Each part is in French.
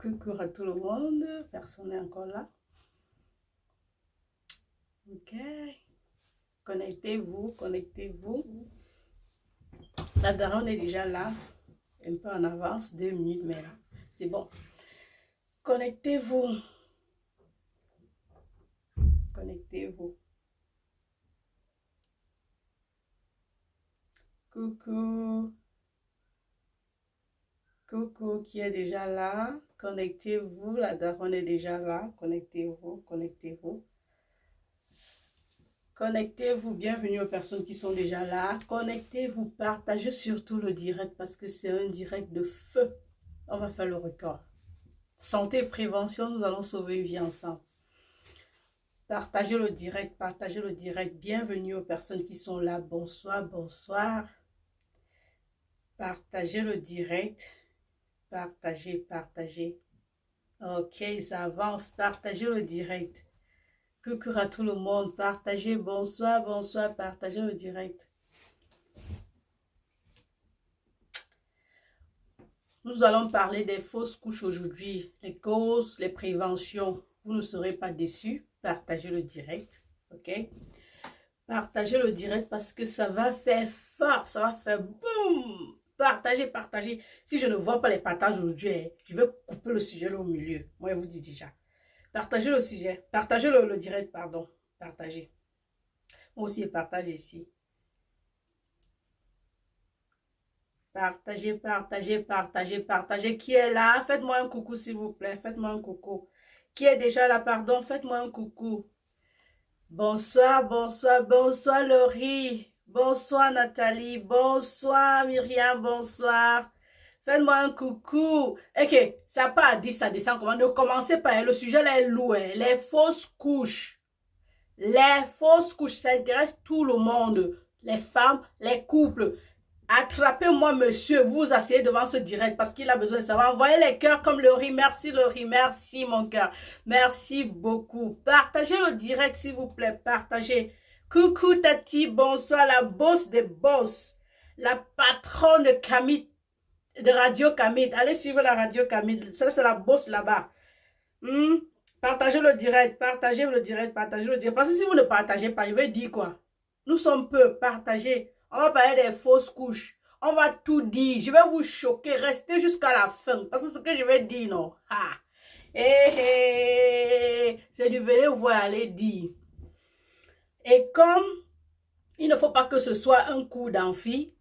Coucou à tout le monde. Personne n'est encore là. Ok. Connectez-vous, connectez-vous. La daronne est déjà là. Un peu en avance, 2 minutes, mais là, c'est bon. Connectez-vous. Connectez-vous. Coucou. Coucou qui est déjà là. Connectez-vous. La daronne est déjà là. Connectez-vous, connectez-vous. Connectez-vous, bienvenue aux personnes qui sont déjà là. Connectez-vous, partagez surtout le direct parce que c'est un direct de feu. On va faire le record. Santé et prévention, nous allons sauver une vie ensemble. Partagez le direct, partagez le direct. Bienvenue aux personnes qui sont là. Bonsoir, bonsoir. Partagez le direct. Partagez, partagez. Ok, ça avance. Partagez le direct. Coucou à tout le monde, partagez, bonsoir, bonsoir, partagez le direct. Nous allons parler des fausses couches aujourd'hui, les causes, les préventions. Vous ne serez pas déçus, partagez le direct, ok? Partagez le direct parce que ça va faire fort, ça va faire boum! Partagez, partagez. Si je ne vois pas les partages aujourd'hui, je vais couper le sujet là au milieu. Moi, je vous dis déjà. Partagez le sujet, partagez le direct, pardon, partagez. Moi aussi, je partage ici. Partagez, partagez, partagez, partagez. Qui est là? Faites-moi un coucou, s'il vous plaît. Faites-moi un coucou. Qui est déjà là? Pardon, faites-moi un coucou. Bonsoir, bonsoir, bonsoir Laurie. Bonsoir Nathalie. Bonsoir Myriam, bonsoir. Faites-moi un coucou. Ok, ça part à 10, ça descend comment? Ne commencez pas, le sujet là est lourd. Les fausses couches. Les fausses couches, ça intéresse tout le monde. Les femmes, les couples. Attrapez-moi, monsieur, vous asseyez devant ce direct parce qu'il a besoin de savoir. Envoyez les cœurs comme Laurie. Merci, Laurie. Merci, mon cœur. Merci beaucoup. Partagez le direct, s'il vous plaît. Partagez. Coucou, Tati. Bonsoir, la boss des boss. La patronne de Camille, de Radio Camille. Allez suivre la Radio Camille. Ça, c'est la boss là-bas. Partagez le direct. Partagez le direct. Partagez le direct. Parce que si vous ne partagez pas, je vais dire quoi? Nous sommes peu. Partagez. On va parler des fausses couches. On va tout dire. Je vais vous choquer. Restez jusqu'à la fin. Parce que ce que je vais dire, non. Ah. C'est du venez voir aller dire. Et comme il ne faut pas que ce soit un coup d'amphi.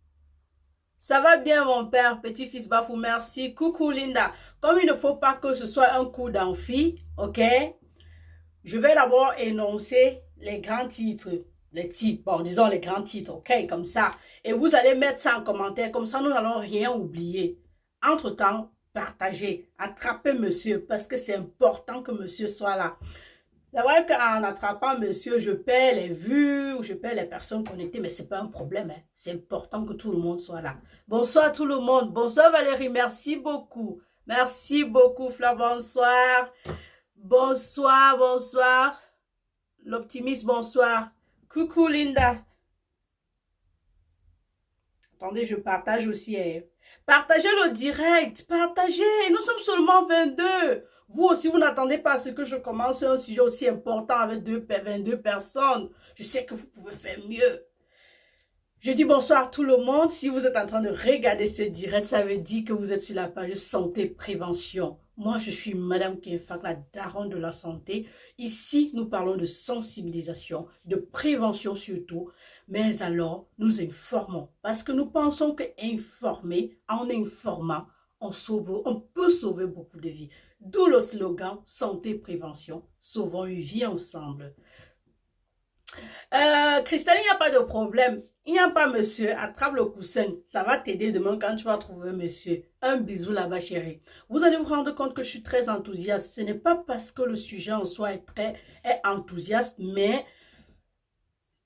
Ça va bien, mon père, petit-fils Bafou, merci. Coucou, Linda. Comme il ne faut pas que ce soit un coup d'amphi, ok? Je vais d'abord énoncer les grands titres. Les types, bon, disons les grands titres, ok, comme ça. Et vous allez mettre ça en commentaire, comme ça nous n'allons rien oublier. Entre-temps, partagez, attrapez monsieur, parce que c'est important que monsieur soit là. C'est vrai qu'en attrapant monsieur, je perds les vues, ou je perds les personnes connectées, mais ce n'est pas un problème, hein. C'est important que tout le monde soit là. Bonsoir tout le monde, bonsoir Valérie, merci beaucoup. Merci beaucoup Fleur, bonsoir. Bonsoir, bonsoir. L'optimiste, bonsoir. Coucou Linda. Attendez, je partage aussi. Partagez le direct. Partagez. Nous sommes seulement 22. Vous aussi, vous n'attendez pas à ce que je commence un sujet aussi important avec 22 personnes. Je sais que vous pouvez faire mieux. Je dis bonsoir à tout le monde. Si vous êtes en train de regarder ce direct, ça veut dire que vous êtes sur la page santé prévention. Moi, je suis Madame Kenfak, la daronne de la santé. Ici, nous parlons de sensibilisation, de prévention surtout. Mais alors, nous informons. Parce que nous pensons qu'informer, en informant, on peut sauver beaucoup de vies. D'où le slogan santé prévention. Sauvons une vie ensemble. Christelle, il n'y a pas de problème. Il n'y a pas monsieur, attrape le coussin. Ça va t'aider demain quand tu vas trouver monsieur. Un bisou là-bas, chérie. Vous allez vous rendre compte que je suis très enthousiaste. Ce n'est pas parce que le sujet en soi est enthousiaste, mais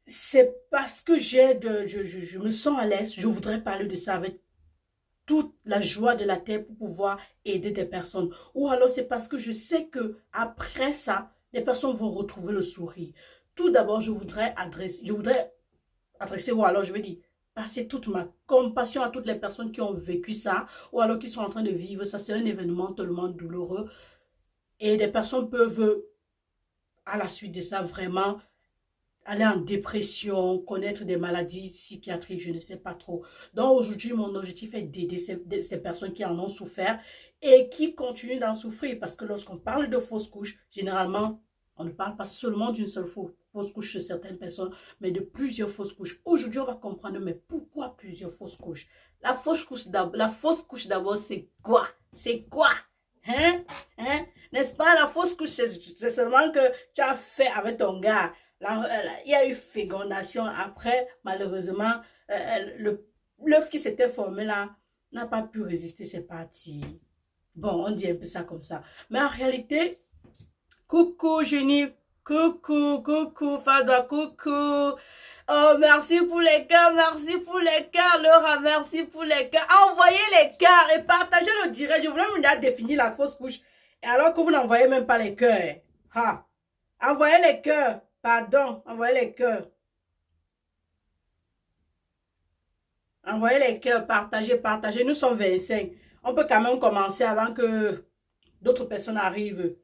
c'est parce que je me sens à l'aise. Je voudrais parler de ça avec toute la joie de la terre pour pouvoir aider des personnes. Ou alors c'est parce que je sais que après ça, les personnes vont retrouver le sourire. Tout d'abord, je voudrais adresser, ou alors je vais dire, passer toute ma compassion à toutes les personnes qui ont vécu ça ou alors qui sont en train de vivre ça. C'est un événement tellement douloureux. Et des personnes peuvent, à la suite de ça, vraiment aller en dépression, connaître des maladies psychiatriques, je ne sais pas trop. Donc aujourd'hui, mon objectif est d'aider ces personnes qui en ont souffert et qui continuent d'en souffrir. Parce que lorsqu'on parle de fausses couches, généralement, on ne parle pas seulement d'une seule fausse couche chez certaines personnes, mais de plusieurs fausses couches. Aujourd'hui, on va comprendre, mais pourquoi plusieurs fausses couches? La fausse couche d'abord, c'est quoi? C'est quoi? Hein? Hein? N'est-ce pas? La fausse couche, c'est seulement que tu as fait avec ton gars. Il y a eu fécondation. Après, malheureusement, l'œuf qui s'était formé là n'a pas pu résister, c'est parti. Bon, on dit un peu ça comme ça. Mais en réalité, coucou Jenny, coucou Fada, coucou. Oh, merci pour les cœurs, Laura, merci pour les cœurs. Envoyez les cœurs et partagez le direct. Je voulais me définir la fausse couche. Et alors que vous n'envoyez même pas les cœurs. Ha. Envoyez les cœurs. Pardon, envoyez les cœurs. Envoyez les cœurs, partagez. Nous sommes 25. On peut quand même commencer avant que d'autres personnes arrivent.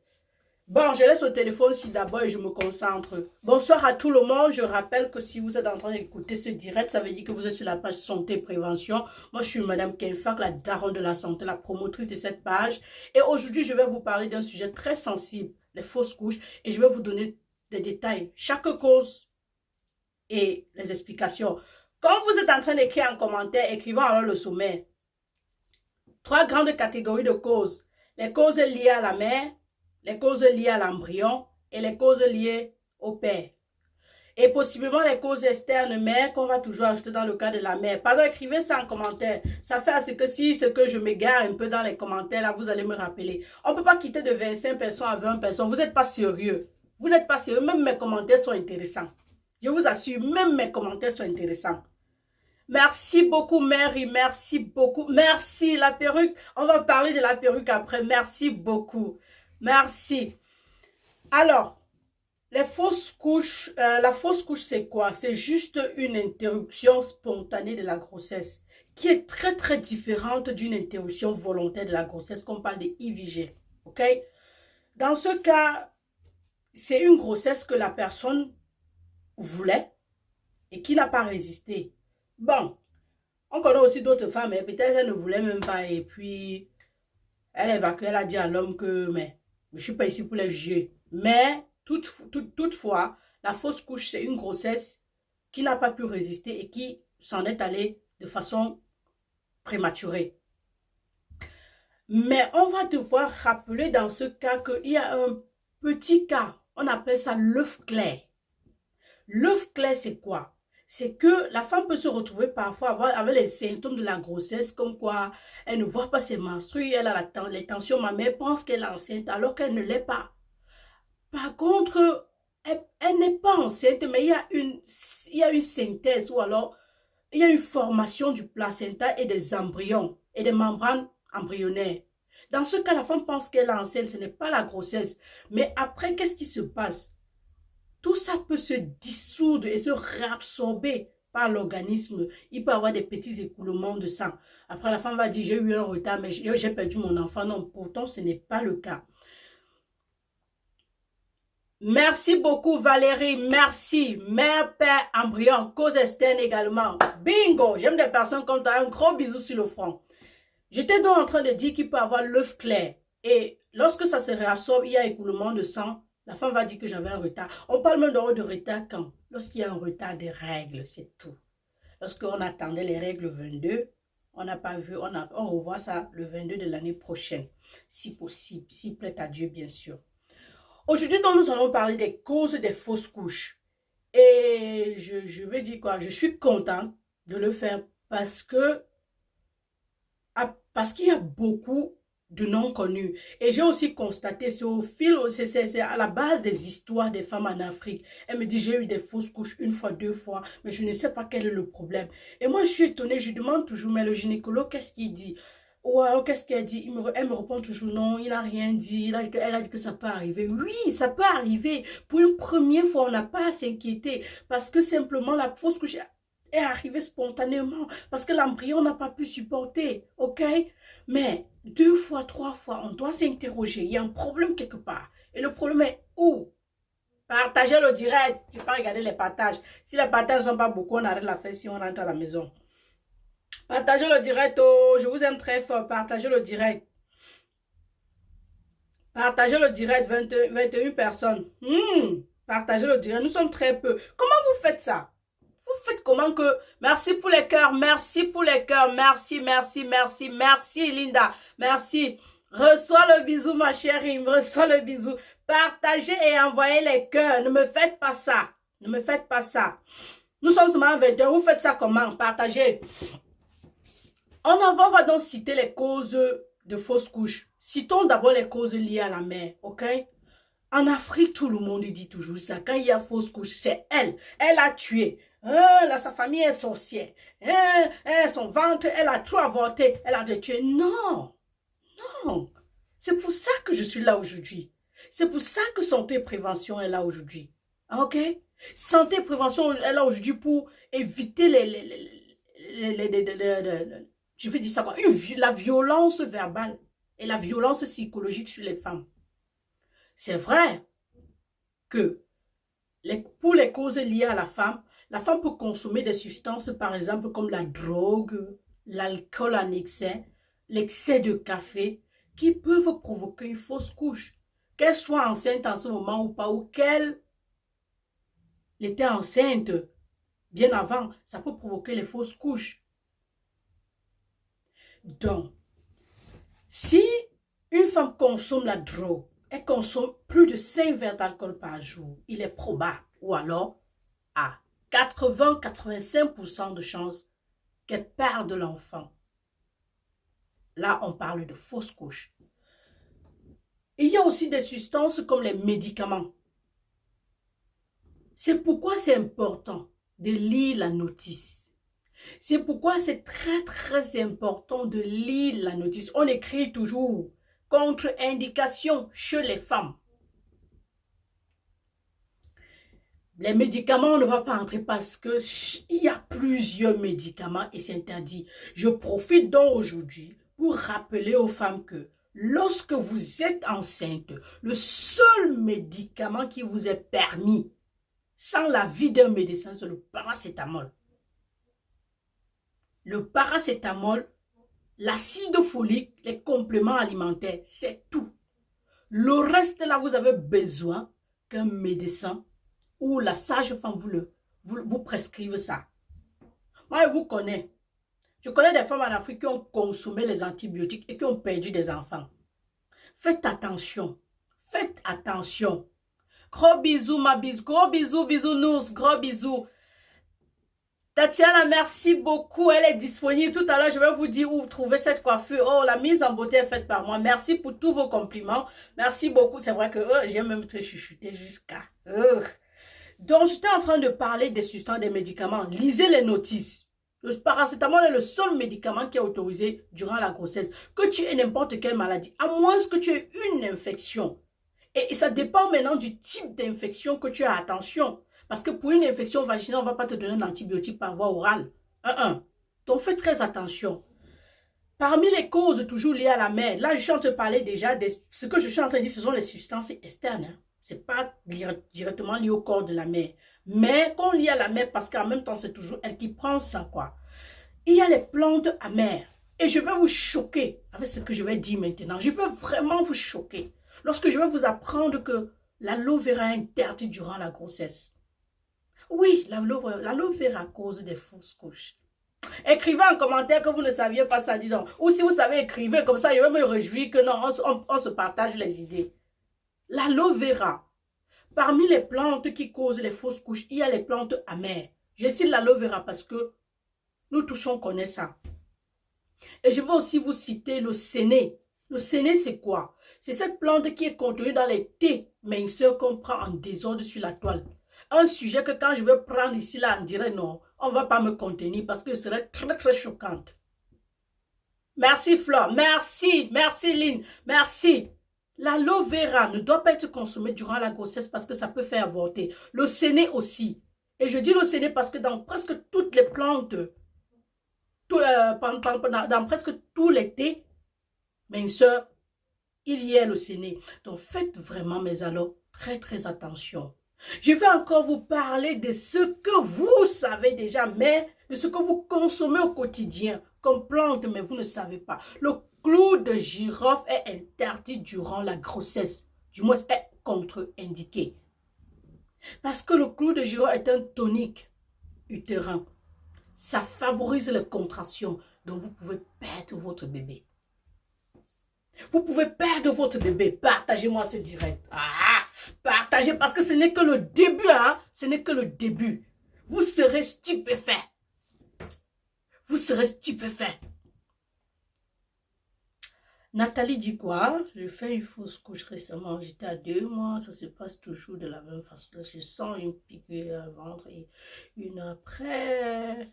Bon, je laisse le téléphone ici d'abord et je me concentre. Bonsoir à tout le monde. Je rappelle que si vous êtes en train d'écouter ce direct, ça veut dire que vous êtes sur la page Santé Prévention. Moi, je suis Madame Kenfak, la daronne de la santé, la promotrice de cette page. Et aujourd'hui, je vais vous parler d'un sujet très sensible, les fausses couches. Et je vais vous donner des détails, chaque cause et les explications. Quand vous êtes en train d'écrire en commentaire, écrivons alors le sommaire. 3 grandes catégories de causes. Les causes liées à la mère, les causes liées à l'embryon et les causes liées au père. Et possiblement les causes externes mères qu'on va toujours ajouter dans le cas de la mère. Pardon, écrivez ça en commentaire. Ça fait à ce que si c'est que je m'égare un peu dans les commentaires, là, vous allez me rappeler. On ne peut pas quitter de 25 personnes à 20 personnes. Vous n'êtes pas sérieux. Vous n'êtes pas sérieux. Même mes commentaires sont intéressants. Je vous assure, même mes commentaires sont intéressants. Merci beaucoup, Mary. Merci beaucoup. Merci, la perruque. On va parler de la perruque après. Merci beaucoup. Merci. Alors, les fausses couches, la fausse couche, c'est quoi? C'est juste une interruption spontanée de la grossesse qui est très, très différente d'une interruption volontaire de la grossesse qu'on parle de IVG. OK? Dans ce cas, c'est une grossesse que la personne voulait et qui n'a pas résisté. Bon, on connaît aussi d'autres femmes, mais peut-être elle ne voulait même pas et puis elle a évacué, elle a dit à l'homme que mais je ne suis pas ici pour les juger. Mais toutefois, la fausse couche, c'est une grossesse qui n'a pas pu résister et qui s'en est allée de façon prématurée. Mais on va devoir rappeler dans ce cas qu'il y a un petit cas, on appelle ça l'œuf clair. L'œuf clair, c'est quoi? C'est que la femme peut se retrouver parfois avec les symptômes de la grossesse, comme quoi elle ne voit pas ses menstrues, elle a les tensions mammaires, pense qu'elle est enceinte alors qu'elle ne l'est pas. Par contre, elle n'est pas enceinte, mais il y a une synthèse ou alors il y a une formation du placenta et des embryons et des membranes embryonnaires. Dans ce cas, la femme pense qu'elle est enceinte, ce n'est pas la grossesse. Mais après, qu'est-ce qui se passe? Tout ça peut se dissoudre et se réabsorber par l'organisme. Il peut y avoir des petits écoulements de sang. Après, la femme va dire, j'ai eu un retard, mais j'ai perdu mon enfant. Non, pourtant, ce n'est pas le cas. Merci beaucoup Valérie, merci. Mère, père, embryon, cause externe également. Bingo, j'aime des personnes comme toi, un gros bisou sur le front. J'étais donc en train de dire qu'il peut avoir l'œuf clair. Et lorsque ça se réabsorbe, il y a écoulement de sang. La femme va dire que j'avais un retard. On parle même de retard quand? Lorsqu'il y a un retard des règles, c'est tout. Lorsqu'on attendait les règles 22, on n'a pas vu, on revoit ça le 22 de l'année prochaine. Si possible, s'il plaît à Dieu bien sûr. Aujourd'hui, nous allons parler des causes des fausses couches. Et je veux dire quoi? Je suis contente de le faire parce qu'il y a beaucoup de non connus. Et j'ai aussi constaté, c'est à la base des histoires des femmes en Afrique. Elle me dit, j'ai eu des fausses couches 1 fois, 2 fois, mais je ne sais pas quel est le problème. Et moi, je suis étonnée, je demande toujours, mais le gynécologue, qu'est-ce qu'il dit? Ou alors, qu'est-ce qu'elle dit? Elle me répond toujours, non, il n'a rien dit. Elle a dit que ça peut arriver. Oui, ça peut arriver. Pour une première fois, on n'a pas à s'inquiéter. Parce que simplement, la fausse couche est arrivé spontanément parce que l'embryon n'a pas pu supporter, ok? Mais 2 fois, 3 fois, on doit s'interroger. Il y a un problème quelque part. Et le problème est où? Partagez le direct. Je ne vais pas regarder les partages. Si les partages ne sont pas beaucoup, on arrête la fête si on rentre à la maison. Partagez le direct. Oh, je vous aime très fort. Partagez le direct. Partagez le direct. 21 personnes. Partagez le direct. Nous sommes très peu. Comment vous faites ça? Vous faites comment que... Merci pour les cœurs. Merci pour les cœurs. Merci, merci, merci. Merci, Linda. Merci. Reçois le bisou, ma chérie. Reçois le bisou. Partagez et envoyez les cœurs. Ne me faites pas ça. Ne me faites pas ça. Nous sommes seulement à 20h. Vous faites ça comment? Partagez. En avant, on va donc citer les causes de fausses couches. Citons d'abord les causes liées à la mère, ok? En Afrique, tout le monde dit toujours ça. Quand il y a fausse couche, c'est elle. Elle a tué. Là, sa famille est sorcière. Son ventre, elle a trop avorté. Elle a tué. Non. Non. C'est pour ça que je suis là aujourd'hui. C'est pour ça que Santé et Prévention est là aujourd'hui. Ok? Santé et Prévention est là aujourd'hui pour éviter je vais dire ça quoi, la violence verbale et la violence psychologique sur les femmes. C'est vrai que pour les causes liées à la femme peut consommer des substances, par exemple, comme la drogue, l'alcool en excès, l'excès de café, qui peuvent provoquer une fausse couche. Qu'elle soit enceinte en ce moment ou pas, ou qu'elle était enceinte bien avant, ça peut provoquer les fausses couches. Donc, si une femme consomme la drogue, elle consomme plus de 5 verres d'alcool par jour, il est probable, ou alors à 80-85% de chances qu'elle perde l'enfant. Là, on parle de fausse couche. Il y a aussi des substances comme les médicaments. C'est pourquoi c'est important de lire la notice. C'est pourquoi c'est très important de lire la notice. On écrit toujours contre-indication chez les femmes. Les médicaments, on ne va pas entrer parce qu'il y a plusieurs médicaments et c'est interdit. Je profite donc aujourd'hui pour rappeler aux femmes que lorsque vous êtes enceinte, le seul médicament qui vous est permis, sans l'avis d'un médecin, c'est le paracétamol. Le paracétamol, l'acide folique, les compléments alimentaires, c'est tout. Le reste, là, vous avez besoin qu'un médecin ou la sage-femme vous prescrive ça. Moi, je vous connais. Je connais des femmes en Afrique qui ont consommé les antibiotiques et qui ont perdu des enfants. Faites attention. Faites attention. Gros bisous, ma bise. Gros bisous, bisounours. Gros bisous. Tatiana, merci beaucoup. Elle est disponible. Tout à l'heure, je vais vous dire où trouver cette coiffure. Oh, la mise en beauté est faite par moi. Merci pour tous vos compliments. Merci beaucoup. C'est vrai que j'ai même très chuchoté jusqu'à... Donc, j'étais en train de parler des substances, des médicaments. Lisez les notices. Le paracétamol est le seul médicament qui est autorisé durant la grossesse. Que tu aies n'importe quelle maladie, à moins que tu aies une infection. Et ça dépend maintenant du type d'infection que tu as. Attention. Parce que pour une infection vaginale, on ne va pas te donner un antibiotique par voie orale. Donc, fais très attention. Parmi les causes toujours liées à la mère, là, je suis en train de parler déjà de ce que je suis en train de dire, ce sont les substances externes. Ce n'est pas directement lié au corps de la mère. Mais qu'on lie à la mère parce qu'en même temps, c'est toujours elle qui prend ça, quoi. Il y a les plantes amères. Et je vais vous choquer avec ce que je vais dire maintenant. Je vais vraiment vous choquer. Lorsque je vais vous apprendre que l'aloe vera est interdit durant la grossesse. Oui, l'aloe vera cause des fausses couches. Écrivez en commentaire que vous ne saviez pas ça, dis donc. Ou si vous savez, écrivez comme ça, je vais me réjouir que non, on se partage les idées. L'aloe vera. Parmi les plantes qui causent les fausses couches, il y a les plantes amères. Je cite l'aloe vera parce que nous tous on connaît ça. Et je vais aussi vous citer le séné. Le séné, c'est quoi? C'est cette plante qui est contenue dans les thés minceurs qu'on prend en désordre sur la toile. Un sujet que quand je vais prendre ici, là, on dirait non, on ne va pas me contenir parce que ce serait très choquante. Merci Flore, merci Lynn, merci. L'aloe vera ne doit pas être consommé durant la grossesse parce que ça peut faire avorter. Le séné aussi. Et je dis le séné parce que dans presque toutes les plantes, dans presque tous les thés, mes soeurs, il y a le séné. Donc faites vraiment, mais alors, très très attention. Je vais encore vous parler de ce que vous savez déjà, mais de ce que vous consommez au quotidien comme plante, mais vous ne savez pas. Le clou de girofle est interdit durant la grossesse. Du moins, est contre-indiqué. Parce que le clou de girofle est un tonique utérin. Ça favorise les contractions. Donc, vous pouvez perdre votre bébé. Vous pouvez perdre votre bébé. Partagez-moi ce direct. Partagez parce que ce n'est que le début. Ce n'est que le début. Vous serez stupéfait. Vous serez stupéfait. Nathalie dit quoi? J'ai fait une fausse couche récemment. J'étais à 2 mois. Ça se passe toujours de la même façon. Je sens une piqûre à ventre et une après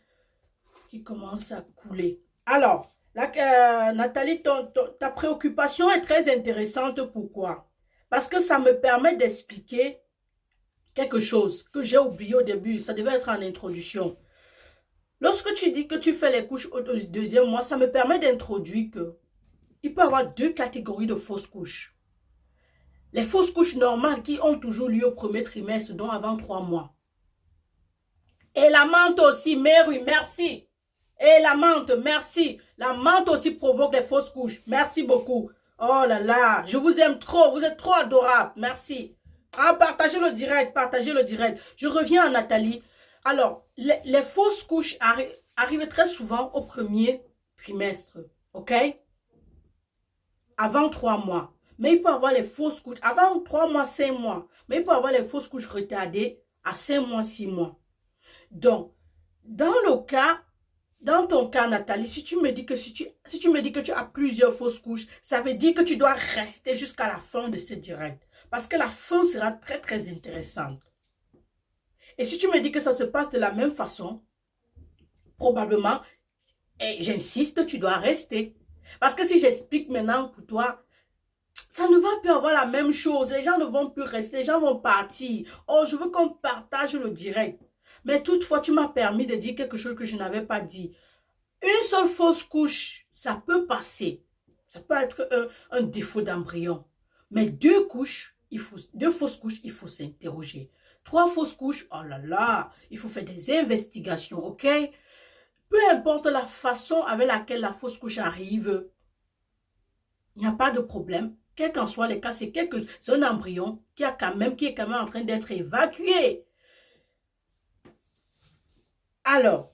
qui commence à couler. Alors, Nathalie, ta préoccupation est très intéressante. Pourquoi? Parce que ça me permet d'expliquer quelque chose que j'ai oublié au début. Ça devait être en introduction. Lorsque tu dis que tu fais les couches au 2e mois, ça me permet d'introduire que il peut y avoir 2 catégories de fausses couches. Les fausses couches normales qui ont toujours lieu au 1er trimestre, donc avant 3 mois. Et la menthe aussi, Mary, merci. Et la menthe, merci. La menthe aussi provoque les fausses couches. Merci beaucoup. Oh là là, je vous aime trop. Vous êtes trop adorable. Merci. Partagez le direct, partagez le direct. Je reviens à Nathalie. Alors, les fausses couches arrivent très souvent au 1er trimestre. OK? Avant 3 mois. Mais il peut y avoir les fausses couches. Avant 3 mois, 5 mois. Mais il peut y avoir les fausses couches retardées à 5 mois, 6 mois. Donc, dans ton cas, Nathalie, si tu me dis que tu as plusieurs fausses couches, ça veut dire que tu dois rester jusqu'à la fin de ce direct. Parce que la fin sera très, très intéressante. Et si tu me dis que ça se passe de la même façon, probablement, et j'insiste, tu dois rester. Parce que si j'explique maintenant pour toi, ça ne va plus avoir la même chose. Les gens ne vont plus rester, les gens vont partir. Oh, je veux qu'on partage le direct. Mais toutefois, tu m'as permis de dire quelque chose que je n'avais pas dit. Une seule fausse couche, ça peut passer. Ça peut être un défaut d'embryon. Mais 2 couches, 2 fausses couches, il faut s'interroger. 3 fausses couches, oh là là, il faut faire des investigations, ok? Peu importe la façon avec laquelle la fausse couche arrive, il n'y a pas de problème. Quel qu'en soit le cas, c'est un embryon qui est quand même en train d'être évacué. Alors,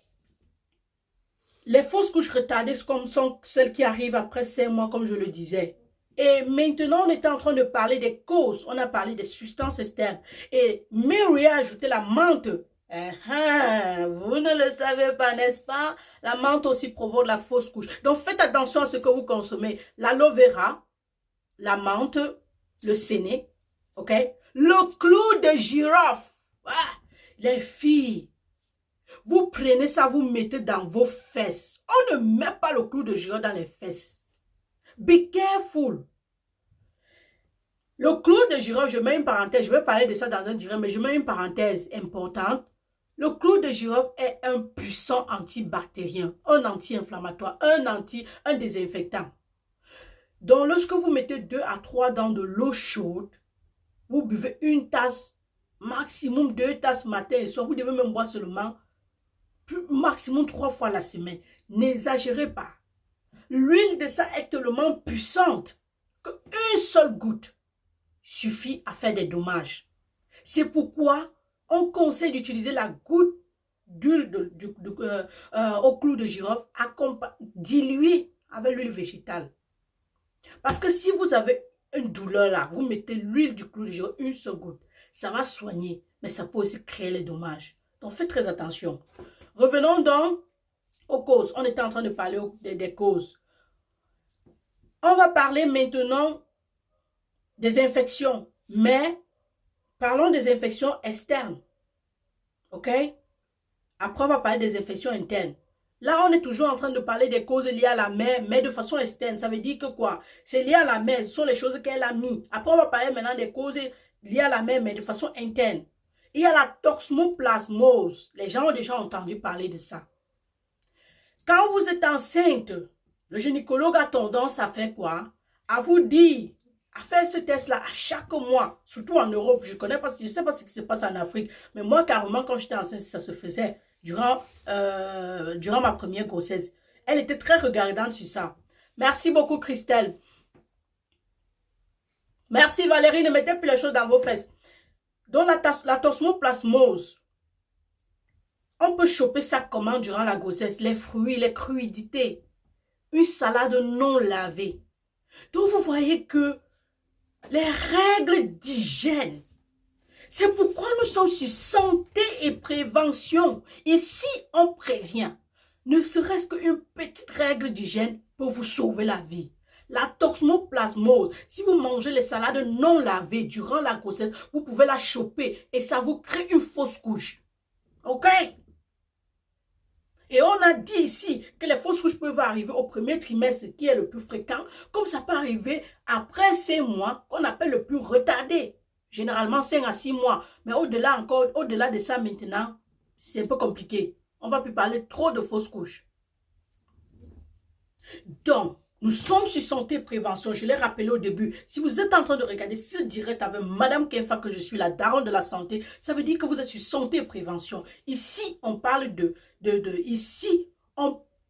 les fausses couches retardées sont celles qui arrivent après 5 mois, comme je le disais. Et maintenant, on était en train de parler des causes. On a parlé des substances externes. Et Mary a ajouté la menthe. Vous ne le savez pas, n'est-ce pas? La menthe aussi provoque la fausse couche. Donc, faites attention à ce que vous consommez. L'aloe vera, la menthe, le séné, ok? Le clou de girofle. Les filles, vous prenez ça, vous mettez dans vos fesses. On ne met pas le clou de girofle dans les fesses. Be careful. Le clou de girofle, je mets une parenthèse, je vais parler de ça dans un direct, mais je mets une parenthèse importante. Le clou de girofle est un puissant antibactérien, un anti-inflammatoire, un désinfectant. Donc, lorsque vous mettez 2 à 3 dans de l'eau chaude, vous buvez une tasse, maximum 2 tasses matin et soir. Vous devez même boire seulement maximum 3 fois la semaine. N'exagérez pas. L'huile de ça est tellement puissante qu'une seule goutte suffit à faire des dommages. C'est pourquoi on conseille d'utiliser la goutte d'huile au clou de girofle diluée avec l'huile végétale. Parce que si vous avez une douleur là, vous mettez l'huile du clou de girofle, une seule goutte. Ça va soigner, mais ça peut aussi créer les dommages. Donc faites très attention. Revenons donc aux causes. On était en train de parler des causes. On va parler maintenant des infections, mais parlons des infections externes. Ok? Après, on va parler des infections internes. Là, on est toujours en train de parler des causes liées à la mère, mais de façon externe. Ça veut dire que quoi? C'est lié à la mère, ce sont les choses qu'elle a mis. Après, on va parler maintenant des causes liées à la mère, mais de façon interne. Il y a la toxoplasmose. Les gens ont déjà entendu parler de ça. Quand vous êtes enceinte, le gynécologue a tendance à faire quoi? À vous dire, à faire ce test-là à chaque mois, surtout en Europe. Je ne sais pas ce qui se passe en Afrique, mais moi, carrément, quand j'étais enceinte, ça se faisait durant ma première grossesse. Elle était très regardante sur ça. Merci beaucoup, Christelle. Merci, Valérie, ne mettez plus les choses dans vos fesses. Donc, la toxoplasmose, on peut choper ça comment durant la grossesse? Les fruits, les crudités, une salade non lavée. Donc, vous voyez que les règles d'hygiène, c'est pourquoi nous sommes sur santé et prévention. Ici, on prévient. Ne serait-ce qu'une petite règle d'hygiène peut vous sauver la vie. La toxoplasmose, si vous mangez les salades non lavées durant la grossesse, vous pouvez la choper et ça vous crée une fausse couche. OK? Et on a dit ici que les fausses couches peuvent arriver au premier trimestre, qui est le plus fréquent, comme ça peut arriver après 5 mois, qu'on appelle le plus retardé. Généralement 5 à 6 mois. Mais au-delà de ça maintenant, c'est un peu compliqué. On ne va plus parler trop de fausses couches. Donc, nous sommes sur santé et prévention. Je l'ai rappelé au début. Si vous êtes en train de regarder ce direct avec Madame Kenfa, que je suis la daronne de la santé, ça veut dire que vous êtes sur santé et prévention. Ici, on parle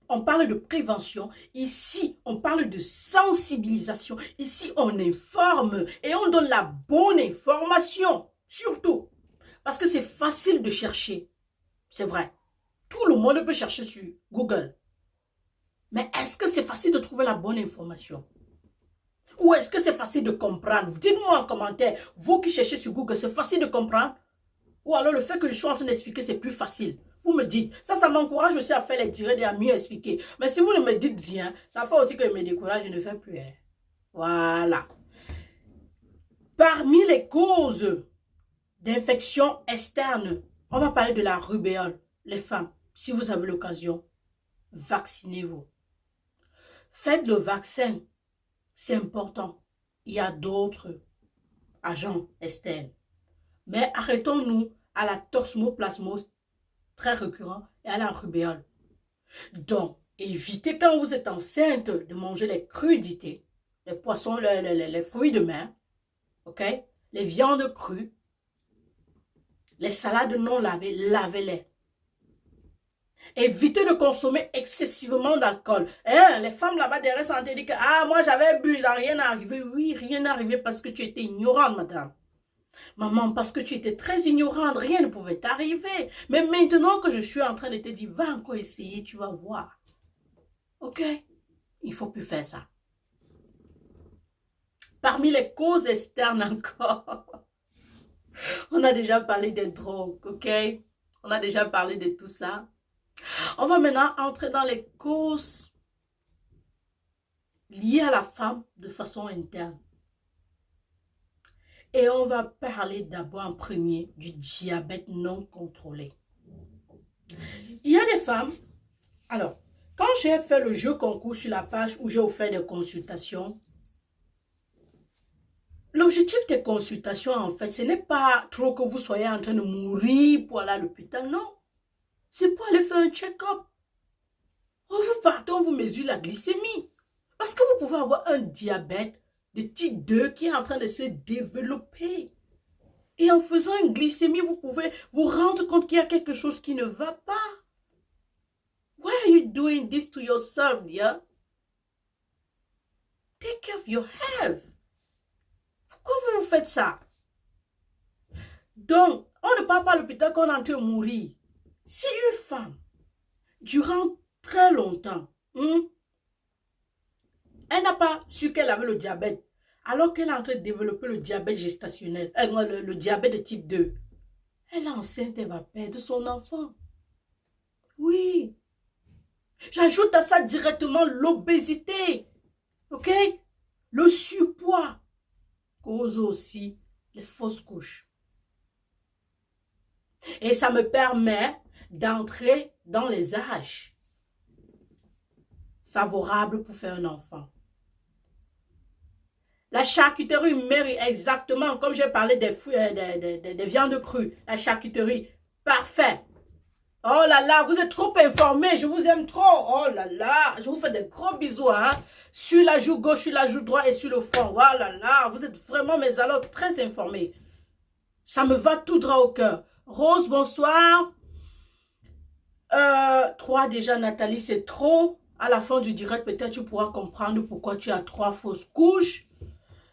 on parle de prévention. Ici, on parle de sensibilisation. Ici, on informe et on donne la bonne information. Surtout, parce que c'est facile de chercher. C'est vrai. Tout le monde peut chercher sur Google. Mais est-ce que c'est facile de trouver la bonne information? Ou est-ce que c'est facile de comprendre? Dites-moi en commentaire, vous qui cherchez sur Google, c'est facile de comprendre? Ou alors le fait que je sois en train d'expliquer, c'est plus facile? Vous me dites. Ça m'encourage aussi à faire les directs et à mieux expliquer. Mais si vous ne me dites rien, ça fait aussi que je me décourage, je ne fais plus. Hein. Voilà. Parmi les causes d'infection externe, on va parler de la rubéole. Les femmes, si vous avez l'occasion, vaccinez-vous. Faites le vaccin, c'est important. Il y a d'autres agents externes. Mais arrêtons-nous à la toxoplasmose très récurrent et à la rubéole. Donc, évitez quand vous êtes enceinte de manger les crudités, les poissons, les fruits de mer, ok? Les viandes crues, les salades non lavées, lavez-les. Évitez de consommer excessivement d'alcool. Hein, les femmes là-bas derrière sont en train de dire que ah, moi j'avais bu, il n'a rien arrivé. Oui, rien n'est arrivé parce que tu étais ignorante, madame. Maman, parce que tu étais très ignorante, rien ne pouvait t'arriver. Mais maintenant que je suis en train de te dire, va encore essayer, tu vas voir. Ok? Il ne faut plus faire ça. Parmi les causes externes encore, on a déjà parlé des drogues, ok? On a déjà parlé de tout ça. On va maintenant entrer dans les causes liées à la femme de façon interne. Et on va parler d'abord en premier du diabète non contrôlé. Il y a des femmes, alors, quand j'ai fait le jeu concours sur la page où j'ai offert des consultations, l'objectif des consultations, en fait, ce n'est pas trop que vous soyez en train de mourir pour aller à l'hôpital, non. C'est pour aller faire un check-up. Vous partez, on vous mesure la glycémie. Parce que vous pouvez avoir un diabète de type 2 qui est en train de se développer. Et en faisant une glycémie, vous pouvez vous rendre compte qu'il y a quelque chose qui ne va pas. Why are you doing this to yourself, dear? Take care of your health. Pourquoi vous faites ça? Donc, on ne part pas à l'hôpital quand on est en train de mourir. Si une femme, durant très longtemps, elle n'a pas su qu'elle avait le diabète, alors qu'elle est en train de développer le diabète gestationnel, le diabète de type 2, elle est enceinte, elle va perdre son enfant. Oui. J'ajoute à ça directement l'obésité. Ok? Le surpoids cause aussi les fausses couches. Et ça me permet d'entrer dans les âges favorables pour faire un enfant. La charcuterie mairie, exactement, comme j'ai parlé des, fruits, des viandes crues. La charcuterie, parfait. Oh là là, vous êtes trop informés, je vous aime trop. Oh là là, je vous fais des gros bisous, hein. Sur la joue gauche, sur la joue droite et sur le front. Oh là là, vous êtes vraiment, mes alors, très informés. Ça me va tout droit au cœur. Rose, bonsoir. 3 déjà, Nathalie, c'est trop. À la fin du direct, peut-être tu pourras comprendre pourquoi tu as 3 fausses couches.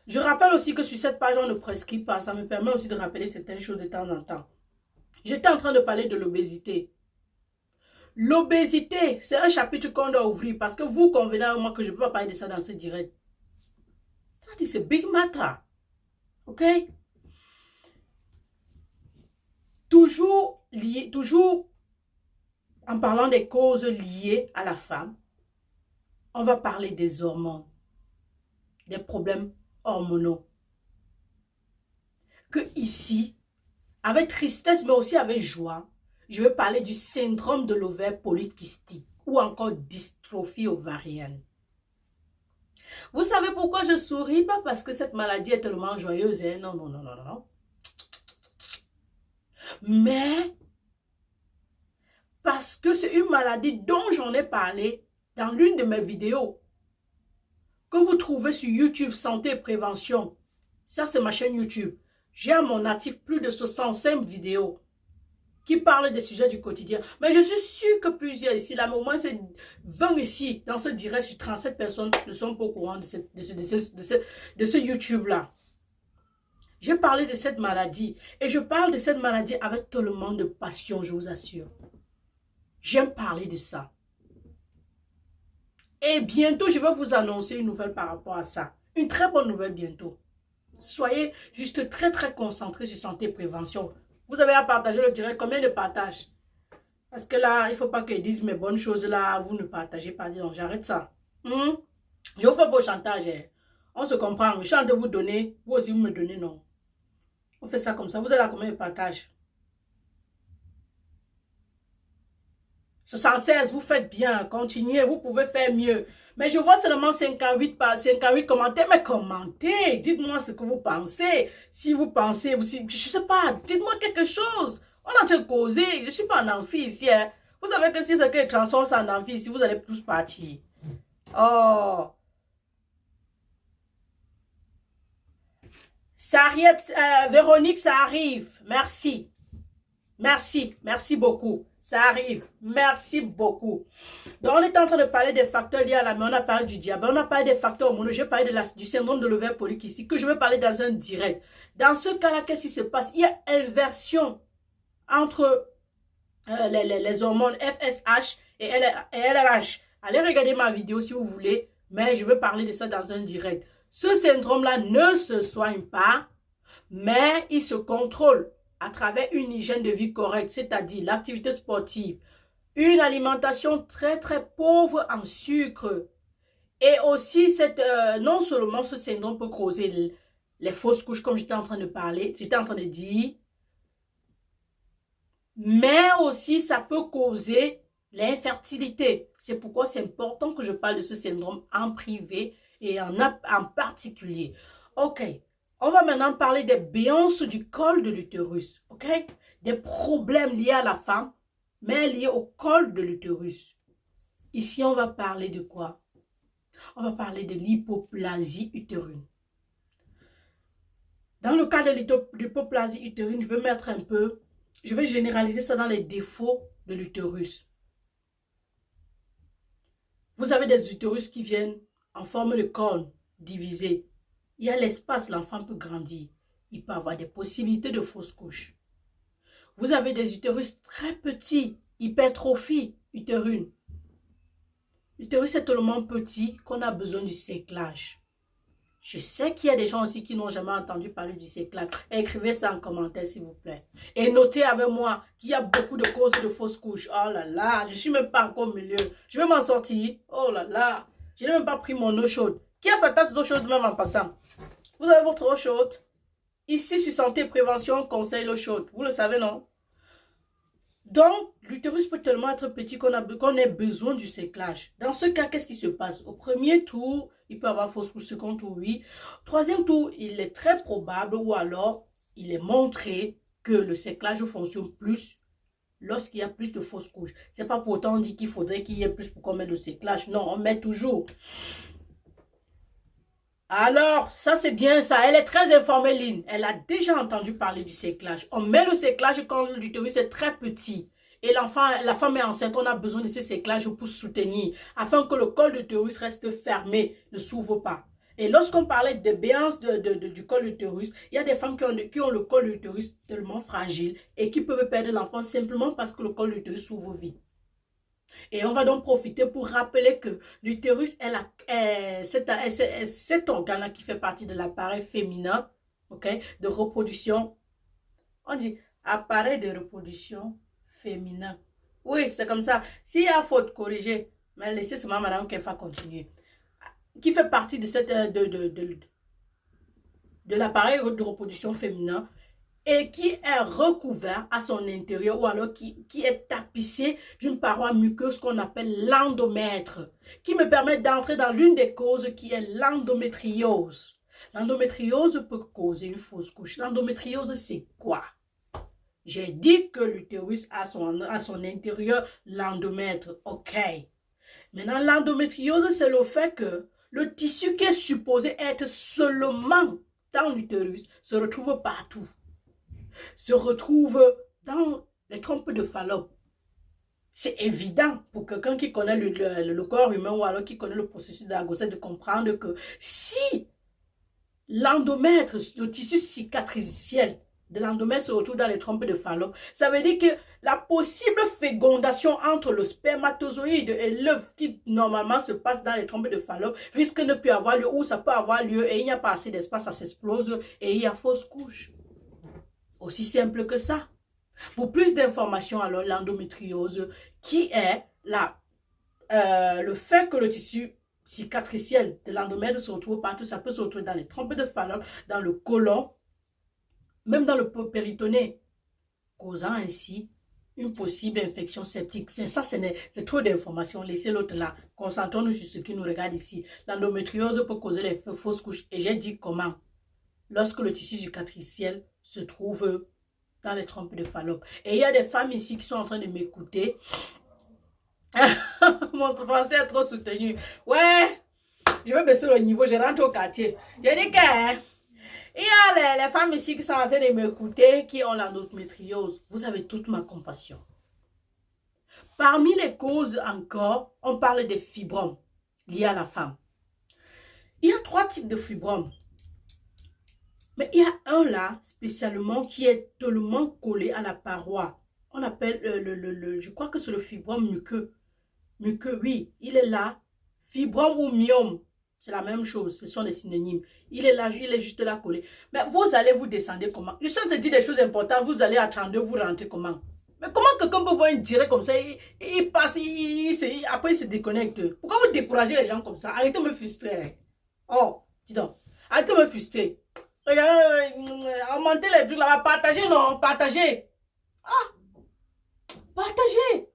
Je rappelle aussi que sur cette page, on ne prescrit pas. Ça me permet aussi de rappeler certaines choses de temps en temps. J'étais en train de parler de l'obésité. L'obésité, c'est un chapitre qu'on doit ouvrir parce que vous convenez avec moi que je ne peux pas parler de ça dans ce direct. C'est big matter. Ok? Toujours lié, toujours en parlant des causes liées à la femme, on va parler des hormones, des problèmes hormonaux. Que ici, avec tristesse, mais aussi avec joie, je vais parler du syndrome de l'ovaire polykystique ou encore dystrophie ovarienne. Vous savez pourquoi je souris? Pas parce que cette maladie est tellement joyeuse, hein? Non, non, non, non, non. Mais parce que c'est une maladie dont j'en ai parlé dans l'une de mes vidéos que vous trouvez sur YouTube Santé et Prévention. Ça, c'est ma chaîne YouTube. J'ai à mon actif plus de 65 vidéos qui parlent des sujets du quotidien. Mais je suis sûre que plusieurs ici, là, mais au moins c'est 20 ici, dans ce direct sur 37 personnes ne sont pas au courant de ce YouTube-là. J'ai parlé de cette maladie et je parle de cette maladie avec tellement de passion, je vous assure. J'aime parler de ça. Et bientôt, je vais vous annoncer une nouvelle par rapport à ça. Une très bonne nouvelle bientôt. Soyez juste très très concentrés sur santé et prévention. Vous avez à partager le direct. Combien de partages? Parce que là, il ne faut pas qu'ils disent mes bonnes choses là. Vous ne partagez pas. Donc, j'arrête ça. Je vous fais pas au chantage. On se comprend. Je suis en train de vous donner. Vous aussi, vous me donnez, non. On fait ça comme ça. Vous êtes à combien de partages? 76, vous faites bien. Continuez. Vous pouvez faire mieux. Mais je vois seulement 58 commentaires. Mais commentez. Dites-moi ce que vous pensez. Si vous pensez, je ne sais pas. Dites-moi quelque chose. On a en train de causer. Je ne suis pas en amphi ici. Hein. Vous savez que si c'est que les transforme en amphi ici, vous allez tous partir. Oh. Ça arrive, Véronique, ça arrive. Merci. Merci. Merci beaucoup. Ça arrive. Merci beaucoup. Donc, on est en train de parler des facteurs liés à la... Mais on a parlé du diabète, on a parlé des facteurs hormonaux, j'ai parlé du syndrome de l'ovaire polykystique que je vais parler dans un direct. Dans ce cas-là, qu'est-ce qui se passe? Il y a inversion entre les hormones FSH et LRH. Allez regarder ma vidéo si vous voulez, mais je vais parler de ça dans un direct. Ce syndrome-là ne se soigne pas, mais il se contrôle à travers une hygiène de vie correcte, c'est-à-dire l'activité sportive, une alimentation très très pauvre en sucre. Et aussi, non seulement ce syndrome peut causer les fausses couches, comme j'étais en train de parler, j'étais en train de dire, mais aussi ça peut causer l'infertilité. C'est pourquoi c'est important que je parle de ce syndrome en privé et en particulier. Ok. On va maintenant parler des béances du col de l'utérus, ok? Des problèmes liés à la femme, mais liés au col de l'utérus. Ici, on va parler de quoi? On va parler de l'hypoplasie utérine. Dans le cas de l'hypoplasie utérine, je vais généraliser ça dans les défauts de l'utérus. Vous avez des utérus qui viennent en forme de cône divisé. Il y a l'espace, l'enfant peut grandir. Il peut avoir des possibilités de fausses couches. Vous avez des utérus très petits, hypertrophie utérine. L'utérus est tellement petit qu'on a besoin du séclage. Je sais qu'il y a des gens aussi qui n'ont jamais entendu parler du séclage. Écrivez ça en commentaire s'il vous plaît. Et notez avec moi qu'il y a beaucoup de causes de fausses couches. Oh là là, je ne suis même pas encore au milieu. Je vais m'en sortir. Oh là là, je n'ai même pas pris mon eau chaude. Qui a sa tasse d'eau chaude même en passant? Vous avez votre eau chaude? Ici, sur Santé et Prévention, on conseille l'eau chaude. Vous le savez, non? Donc, l'utérus peut tellement être petit qu'on ait besoin du séclage. Dans ce cas, qu'est-ce qui se passe? Au premier tour, Il peut avoir fausse couche second tour, oui. Troisième tour, il est très probable ou alors il est montré que le séclage fonctionne plus lorsqu'il y a plus de fausses couches. C'est pas pour autant on dit qu'il faudrait qu'il y ait plus pour qu'on mette le séclage. Non, on met toujours. Alors, ça c'est bien ça. Elle est très informée, Lynn. Elle a déjà entendu parler du séclage. On met le séclage quand l'utérus est très petit. Et la femme est enceinte, on a besoin de ces séclages pour soutenir, afin que le col de l'utérus reste fermé, ne s'ouvre pas. Et lorsqu'on parlait de béance du col de l'utérus, il y a des femmes qui ont le col de l'utérus tellement fragile et qui peuvent perdre l'enfant simplement parce que le col de l'utérus s'ouvre vite. Et on va donc profiter pour rappeler que l'utérus est cet organe qui fait partie de l'appareil féminin, okay, de reproduction. On dit appareil de reproduction féminin. Oui, c'est comme ça. S'il y a faute, corrigée, mais laissez seulement madame Kefa continuer. Qui fait partie de l'appareil de reproduction féminin et qui est recouvert à son intérieur ou alors qui est tapissé d'une paroi muqueuse qu'on appelle l'endomètre, qui me permet d'entrer dans l'une des causes qui est l'endométriose. L'endométriose peut causer une fausse couche. L'endométriose, c'est quoi? J'ai dit que l'utérus a à son intérieur l'endomètre. OK. Maintenant, l'endométriose, c'est le fait que le tissu qui est supposé être seulement dans l'utérus se retrouve partout. Se retrouve dans les trompes de Fallope. C'est évident pour quelqu'un qui connaît le corps humain ou alors qui connaît le processus de la grossesse de comprendre que si l'endomètre, le tissu cicatriciel de l'endomètre se retrouve dans les trompes de Fallope, ça veut dire que la possible fécondation entre le spermatozoïde et l'œuf qui normalement se passe dans les trompes de Fallope risque de ne plus avoir lieu ou ça peut avoir lieu et il n'y a pas assez d'espace, ça s'explose et il y a fausse couche. Aussi simple que ça. Pour plus d'informations, alors l'endométriose, qui est le fait que le tissu cicatriciel de l'endomètre se retrouve partout, ça peut se retrouver dans les trompes de Fallope, dans le côlon, même dans le péritoné, causant ainsi une possible infection septique. Ça, c'est trop d'informations. Laissez l'autre là. Concentrons-nous sur ce qui nous regarde ici. L'endométriose peut causer les fausses couches. Et j'ai dit comment. Lorsque le tissu cicatriciel se trouve dans les trompes de Fallope. Et il y a des femmes ici qui sont en train de m'écouter. Mon français est trop soutenu. Ouais, je vais baisser le niveau, je rentre au quartier. J'ai dit que il y a les femmes ici qui sont en train de m'écouter, qui ont l'endométriose. Vous avez toute ma compassion. Parmi les causes encore, on parle des fibromes liés à la femme. Il y a 3 types de fibromes. Mais il y a un là, spécialement, qui est tellement collé à la paroi. On appelle, je crois que c'est le fibrome muqueux. Muqueux, oui, il est là. Fibrome ou myome, c'est la même chose, ce sont des synonymes. Il est là, il est juste là collé. Mais vous allez vous descendre comment? Je suis en train de dire des choses importantes, vous allez à 32, vous rentrez comment? Mais comment quelqu'un peut voir un direct comme ça, il passe, après il se déconnecte? Pourquoi vous découragez les gens comme ça? Arrêtez de me frustrer. Oh, dis donc, arrêtez de me frustrer. Regardez, augmentez les trucs là-bas, partagez, non, partagez. Ah, partagez.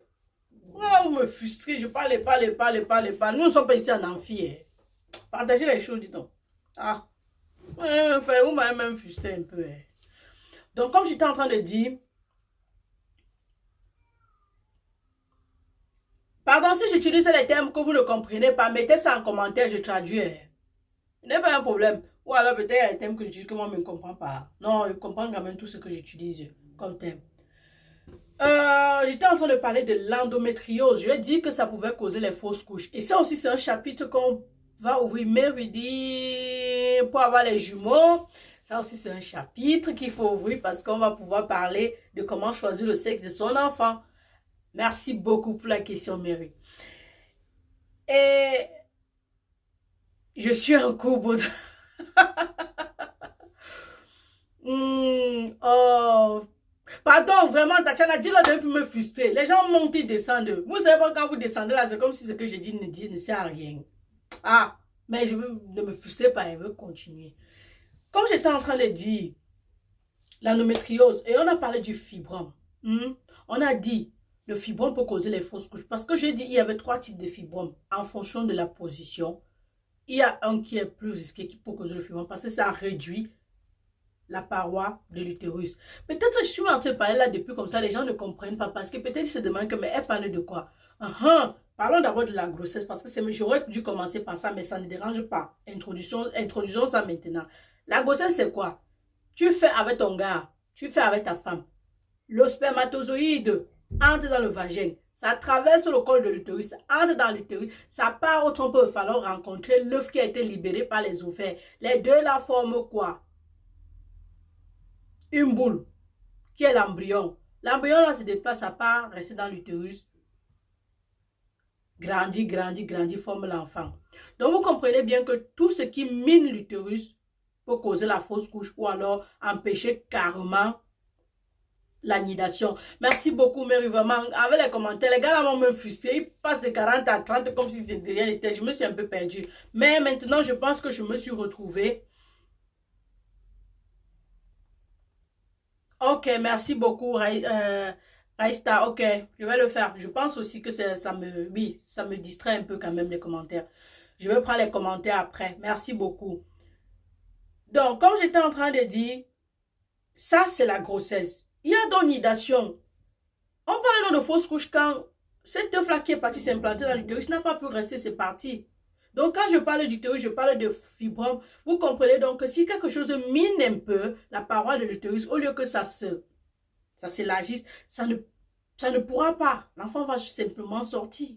Vous me frustrez, je parle. Nous ne sommes pas ici en amphi. Partagez les choses, dis donc. Ah, vous m'avez même frustré un peu. Donc, comme j'étais en train de dire, pardon si j'utilise les termes que vous ne comprenez pas, mettez ça en commentaire, je traduis. Ce n'est pas un problème. Ou alors peut-être il y a des thèmes que j'utilise que moi je ne comprends pas. Non, je comprends quand même tout ce que j'utilise comme thème. J'étais en train de parler de l'endométriose. Je ai dit que ça pouvait causer les fausses couches. Et ça aussi, c'est un chapitre qu'on va ouvrir mercredi pour avoir les jumeaux. Ça aussi, c'est un chapitre qu'il faut ouvrir parce qu'on va pouvoir parler de comment choisir le sexe de son enfant. Merci beaucoup pour la question, Mary. Et je suis en courbe. Oh, pardon, vraiment, Tatiana, dis-le depuis me frustrer. Les gens montent, ils descendent. Vous savez pas, quand vous descendez là, c'est comme si ce que j'ai dit ne sert à rien. Ah, mais je veux ne me frustrer pas, je veux continuer. Comme j'étais en train de dire, l'endométriose, et on a parlé du fibrome. On a dit, le fibrome peut causer les fausses couches. Parce que j'ai dit, il y avait 3 types de fibromes en fonction de la position. il y a un qui est plus risqué qui peut causer le fibrome parce que ça réduit la paroi de l'utérus. Peut-être que je suis en train de parler là depuis comme ça, les gens ne comprennent pas parce que peut-être ils se demandent que mais elle parle de quoi? Parlons d'abord de la grossesse parce que j'aurais dû commencer par ça, mais ça ne dérange pas. Introduisons ça maintenant. La grossesse, c'est quoi? Tu fais avec ton gars, tu fais avec ta femme. Le spermatozoïde entre dans le vagin. Ça traverse le col de l'utérus, entre dans l'utérus, ça part au trompe, il va falloir rencontrer l'œuf qui a été libéré par les ovaires. Les deux la forment quoi? Une boule, qui est l'embryon. L'embryon là se déplace, ça part, rester dans l'utérus. Grandit, grandit, grandit, forme l'enfant. Donc vous comprenez bien que tout ce qui mine l'utérus peut causer la fausse couche ou alors empêcher carrément la nidation. Merci beaucoup, Mary, vraiment. Avec les commentaires, les gars là vont me frustrer. Ils passent de 40 à 30 comme si c'était rien n'était. Je me suis un peu perdue. Mais maintenant, je pense que je me suis retrouvée. Ok, merci beaucoup, Raïsta. Ok, je vais le faire. Je pense aussi que oui, ça me distrait un peu quand même les commentaires. Je vais prendre les commentaires après. Merci beaucoup. Donc, comme j'étais en train de dire, ça c'est la grossesse. Il y a donc nidation. On parle donc de fausse couche quand cet œuf-là qui est parti s'implanter dans l'utérus n'a pas pu rester, c'est parti. Donc, quand je parle d'utérus, je parle de fibrome. Vous comprenez donc que si quelque chose mine un peu la paroi de l'utérus, au lieu que ça s'élargisse, ça ne pourra pas. L'enfant va simplement sortir.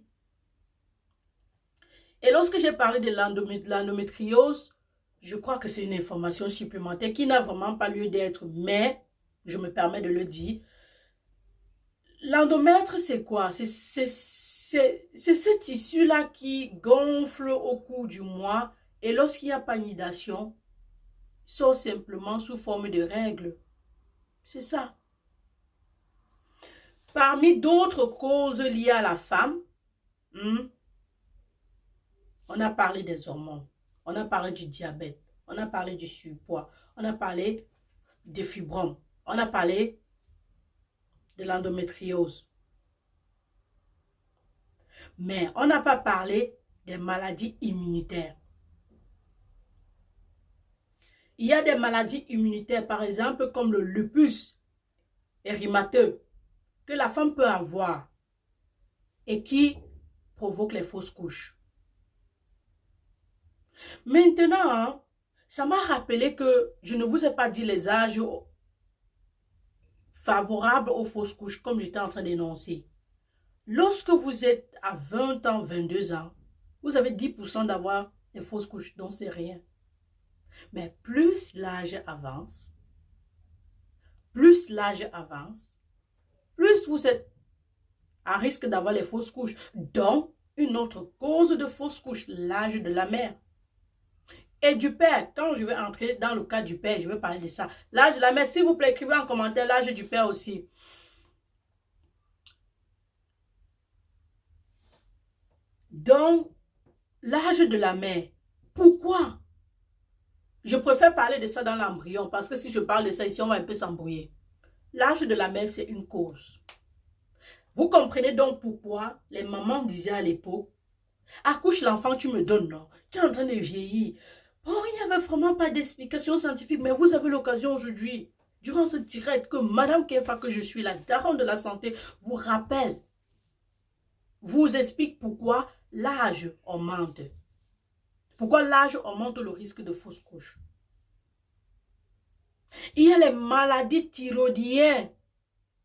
Et lorsque j'ai parlé de l'endométriose, je crois que c'est une information supplémentaire qui n'a vraiment pas lieu d'être, mais je me permets de le dire. L'endomètre, c'est quoi? C'est ce tissu-là qui gonfle au cours du mois et lorsqu'il n'y a pas nidation, sort simplement sous forme de règles. C'est ça. Parmi d'autres causes liées à la femme, on a parlé des hormones, on a parlé du diabète, on a parlé du surpoids, on a parlé des fibromes, on a parlé de l'endométriose. Mais on n'a pas parlé des maladies immunitaires. Il y a des maladies immunitaires, par exemple, comme le lupus érythémateux, que la femme peut avoir et qui provoque les fausses couches. Maintenant, ça m'a rappelé que je ne vous ai pas dit les âges favorables aux fausses couches, comme j'étais en train d'énoncer. Lorsque vous êtes à 20 ans, 22 ans, vous avez 10% d'avoir des fausses couches, donc c'est rien. Mais plus l'âge avance, plus vous êtes à risque d'avoir les fausses couches. Donc, une autre cause de fausses couches, l'âge de la mère. Et du père, quand je vais entrer dans le cas du père, je vais parler de ça. L'âge de la mère, s'il vous plaît, écrivez en commentaire l'âge du père aussi. Donc, l'âge de la mère. Pourquoi? Je préfère parler de ça dans l'embryon parce que si je parle de ça ici, on va un peu s'embrouiller. L'âge de la mère, c'est une cause. Vous comprenez donc pourquoi les mamans disaient à l'époque, accouche l'enfant, tu me donnes, non? Tu es en train de vieillir. Bon, il n'y avait vraiment pas d'explication scientifique, mais vous avez l'occasion aujourd'hui, durant ce direct, que Madame Kefa, que je suis la daronne de la santé, vous rappelle, vous explique pourquoi l'âge augmente. Pourquoi l'âge augmente le risque de fausse couche. Il y a les maladies thyroïdiennes,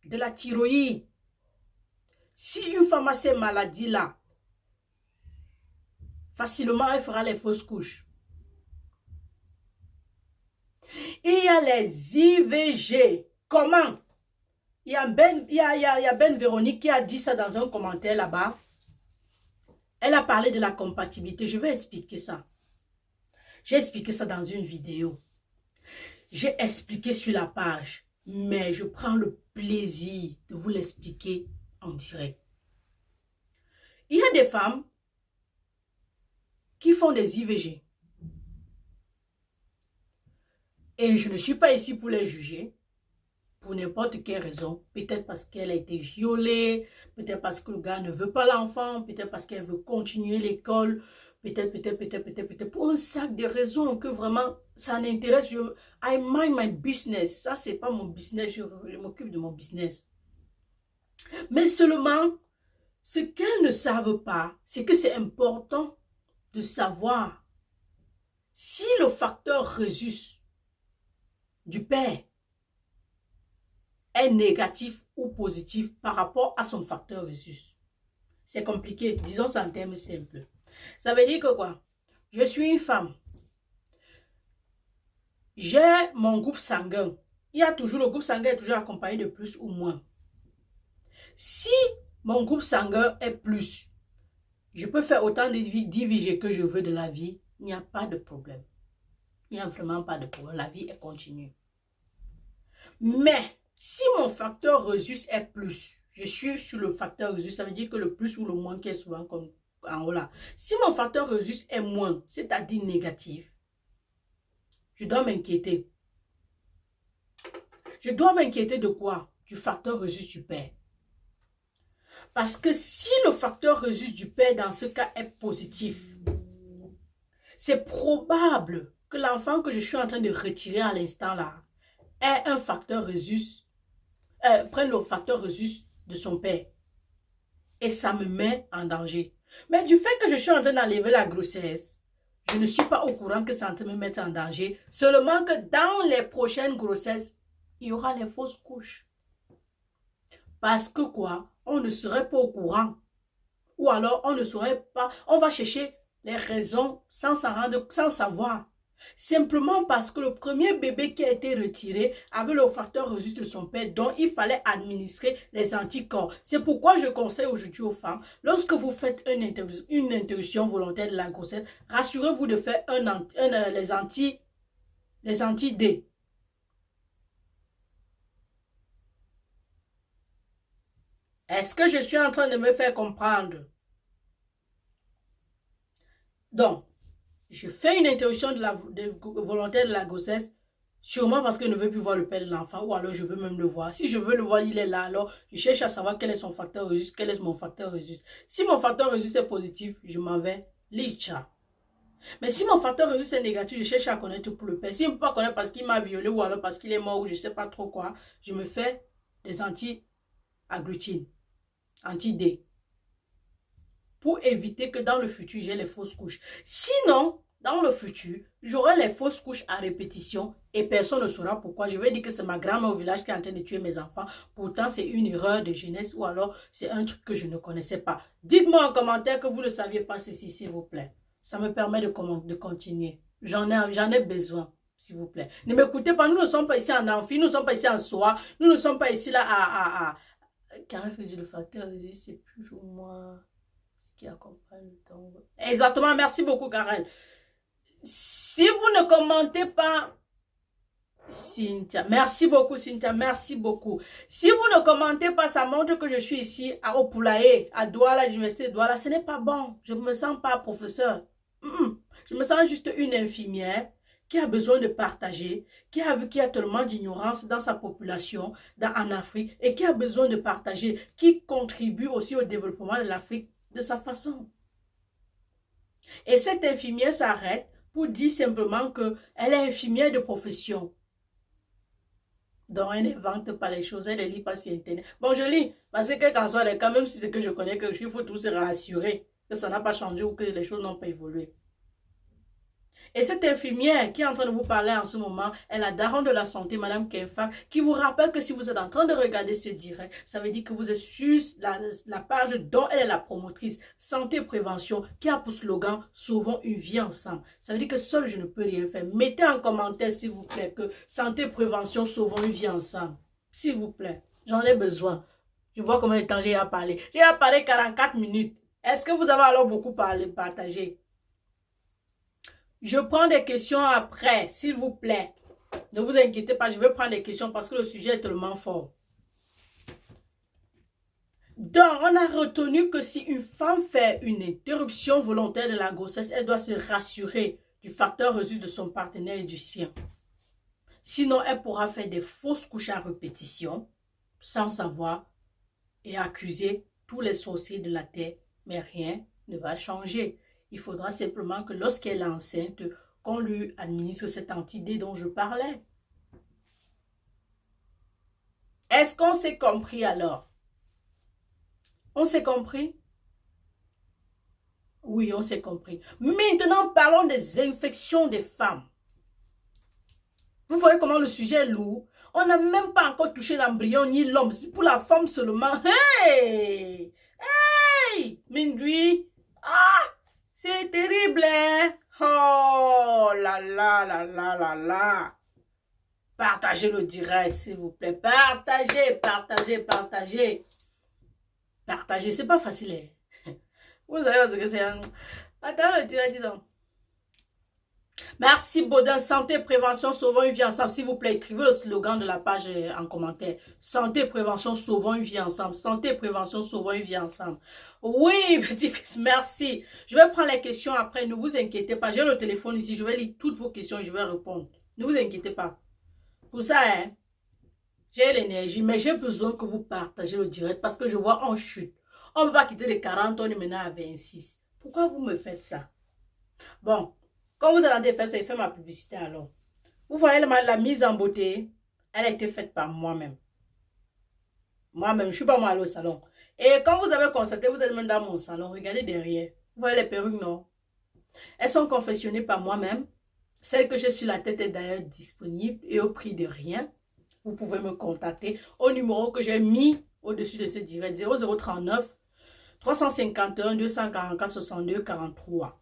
de la thyroïde. Si une femme a ces maladies-là, facilement elle fera les fausses couches. Il y a les IVG. Comment? Il y a Ben Véronique qui a dit ça dans un commentaire là-bas. Elle a parlé de la compatibilité. Je vais expliquer ça. J'ai expliqué ça dans une vidéo. J'ai expliqué sur la page. Mais je prends le plaisir de vous l'expliquer en direct. Il y a des femmes qui font des IVG. Et je ne suis pas ici pour les juger. Pour n'importe quelle raison. Peut-être parce qu'elle a été violée. Peut-être parce que le gars ne veut pas l'enfant. Peut-être parce qu'elle veut continuer l'école. peut-être, pour un sac de raisons que vraiment ça n'intéresse. I mind my business. Ça, c'est pas mon business. Je m'occupe de mon business. Mais seulement, ce qu'elles ne savent pas, c'est que c'est important de savoir si le facteur Rhésus du père est négatif ou positif par rapport à son facteur Rhésus. C'est compliqué, disons ça en termes simples. Ça veut dire que quoi? Je suis une femme. J'ai mon groupe sanguin. Il y a toujours, le groupe sanguin est toujours accompagné de plus ou moins. Si mon groupe sanguin est plus, je peux faire autant d'IVG que je veux de la vie. Il n'y a pas de problème. Il n'y a vraiment pas de problème. La vie est continue. Mais si mon facteur Rhésus est plus, je suis sur le facteur Rhésus, ça veut dire que le plus ou le moins qui est souvent comme en haut là. Si mon facteur Rhésus est moins, c'est-à-dire négatif, je dois m'inquiéter. Je dois m'inquiéter de quoi? Du facteur Rhésus du père. Parce que si le facteur Rhésus du père dans ce cas est positif, c'est probable que l'enfant que je suis en train de retirer à l'instant là ait un facteur Rhésus, prenne le facteur Rhésus de son père. Et ça me met en danger. Mais du fait que je suis en train d'enlever la grossesse, je ne suis pas au courant que ça en train de me mettre en danger. Seulement que dans les prochaines grossesses, il y aura les fausses couches. Parce que quoi? On ne serait pas au courant. Ou alors on ne saurait pas. On va chercher les raisons sans savoir. Simplement parce que le premier bébé qui a été retiré avait le facteur Rhésus de son père dont il fallait administrer les anticorps. C'est pourquoi je conseille aujourd'hui aux femmes, lorsque vous faites une interruption volontaire de la grossesse, rassurez-vous de faire les anti-D. Est-ce que je suis en train de me faire comprendre? Donc, je fais une interruption volontaire de la grossesse, sûrement parce que je ne veux plus voir le père de l'enfant, ou alors je veux même le voir. Si je veux le voir, il est là, alors je cherche à savoir quel est son facteur Rhésus, quel est mon facteur Rhésus. Si mon facteur Rhésus est positif, je m'en vais l'ICHA. Mais si mon facteur Rhésus est négatif, je cherche à connaître pour le père. Si je ne peux pas connaître parce qu'il m'a violé, ou alors parce qu'il est mort, ou je ne sais pas trop quoi, je me fais des anti-agglutines, anti-D. Pour éviter que dans le futur, j'ai les fausses couches. Sinon, dans le futur, j'aurai les fausses couches à répétition et personne ne saura pourquoi. Je vais dire que c'est ma grand-mère au village qui est en train de tuer mes enfants. Pourtant, c'est une erreur de jeunesse ou alors c'est un truc que je ne connaissais pas. Dites-moi en commentaire que vous ne saviez pas ceci, s'il vous plaît. Ça me permet de continuer. J'en ai besoin, s'il vous plaît. Ne m'écoutez pas, nous ne sommes pas ici en amphi, nous ne sommes pas ici en soi, nous ne sommes pas ici là Carré fait le facteur, c'est plus ou moins qui accompagne le temps. Exactement, merci beaucoup Karel. Si vous ne commentez pas, Cynthia, merci beaucoup Cynthia, merci beaucoup. Si vous ne commentez pas, ça montre que je suis ici au Poulailler, à Douala, à l'université de Douala. Ce n'est pas bon, je ne me sens pas professeur. Je me sens juste une infirmière qui a besoin de partager, qui a vu qu'il y a tellement d'ignorance dans sa population, en Afrique, et qui a besoin de partager, qui contribue aussi au développement de l'Afrique de sa façon. Et cette infirmière s'arrête pour dire simplement qu'elle est infirmière de profession. Donc, elle n'invente pas les choses, elle ne lit pas sur Internet. Bon, je lis, parce que quand soit quand même si c'est que je connais quelque chose, il faut tout se rassurer que ça n'a pas changé ou que les choses n'ont pas évolué. Et cette infirmière qui est en train de vous parler en ce moment est la daronne de la santé, Madame Kenfa, qui vous rappelle que si vous êtes en train de regarder ce direct, ça veut dire que vous êtes sur la page dont elle est la promotrice, Santé Prévention, qui a pour slogan « Sauvons une vie ensemble ». Ça veut dire que seul je ne peux rien faire. Mettez en commentaire, s'il vous plaît, que Santé Prévention, Sauvons une vie ensemble. S'il vous plaît, j'en ai besoin. Je vois combien de temps j'ai à parler. J'ai à parler 44 minutes. Est-ce que vous avez alors beaucoup partagé? Je prends des questions après, s'il vous plaît. Ne vous inquiétez pas, je vais prendre des questions parce que le sujet est tellement fort. Donc, on a retenu que si une femme fait une interruption volontaire de la grossesse, elle doit se rassurer du facteur Rhésus de son partenaire et du sien. Sinon, elle pourra faire des fausses couches à répétition, sans savoir, et accuser tous les sorciers de la terre, mais rien ne va changer. Il faudra simplement que lorsqu'elle est enceinte, qu'on lui administre cet anti-D dont je parlais. Est-ce qu'on s'est compris alors? On s'est compris? Oui, on s'est compris. Maintenant, parlons des infections des femmes. Vous voyez comment le sujet est lourd? On n'a même pas encore touché l'embryon ni l'homme. C'est pour la femme seulement. Hey! Hey! Mindui! Ah! C'est terrible, hein? Oh là là là là là là! Partagez le direct, s'il vous plaît. Partagez, partagez, partagez. Partagez, c'est pas facile, hein? Vous savez ce que c'est? Partagez le direct, dis donc. Merci Baudin. Santé, prévention, sauvons une vie ensemble. S'il vous plaît, écrivez le slogan de la page en commentaire. Santé, prévention, sauvons une vie ensemble. Santé, prévention, sauvons une vie ensemble. Oui, petit-fils, merci. Je vais prendre les questions après. Ne vous inquiétez pas. J'ai le téléphone ici. Je vais lire toutes vos questions et je vais répondre. Ne vous inquiétez pas. Pour ça, hein, j'ai l'énergie, mais j'ai besoin que vous partagez le direct parce que je vois en chute. On ne peut pas quitter les 40, on est maintenant à 26. Pourquoi vous me faites ça? Bon. Quand vous allez faire ça, il fait ma publicité alors. Vous voyez la mise en beauté, elle a été faite par moi-même. Moi-même, je ne suis pas moi allée au salon. Et quand vous avez constaté, vous êtes même dans mon salon, regardez derrière. Vous voyez les perruques, non? Elles sont confectionnées par moi-même. Celle que j'ai sur la tête est d'ailleurs disponible et au prix de rien. Vous pouvez me contacter au numéro que j'ai mis au-dessus de ce direct 0039 351 244 62 43.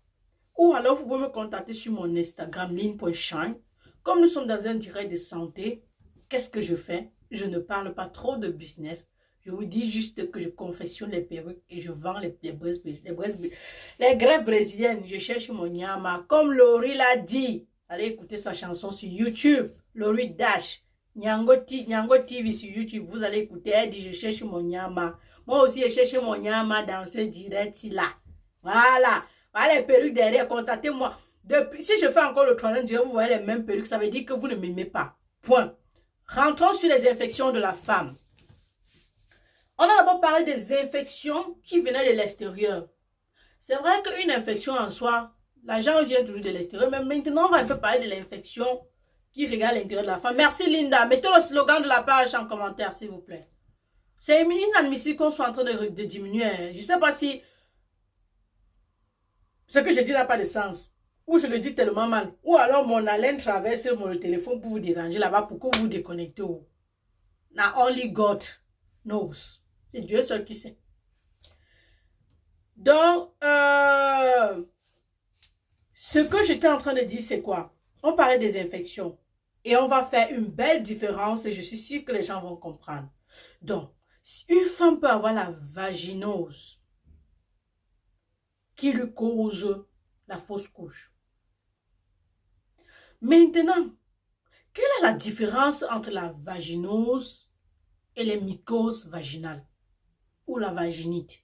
Ou alors, vous pouvez me contacter sur mon Instagram, line.shine. Comme nous sommes dans un direct de santé, qu'est-ce que je fais? Je ne parle pas trop de business. Je vous dis juste que je confectionne les perruques et je vends les greffes brésiliennes. Je cherche mon nyama. Comme Laurie l'a dit, allez écouter sa chanson sur YouTube. Laurie Dash, Nyango TV sur YouTube. Vous allez écouter, elle dit, je cherche mon nyama. Moi aussi, je cherche mon nyama dans ce direct-là. Voilà. Voilà les perruques derrière, contactez-moi. Si je fais encore le troisième direct, vous voyez les mêmes perruques, ça veut dire que vous ne m'aimez pas. Point. Rentrons sur les infections de la femme. On a d'abord parlé des infections qui venaient de l'extérieur. C'est vrai qu'une infection en soi, l'argent vient toujours de l'extérieur, mais maintenant on va un peu parler de l'infection qui regarde l'intérieur de la femme. Merci Linda. Mettez le slogan de la page en commentaire, s'il vous plaît. C'est inadmissible qu'on soit en train de diminuer. Je ne sais pas si ce que je dis n'a pas de sens. Ou je le dis tellement mal. Ou alors mon haleine traverse mon téléphone pour vous déranger là-bas, pour que vous vous déconnectez. Now only God knows. C'est Dieu seul qui sait. Donc, ce que j'étais en train de dire, c'est quoi? On parlait des infections. Et on va faire une belle différence et je suis sûre que les gens vont comprendre. Donc, une femme peut avoir la vaginose qui lui cause la fausse couche. Maintenant, quelle est la différence entre la vaginose et les mycoses vaginales ou la vaginite?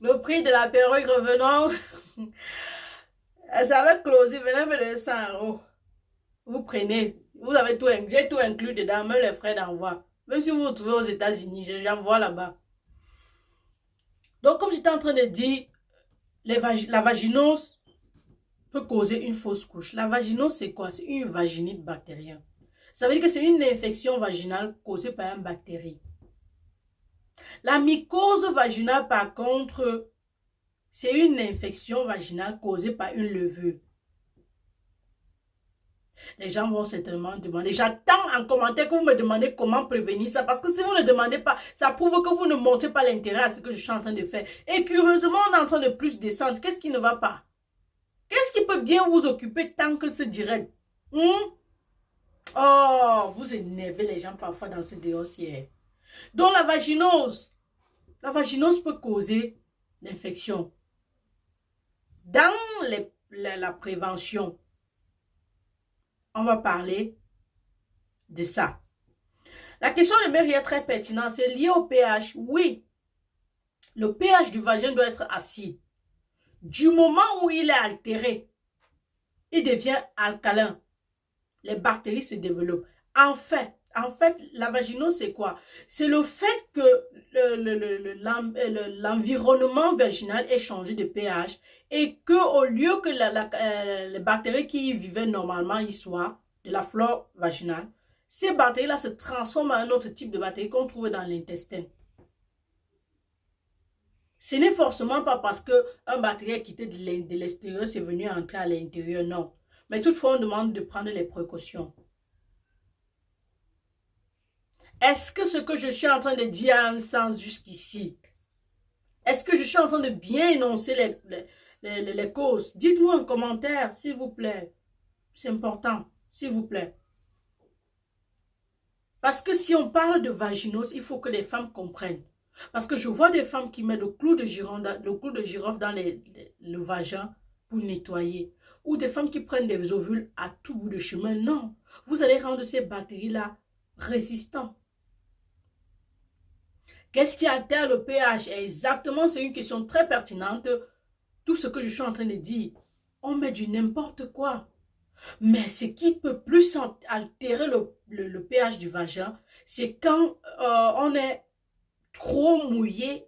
Le prix de la perruque revenant, ça va closer, venez me donner 100 €. Vous prenez, vous avez tout, j'ai tout inclus dedans, même les frais d'envoi. Même si vous vous trouvez aux États-Unis, j'envoie là-bas. Donc, comme j'étais en train de dire, la vaginose peut causer une fausse couche. La vaginose, c'est quoi? C'est une vaginite bactérienne. Ça veut dire que c'est une infection vaginale causée par une bactérie. La mycose vaginale, par contre, c'est une infection vaginale causée par une levure. Les gens vont certainement demander. J'attends en commentaire que vous me demandez comment prévenir ça. Parce que si vous ne demandez pas, ça prouve que vous ne montrez pas l'intérêt à ce que je suis en train de faire. Et curieusement, on est en train de plus descendre. Qu'est-ce qui ne va pas? Qu'est-ce qui peut bien vous occuper tant que ce direct? Oh, vous énervez les gens parfois dans ce dossier. Donc la vaginose peut causer l'infection. Dans la prévention, on va parler de ça. La question de Mary est très pertinente. C'est lié au pH. Oui, le pH du vagin doit être acide. Du moment où il est altéré, il devient alcalin. Les bactéries se développent. Enfin, En fait, la vaginose, c'est quoi? C'est le fait que l'environnement vaginal ait changé de pH et que au lieu que les bactéries qui y vivaient normalement y soient, de la flore vaginale, ces bactéries-là se transforment en un autre type de bactéries qu'on trouve dans l'intestin. Ce n'est forcément pas parce qu'un bactérie a quitté de l'extérieur, c'est venu entrer à l'intérieur, non. Mais toutefois, on demande de prendre les précautions. Est-ce que ce que je suis en train de dire a un sens jusqu'ici? Est-ce que je suis en train de bien énoncer les causes? Dites-moi en commentaire, s'il vous plaît. C'est important, s'il vous plaît. Parce que si on parle de vaginose, il faut que les femmes comprennent. Parce que je vois des femmes qui mettent le clou de girofle dans le vagin pour nettoyer. Ou des femmes qui prennent des ovules à tout bout de chemin. Non, vous allez rendre ces bactéries-là résistantes. Qu'est-ce qui altère le pH? Exactement, c'est une question très pertinente. Tout ce que je suis en train de dire, on met du n'importe quoi. Mais ce qui peut plus altérer le pH du vagin, c'est quand on est trop mouillé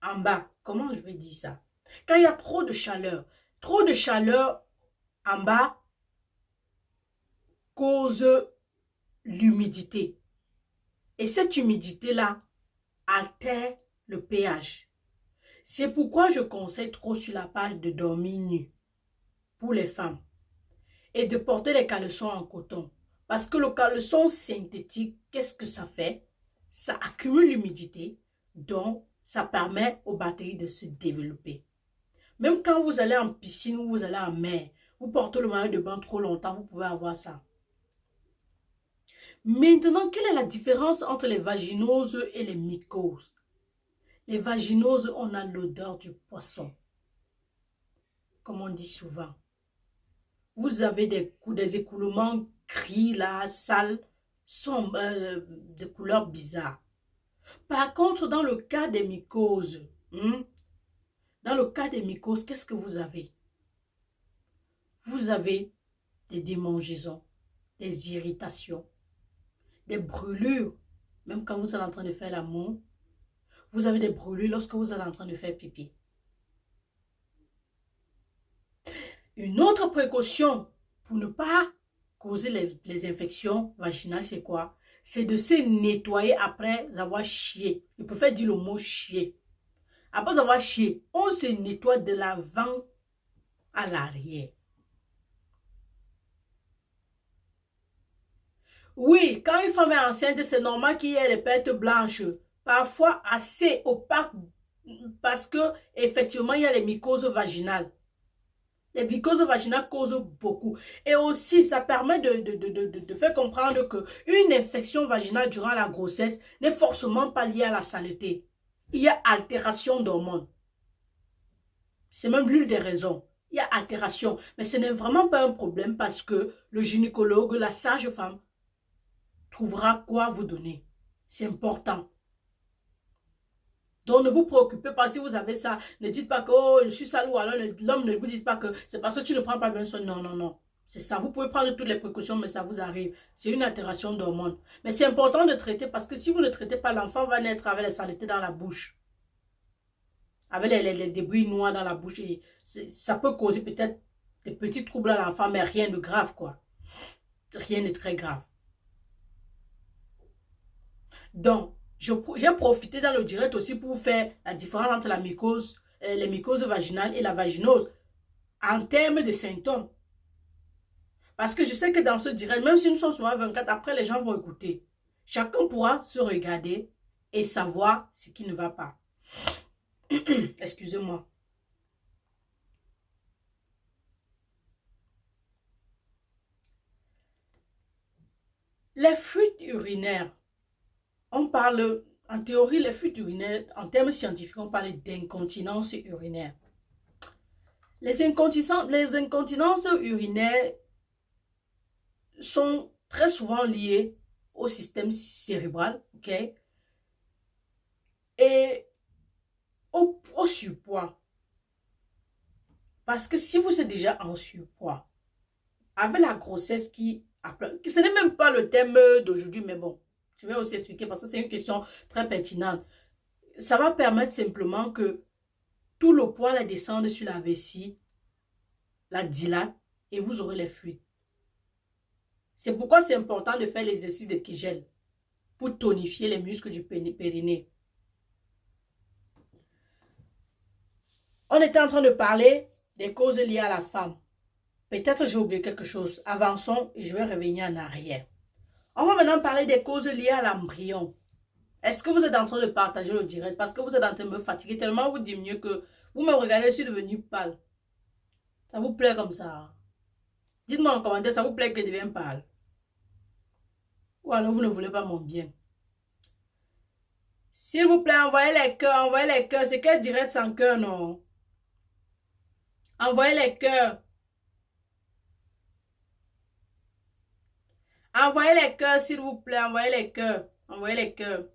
en bas. Comment je vais dire ça? Quand il y a trop de chaleur. Trop de chaleur en bas cause l'humidité. Et cette humidité-là altère le pH. C'est pourquoi je conseille trop sur la page de dormir nu pour les femmes et de porter les caleçons en coton. Parce que le caleçon synthétique, qu'est-ce que ça fait? Ça accumule l'humidité, donc ça permet aux bactéries de se développer. Même quand vous allez en piscine ou vous allez en mer, vous portez le maillot de bain trop longtemps, vous pouvez avoir ça. Maintenant, quelle est la différence entre les vaginoses et les mycoses? Les vaginoses, on a l'odeur du poisson, comme on dit souvent. Vous avez des écoulements gris, là, sales, sombres, de couleur bizarre. Par contre, dans le cas des mycoses, qu'est-ce que vous avez? Vous avez des démangeaisons, des irritations, des brûlures, même quand vous êtes en train de faire l'amour. Vous avez des brûlures lorsque vous êtes en train de faire pipi. Une autre précaution pour ne pas causer les infections vaginales, c'est quoi? C'est de se nettoyer après avoir chié. Je préfère dire le mot chier. Après avoir chié, on se nettoie de l'avant à l'arrière. Oui, quand une femme est enceinte, c'est normal qu'il y ait des pertes blanches. Parfois assez opaques parce que effectivement il y a les mycoses vaginales. Les mycoses vaginales causent beaucoup. Et aussi, ça permet de faire comprendre qu'une infection vaginale durant la grossesse n'est forcément pas liée à la saleté. Il y a altération d'hormones. C'est même l'une des raisons. Il y a altération. Mais ce n'est vraiment pas un problème parce que le gynécologue, la sage-femme, trouvera quoi vous donner. C'est important. Donc, ne vous préoccupez pas si vous avez ça. Ne dites pas que oh, je suis sale ou alors l'homme ne vous dit pas que c'est parce que tu ne prends pas bien soin. Non, non, non. C'est ça. Vous pouvez prendre toutes les précautions, mais ça vous arrive. C'est une altération d'hormones. Mais c'est important de traiter parce que si vous ne traitez pas, l'enfant va naître avec les saletés dans la bouche. Avec les débris noirs dans la bouche. Et ça peut causer peut-être des petits troubles à l'enfant, mais rien de grave, quoi. Rien de très grave. Donc, j'ai profité dans le direct aussi pour faire la différence entre la mycose, les mycoses vaginales et la vaginose en termes de symptômes. Parce que je sais que dans ce direct, même si nous sommes sur 24, après les gens vont écouter. Chacun pourra se regarder et savoir ce qui ne va pas. Excusez-moi. Les fuites urinaires. On parle, en théorie, les fuites urinaires, en termes scientifiques, on parle d'incontinence urinaire. Les incontinences urinaires sont très souvent liées au système cérébral, ok? Et au surpoids. Parce que si vous êtes déjà en surpoids, avec la grossesse qui Ce n'est même pas le thème d'aujourd'hui, mais bon, je vais aussi expliquer parce que c'est une question très pertinente. Ça va permettre simplement que tout le poil descende sur la vessie, la dilate, et vous aurez les fuites. C'est pourquoi c'est important de faire l'exercice de Kegel pour tonifier les muscles du périnée. On était en train de parler des causes liées à la femme. Peut-être j'ai oublié quelque chose. Avançons et je vais revenir en arrière. On va maintenant parler des causes liées à l'embryon. Est-ce que vous êtes en train de partager le direct? Parce que vous êtes en train de me fatiguer tellement vous diminuez que vous me regardez, je suis devenu pâle. Ça vous plaît comme ça? Dites-moi en commentaire, ça vous plaît que je devienne pâle? Ou alors vous ne voulez pas mon bien? S'il vous plaît, envoyez les cœurs, envoyez les cœurs. C'est quel direct sans cœur, non? Envoyez les cœurs. Envoyez les cœurs, s'il vous plaît. Envoyez les cœurs. Envoyez les cœurs.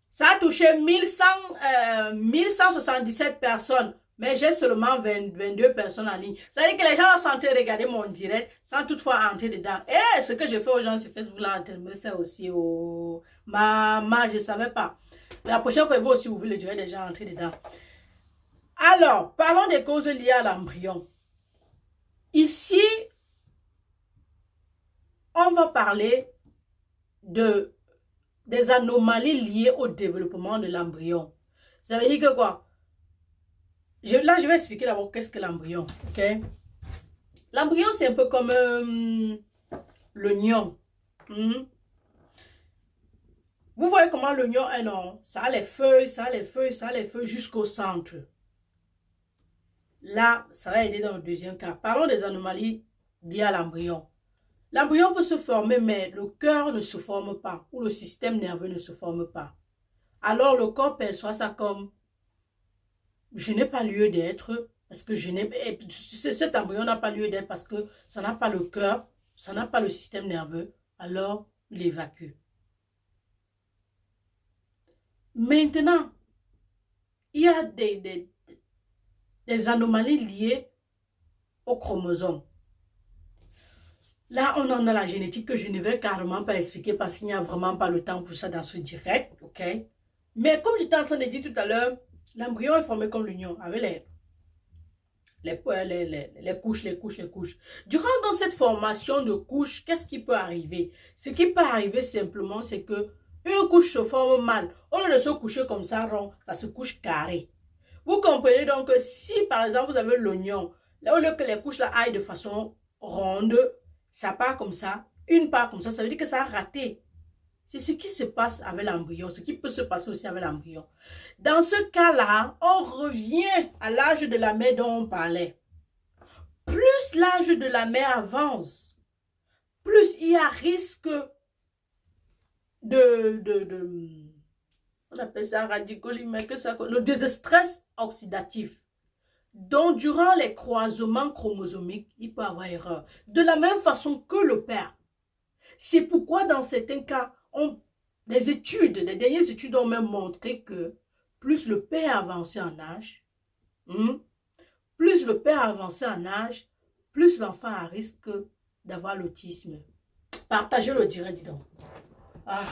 Ça a touché 1177 personnes. Mais j'ai seulement 22 personnes en ligne. Ça veut dire que les gens sont en train de regarder mon direct sans toutefois entrer dedans. Et ce que je fais aux gens sur Facebook, là, en train de me faire aussi. Oh, maman, je ne savais pas. La prochaine fois, vous aussi ouvrez le direct des gens entrer dedans. Alors, parlons des causes liées à l'embryon. Ici, on va parler des anomalies liées au développement de l'embryon. Ça veut dire que quoi? Là, je vais expliquer d'abord qu'est-ce que l'embryon. Ok? L'embryon, c'est un peu comme l'oignon. Vous voyez comment l'oignon est, non? Ça a les feuilles, ça a les feuilles, ça a les feuilles jusqu'au centre. Là, ça va aider dans le deuxième cas. Parlons des anomalies liées à l'embryon. L'embryon peut se former, mais le cœur ne se forme pas, ou le système nerveux ne se forme pas. Alors, le corps perçoit ça comme je n'ai pas lieu d'être, parce que cet embryon n'a pas lieu d'être parce que ça n'a pas le cœur, ça n'a pas le système nerveux, alors il évacue. Maintenant, il y a des anomalies liées aux chromosomes. Là, on en a la génétique que je ne vais carrément pas expliquer parce qu'il n'y a vraiment pas le temps pour ça dans ce direct, ok? Mais comme j'étais en train de dire tout à l'heure, l'embryon est formé comme l'oignon, avec les couches, les couches, les couches. Durant dans cette formation de couches, qu'est-ce qui peut arriver? Ce qui peut arriver simplement, c'est que une couche se forme mal. Au lieu de se coucher comme ça rond, ça se couche carré. Vous comprenez donc que si par exemple vous avez l'oignon, là au lieu que les couches là aillent de façon ronde, ça part comme ça, une part comme ça veut dire que ça a raté. C'est ce qui se passe avec l'embryon, ce qui peut se passer aussi avec l'embryon. Dans ce cas-là, on revient à l'âge de la mère dont on parlait. Plus l'âge de la mère avance, plus il y a risque on appelle ça radicolie, mais que ça, de stress oxydatif. Donc, durant les croisements chromosomiques, il peut y avoir erreur. De la même façon que le père. C'est pourquoi, dans certains cas, les dernières études ont même montré que plus le père avancé en âge, plus l'enfant a risque d'avoir l'autisme. Partagez le direct, dis donc. Ah,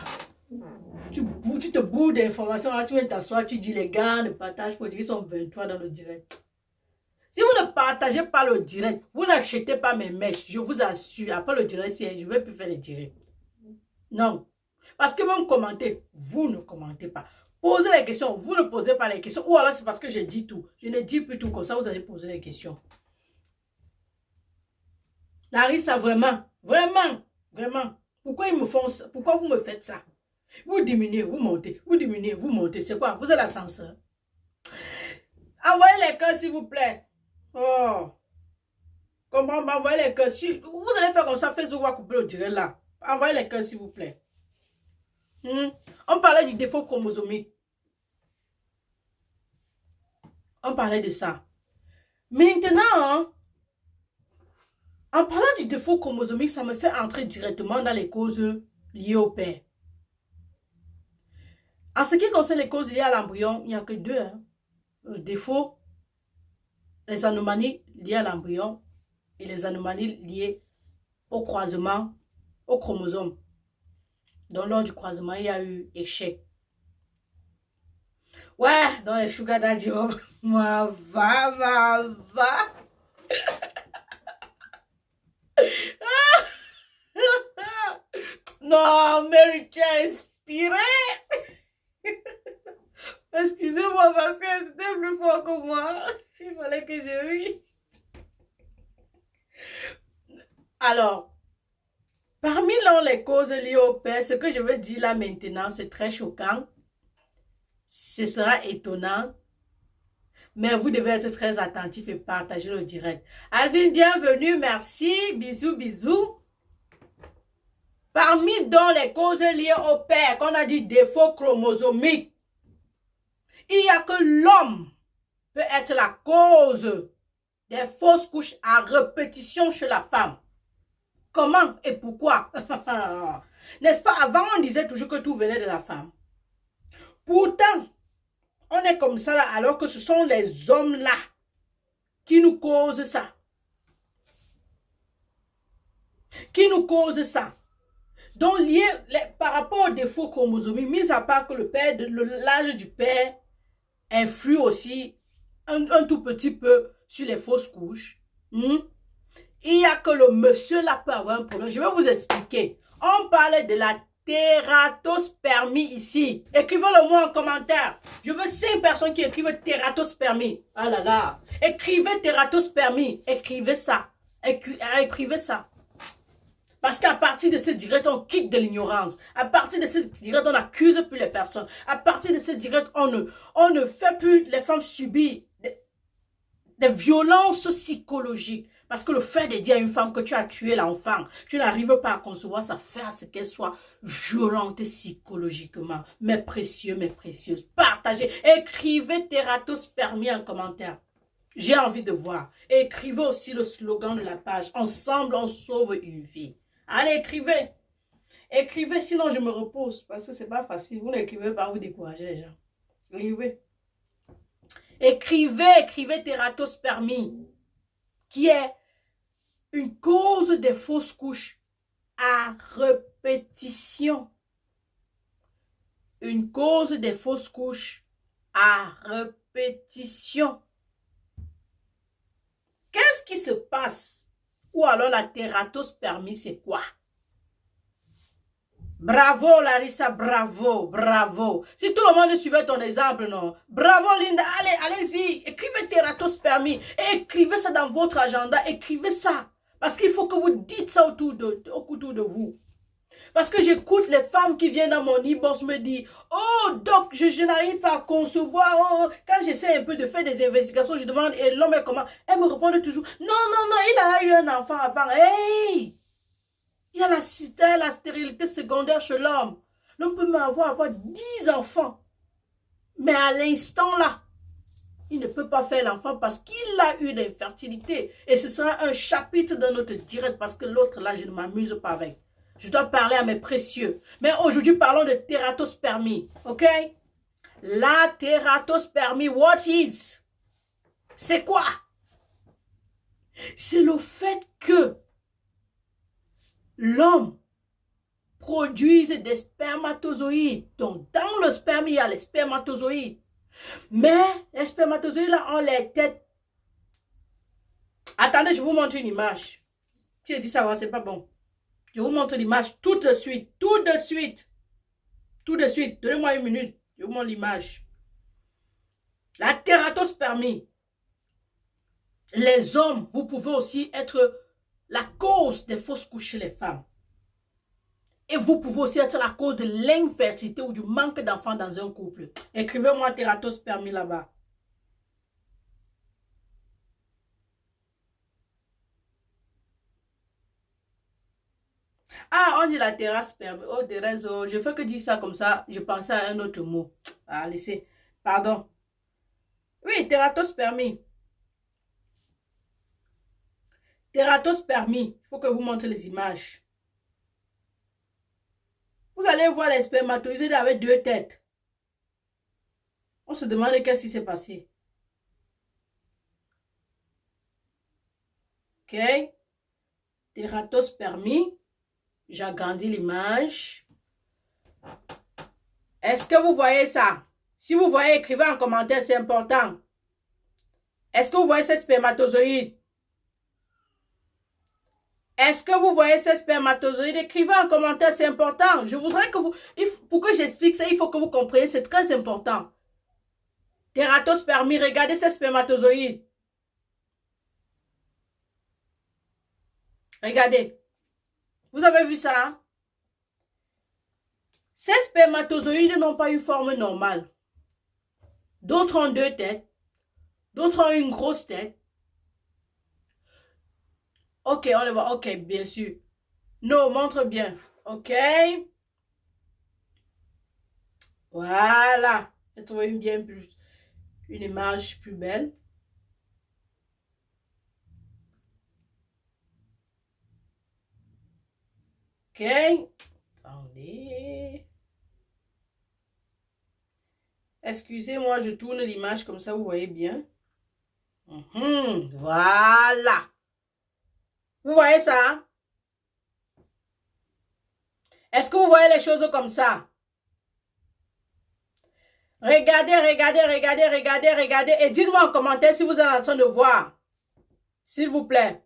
tu te bourres d'informations, tu viens t'asseoir, tu dis les gars ne partagent pas, ils sont 23 dans le direct. Si vous ne partagez pas le direct, vous n'achetez pas mes mèches, je vous assure, après le direct, je ne vais plus faire les directs. Non. Parce que même commenter, vous ne commentez pas. Posez les questions, vous ne posez pas les questions. Ou alors c'est parce que j'ai dit tout. Je ne dis plus tout comme ça, vous allez poser les questions. Larissa, vraiment. Pourquoi ils me font ça? Pourquoi vous me faites ça? Vous diminuez, vous montez. Vous diminuez, vous montez. C'est quoi? Vous êtes l'ascenseur. Envoyez les cœurs, s'il vous plaît. Oh. Comment envoyer les cœurs? Vous allez faire comme ça, Facebook va couper le direct là. Envoyez les cœurs, s'il vous plaît. On parlait du défaut chromosomique. On parlait de ça. Maintenant, en parlant du défaut chromosomique, ça me fait entrer directement dans les causes liées au père. En ce qui concerne les causes liées à l'embryon, il n'y a que deux. Le défaut, les anomalies liées à l'embryon et les anomalies liées au croisement, au chromosome. Donc, lors du croisement, il y a eu échec. Ouais, dans les sugar daddy, oh, ma va. Non, Mary, tu as inspiré. Excusez-moi parce que c'était plus fort que moi. Il fallait que je rie. Alors, parmi les causes liées au père, ce que je veux dire là maintenant, c'est très choquant. Ce sera étonnant. Mais vous devez être très attentif et partager le direct. Alvin, bienvenue, merci, bisous, bisous. Parmi les causes liées au père, qu'on a dit défaut chromosomique, il n'y a que l'homme peut être la cause des fausses couches à répétition chez la femme. Comment et pourquoi? N'est-ce pas? Avant, on disait toujours que tout venait de la femme. Pourtant, on est comme ça là, alors que ce sont les hommes là qui nous causent ça. Qui nous causent ça. Donc, lié par rapport au défaut chromosomique, mis à part que l'âge du père influe aussi un tout petit peu sur les fausses couches. Il y a que le monsieur là peut avoir un problème. Je vais vous expliquer. On parle de la tératospermie ici. Écrivez-le moi en commentaire. Je veux 5 personnes qui écrivent tératospermie. Ah là là. Écrivez tératospermie. Écrivez ça. Écrivez ça. Parce qu'à partir de ce direct, on quitte de l'ignorance. À partir de ce direct, on n'accuse plus les personnes. À partir de ce direct, on ne fait plus les femmes subir des violences psychologiques. Parce que le fait de dire à une femme que tu as tué l'enfant, tu n'arrives pas à concevoir, ça fait à ce qu'elle soit violente psychologiquement. Mes précieux, mes précieuses, partagez. Écrivez tératospermie en commentaire. J'ai envie de voir. Écrivez aussi le slogan de la page. Ensemble, on sauve une vie. Allez, écrivez. Écrivez, sinon je me repose. Parce que c'est pas facile. Vous n'écrivez pas, vous découragez les gens. Écrivez. Écrivez tératospermie, qui est une cause des fausses couches à répétition. Une cause des fausses couches à répétition. Qu'est-ce qui se passe? Ou alors la tératospermie, c'est quoi? Bravo Larissa, bravo, bravo. Si tout le monde suivait ton exemple, non? Bravo Linda, allez-y, écrivez tératospermie. Écrivez ça dans votre agenda, écrivez ça. Parce qu'il faut que vous dites ça autour de vous. Parce que j'écoute les femmes qui viennent dans mon e-box me dire, oh doc, je n'arrive pas à concevoir. Oh, quand j'essaie un peu de faire des investigations, je demande, et l'homme est comment? Elle me répond toujours, non, il a eu un enfant avant. Hey! Il y a la stérilité secondaire chez l'homme. L'homme peut même avoir 10 enfants. Mais à l'instant là, il ne peut pas faire l'enfant parce qu'il a eu l'infertilité. Et ce sera un chapitre de notre direct parce que l'autre là, je ne m'amuse pas avec. Je dois parler à mes précieux. Mais aujourd'hui, parlons de tératospermie. Ok? La tératospermie, what is? C'est quoi? C'est le fait que l'homme produise des spermatozoïdes. Donc, dans le sperme, il y a les spermatozoïdes. Mais les spermatozoïdes, là, ont les têtes. Attendez, je vous montre une image. Si je dis ça, c'est pas bon. Je vous montre l'image tout de suite. Tout de suite. Tout de suite. Donnez-moi une minute. Je vous montre l'image. La tératospermie. Les hommes, vous pouvez aussi être la cause des fausses couches chez les femmes. Et vous pouvez aussi être la cause de l'infertilité ou du manque d'enfants dans un couple. Écrivez-moi tératospermie là-bas. Ah, on dit la tératospermie. Oh, Thérèse, oh, je fais que dire ça comme ça. Je pensais à un autre mot. Ah, laissez. Pardon. Oui, tératospermie. Tératospermie. Il faut que vous montrez les images. Vous allez voir les spermatozoïdes avec 2 têtes. On se demande qu'est-ce qui s'est passé. Ok? Tératospermie. J'agrandis l'image. Est-ce que vous voyez ça? Si vous voyez, écrivez en commentaire, c'est important. Est-ce que vous voyez ces spermatozoïdes? Est-ce que vous voyez ces spermatozoïdes? Écrivez en commentaire, c'est important. Je voudrais que vous... Pour que j'explique ça, il faut que vous compreniez, c'est très important. Tératospermie, regardez ces spermatozoïdes. Regardez. Vous avez vu ça? Hein? Ces spermatozoïdes n'ont pas une forme normale. D'autres ont 2 têtes. D'autres ont une grosse tête. Ok, on le voit. Ok, bien sûr. Non, montre bien. Ok. Voilà. J'ai trouvé une image plus belle. Ok. Attendez. Excusez-moi, je tourne l'image comme ça, vous voyez bien. Voilà. Vous voyez ça? Est-ce que vous voyez les choses comme ça? Regardez, regardez, regardez, regardez, regardez. Et dites-moi en commentaire si vous êtes en train de voir. S'il vous plaît.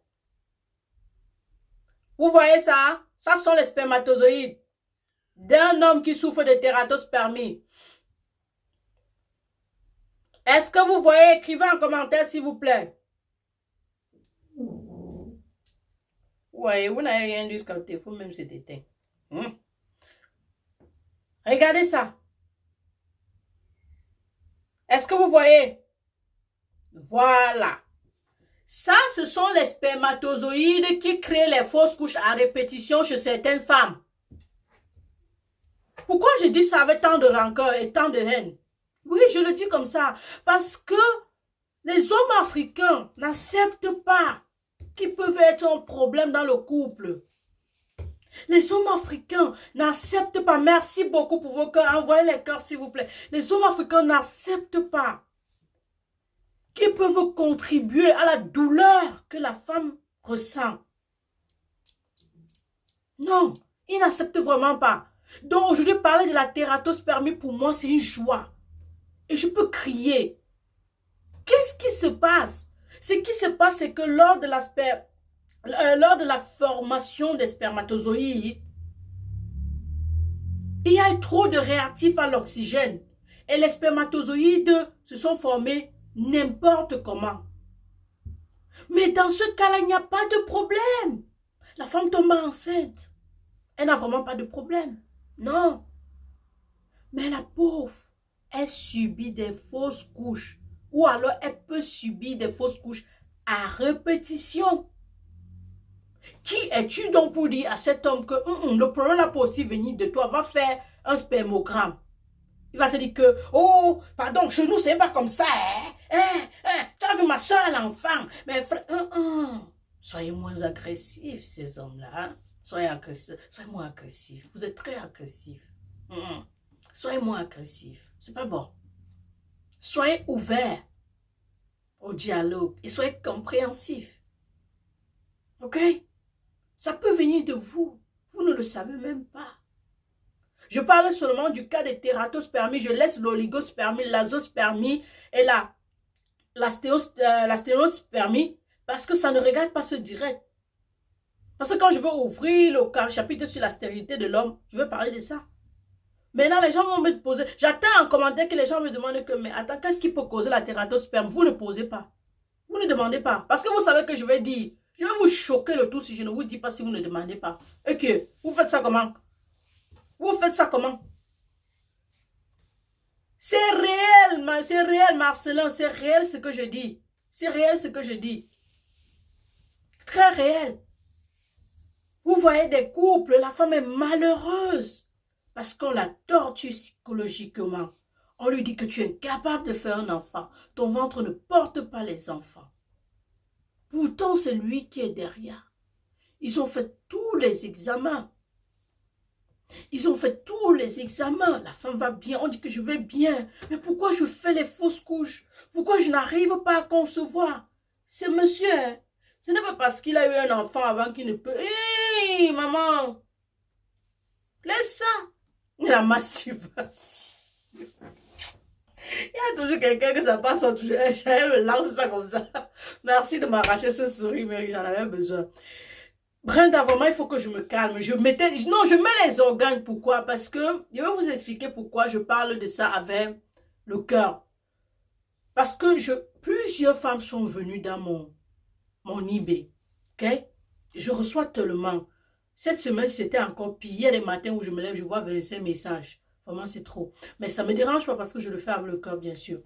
Vous voyez ça? Ça sont les spermatozoïdes d'un homme qui souffre de tératospermie. Est-ce que vous voyez? Écrivez en commentaire, s'il vous plaît. Ouais, vous n'avez rien dit jusqu'à le téléphone, même s'est éteint. Regardez ça. Est-ce que vous voyez? Voilà. Ça, ce sont les spermatozoïdes qui créent les fausses couches à répétition chez certaines femmes. Pourquoi je dis ça avec tant de rancœur et tant de haine? Oui, je le dis comme ça. Parce que les hommes africains n'acceptent pas qu'ils peuvent être un problème dans le couple. Les hommes africains n'acceptent pas. Merci beaucoup pour vos cœurs. Envoyez les cœurs, s'il vous plaît. Les hommes africains n'acceptent pas qu'ils peuvent contribuer à la douleur que la femme ressent. Non, ils n'acceptent vraiment pas. Donc aujourd'hui, parler de la tératospermie, pour moi, c'est une joie. Et je peux crier. Qu'est-ce qui se passe? Ce qui se passe, c'est que lors de la formation des spermatozoïdes, il y a trop de réactifs à l'oxygène. Et les spermatozoïdes se sont formés n'importe comment. Mais dans ce cas-là, il n'y a pas de problème. La femme tombe enceinte. Elle n'a vraiment pas de problème. Non. Mais la pauvre, elle subit des fausses couches. Ou alors, elle peut subir des fausses couches à répétition. Qui es-tu donc pour dire à cet homme que le problème n'a pas aussi venir de toi, va faire un spermogramme? Il va te dire que, oh, pardon, chez nous, c'est pas comme ça. Tu as vu ma soeur, l'enfant. Mais frère, soyez moins agressifs, ces hommes-là. Hein? Soyez moins agressifs. Vous êtes très agressifs. Soyez moins agressifs. C'est pas bon. Soyez ouverts au dialogue et soyez compréhensifs. Ok? Ça peut venir de vous. Vous ne le savez même pas. Je parle seulement du cas des tératospermies. Je laisse l'oligospermie, l'azospermie et la sténospermie parce que ça ne regarde pas ce direct. Parce que quand je veux ouvrir le chapitre sur la stérilité de l'homme, je veux parler de ça. Maintenant, les gens vont me poser. J'attends en commentaire que les gens me demandent que, mais attends, qu'est-ce qui peut causer la tératospermie? Vous ne posez pas. Vous ne demandez pas. Parce que vous savez que je vais dire. Je vais vous choquer le tout si je ne vous dis pas, si vous ne demandez pas. Ok, vous faites ça comment? Vous faites ça comment? C'est réel, Marcelin, c'est réel ce que je dis. C'est réel ce que je dis. Très réel. Vous voyez des couples, la femme est malheureuse parce qu'on la torture psychologiquement. On lui dit que tu es incapable de faire un enfant. Ton ventre ne porte pas les enfants. Pourtant, c'est lui qui est derrière. Ils ont fait tous les examens. Ils ont fait tous les examens. La femme va bien. On dit que je vais bien. Mais pourquoi je fais les fausses couches? Pourquoi je n'arrive pas à concevoir? C'est monsieur. Ce n'est pas parce qu'il a eu un enfant avant qu'il ne peut... Hé, maman, laisse ça. La masturbation. Il y a toujours quelqu'un que ça passe toujours. J'allais me lancer ça comme ça. Merci de m'arracher ce sourire, mais j'en avais besoin. Brenda, vraiment, il faut que je me calme. Je mets les organes. Pourquoi? Parce que, je vais vous expliquer pourquoi je parle de ça avec le cœur. Parce que plusieurs femmes sont venues dans mon eBay. Ok? Je reçois tellement. Cette semaine, c'était encore pire. Il y a des matins où je me lève, je vois 25 messages. Vraiment, c'est trop. Mais ça ne me dérange pas parce que je le fais avec le cœur, bien sûr.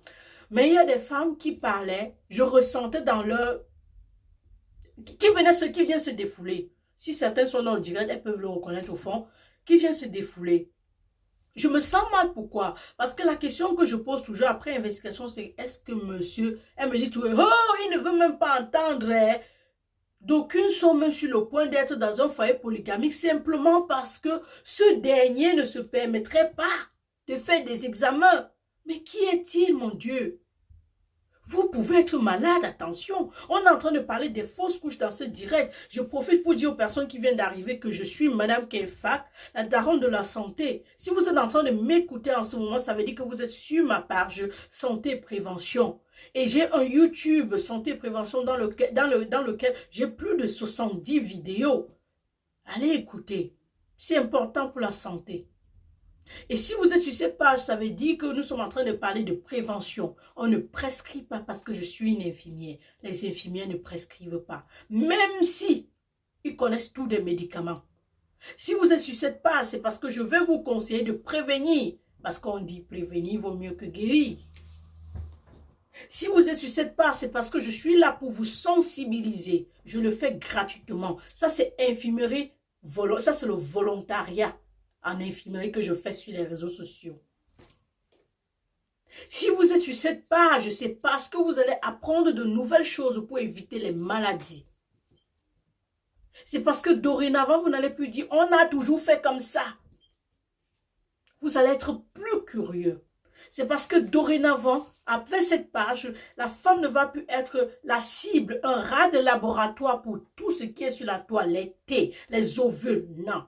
Mais il y a des femmes qui parlaient, je ressentais dans leur... qui viennent se défouler. Si certains sont dans le direct, elles peuvent le reconnaître au fond. Qui viennent se défouler. Je me sens mal, pourquoi? Parce que la question que je pose toujours après investigation, c'est est-ce que monsieur... Elle me dit tout, oh, il ne veut même pas entendre. D'aucunes sont même sur le point d'être dans un foyer polygamique simplement parce que ce dernier ne se permettrait pas de faire des examens. Mais qui est-il, mon Dieu? Vous pouvez être malade, attention. On est en train de parler des fausses couches dans ce direct. Je profite pour dire aux personnes qui viennent d'arriver que je suis Madame Kefak, la daronne de la santé. Si vous êtes en train de m'écouter en ce moment, ça veut dire que vous êtes sur ma page santé et prévention. Et j'ai un YouTube santé et prévention dans lequel j'ai plus de 70 vidéos. Allez écouter. C'est important pour la santé. Et si vous êtes sur cette page, ça veut dire que nous sommes en train de parler de prévention. On ne prescrit pas parce que je suis une infirmière. Les infirmières ne prescrivent pas. Même si ils connaissent tous des médicaments. Si vous êtes sur cette page, c'est parce que je vais vous conseiller de prévenir. Parce qu'on dit prévenir vaut mieux que guérir. Si vous êtes sur cette page, c'est parce que je suis là pour vous sensibiliser. Je le fais gratuitement. Ça, c'est infirmerie, ça c'est le volontariat en infirmerie que je fais sur les réseaux sociaux. Si vous êtes sur cette page, c'est parce que vous allez apprendre de nouvelles choses pour éviter les maladies. C'est parce que dorénavant, vous n'allez plus dire « on a toujours fait comme ça ». Vous allez être plus curieux. C'est parce que dorénavant, après cette page, la femme ne va plus être la cible, un rat de laboratoire pour tout ce qui est sur la toilette, les ovules, non.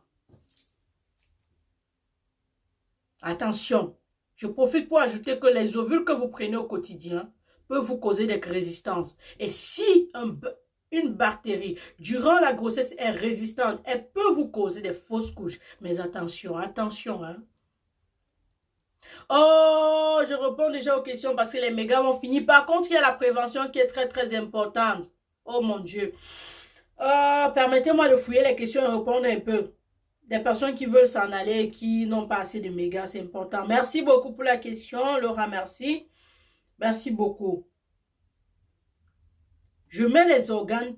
Attention, je profite pour ajouter que les ovules que vous prenez au quotidien peuvent vous causer des résistances. Et si une bactérie, durant la grossesse, est résistante, elle peut vous causer des fausses couches. Mais attention, attention, hein. Oh, je réponds déjà aux questions parce que les mégas vont finir. Par contre, il y a la prévention qui est très, très importante. Oh mon Dieu. Permettez-moi de fouiller les questions et répondre un peu. Des personnes qui veulent s'en aller, qui n'ont pas assez de mégas, c'est important. Merci beaucoup pour la question, Laura, merci. Merci beaucoup. Je mets les organes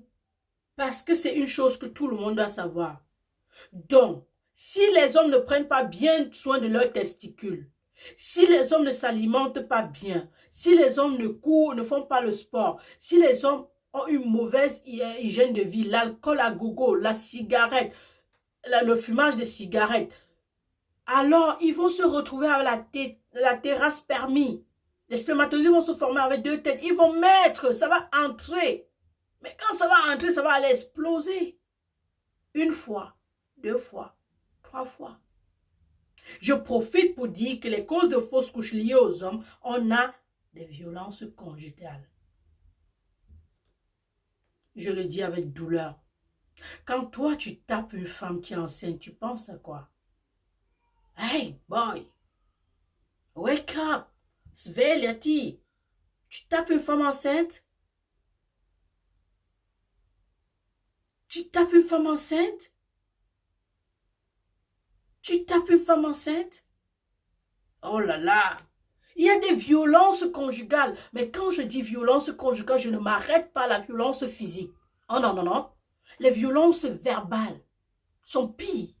parce que c'est une chose que tout le monde doit savoir. Donc, si les hommes ne prennent pas bien soin de leurs testicules, si les hommes ne s'alimentent pas bien, si les hommes ne courent, ne font pas le sport, si les hommes ont une mauvaise hygiène de vie, l'alcool à gogo, la cigarette, le fumage de cigarettes, alors ils vont se retrouver avec la terrasse permis. Les spermatozoïdes vont se former avec deux têtes. Ils vont mettre, ça va entrer. Mais quand ça va entrer, ça va aller exploser. Une fois, deux fois, trois fois. Je profite pour dire que les causes de fausses couches liées aux hommes, on a des violences conjugales. Je le dis avec douleur. Quand toi, tu tapes une femme qui est enceinte, tu penses à quoi? Hey, boy, wake up, svegliati. Tu tapes une femme enceinte? Tu tapes une femme enceinte? Tu tapes une femme enceinte? Oh là là! Il y a des violences conjugales. Mais quand je dis violence conjugale, je ne m'arrête pas à la violence physique. Oh non, non, non. Les violences verbales sont pires.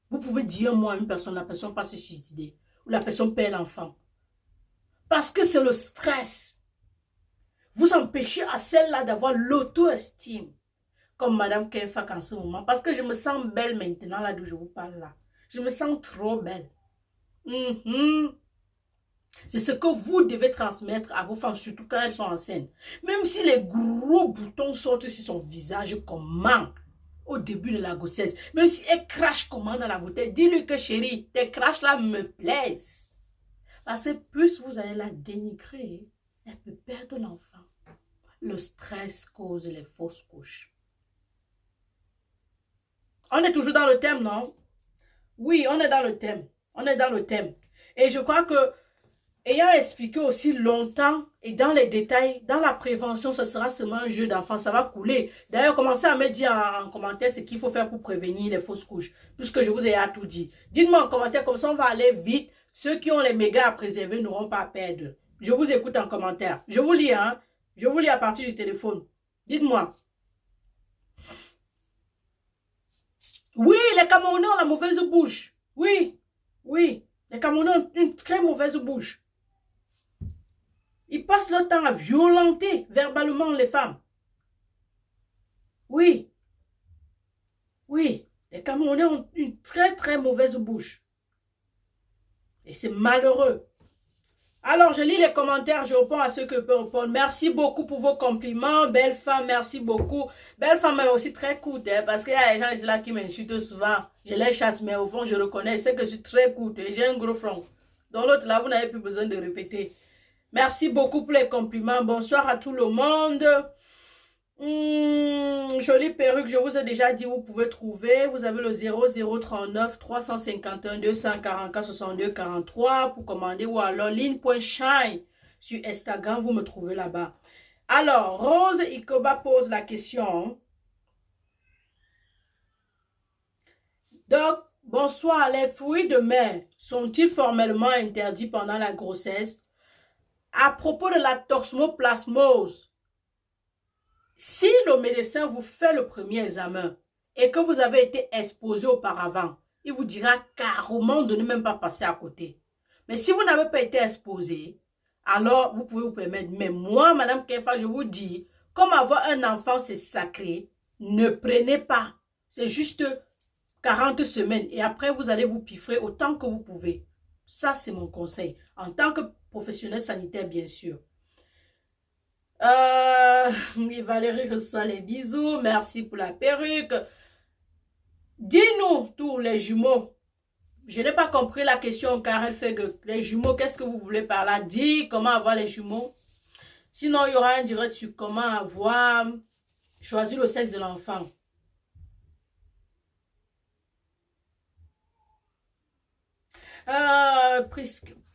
Vous pouvez dire moi à une personne, la personne passe se suicider. Ou la personne perd l'enfant. Parce que c'est le stress. Vous empêchez à celle-là d'avoir l'auto-estime. Comme Madame Kefak en ce moment. Parce que je me sens belle maintenant, là d'où je vous parle là. Je me sens trop belle. C'est ce que vous devez transmettre à vos femmes, surtout quand elles sont enceintes. Même si les gros boutons sortent sur son visage, comment au début de la grossesse, même si elle crache comment dans la bouteille, dis-lui que chérie, tes craches là me plaisent. Parce que plus vous allez la dénigrer, elle peut perdre l'enfant. Le stress cause les fausses couches. On est toujours dans le thème, non? Oui, on est dans le thème. On est dans le thème. Et je crois que, ayant expliqué aussi longtemps et dans les détails, dans la prévention, ce sera seulement un jeu d'enfant, ça va couler. D'ailleurs, commencez à me dire en commentaire ce qu'il faut faire pour prévenir les fausses couches, puisque je vous ai tout dit. Dites-moi en commentaire, comme ça on va aller vite. Ceux qui ont les mégas à préserver n'auront pas à perdre. Je vous écoute en commentaire. Je vous lis, hein. Je vous lis à partir du téléphone. Dites-moi. Oui, les Camerounais ont la mauvaise bouche. Oui, oui. Les Camerounais ont une très mauvaise bouche. Ils passent leur temps à violenter verbalement les femmes. Oui. Oui. Les Camerounais ont une très très mauvaise bouche. Et c'est malheureux. Alors, je lis les commentaires, je réponds à ceux que je peux répondre. Merci beaucoup pour vos compliments. Belle femme, merci beaucoup. Belle femme est aussi très courte, hein, parce qu'il y a des gens ici là qui m'insultent souvent. Je les chasse, mais au fond, je reconnais. C'est que je suis très courte et j'ai un gros front. Dans l'autre là, vous n'avez plus besoin de répéter. Merci beaucoup pour les compliments. Bonsoir à tout le monde. Jolie perruque, je vous ai déjà dit, vous pouvez trouver. Vous avez le 0039 351 244 62 43 pour commander ou alors line.shine sur Instagram, vous me trouvez là-bas. Alors, Rose Ikoba pose la question. Donc, bonsoir, les fruits de mer sont-ils formellement interdits pendant la grossesse? À propos de la toxoplasmose, si le médecin vous fait le premier examen et que vous avez été exposé auparavant, il vous dira carrément de ne même pas passer à côté. Mais si vous n'avez pas été exposé, alors vous pouvez vous permettre. Mais moi, Madame Kefa, je vous dis, comme avoir un enfant, c'est sacré, ne prenez pas. C'est juste 40 semaines et après, vous allez vous piffrer autant que vous pouvez. Ça, c'est mon conseil. En tant que professionnel sanitaire, bien sûr. Oui, Valérie reçoit les bisous. Merci pour la perruque. Dis-nous, tous les jumeaux. Je n'ai pas compris la question car elle fait que les jumeaux, qu'est-ce que vous voulez par là? Dis comment avoir les jumeaux. Sinon, il y aura un direct sur comment avoir choisi le sexe de l'enfant.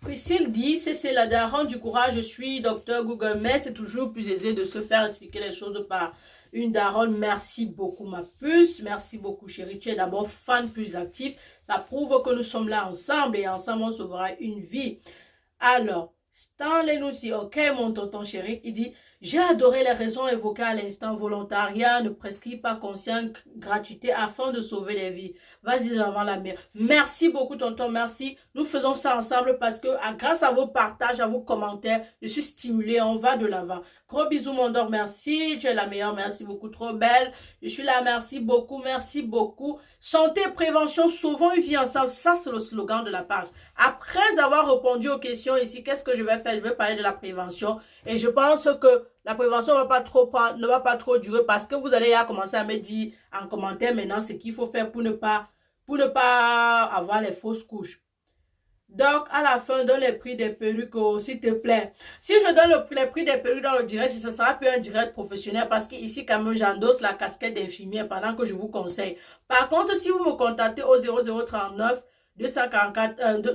Priscille dit, c'est la daronne du courage, je suis docteur Google, mais c'est toujours plus aisé de se faire expliquer les choses par une daronne. Merci beaucoup ma puce, merci beaucoup chérie, tu es d'abord fan plus actif, ça prouve que nous sommes là ensemble et ensemble on sauvera une vie. Alors, Stanley nous dit, ok mon tonton chéri, il dit, j'ai adoré les raisons évoquées à l'instant, volontariat, ne prescrit pas conscient, gratuité afin de sauver des vies. Vas-y devant la mer. Merci beaucoup tonton, merci. Nous faisons ça ensemble parce que grâce à vos partages, à vos commentaires, je suis stimulée, on va de l'avant. Gros bisous mon dor, merci, tu es la meilleure, merci beaucoup, trop belle. Je suis là, merci beaucoup, merci beaucoup. Santé, prévention, sauvons une vie ensemble, ça c'est le slogan de la page. Après avoir répondu aux questions ici, qu'est-ce que je vais faire? Je vais parler de la prévention et je pense que la prévention ne va pas trop durer parce que vous allez commencer à me dire en commentaire maintenant ce qu'il faut faire pour ne pas avoir les fausses couches. Donc, à la fin, donne les prix des perruques, s'il te plaît. Si je donne les prix des perruques dans le direct, ce sera plus un direct professionnel parce qu'ici, quand même, j'endosse la casquette d'infirmière pendant que je vous conseille. Par contre, si vous me contactez au 0039 244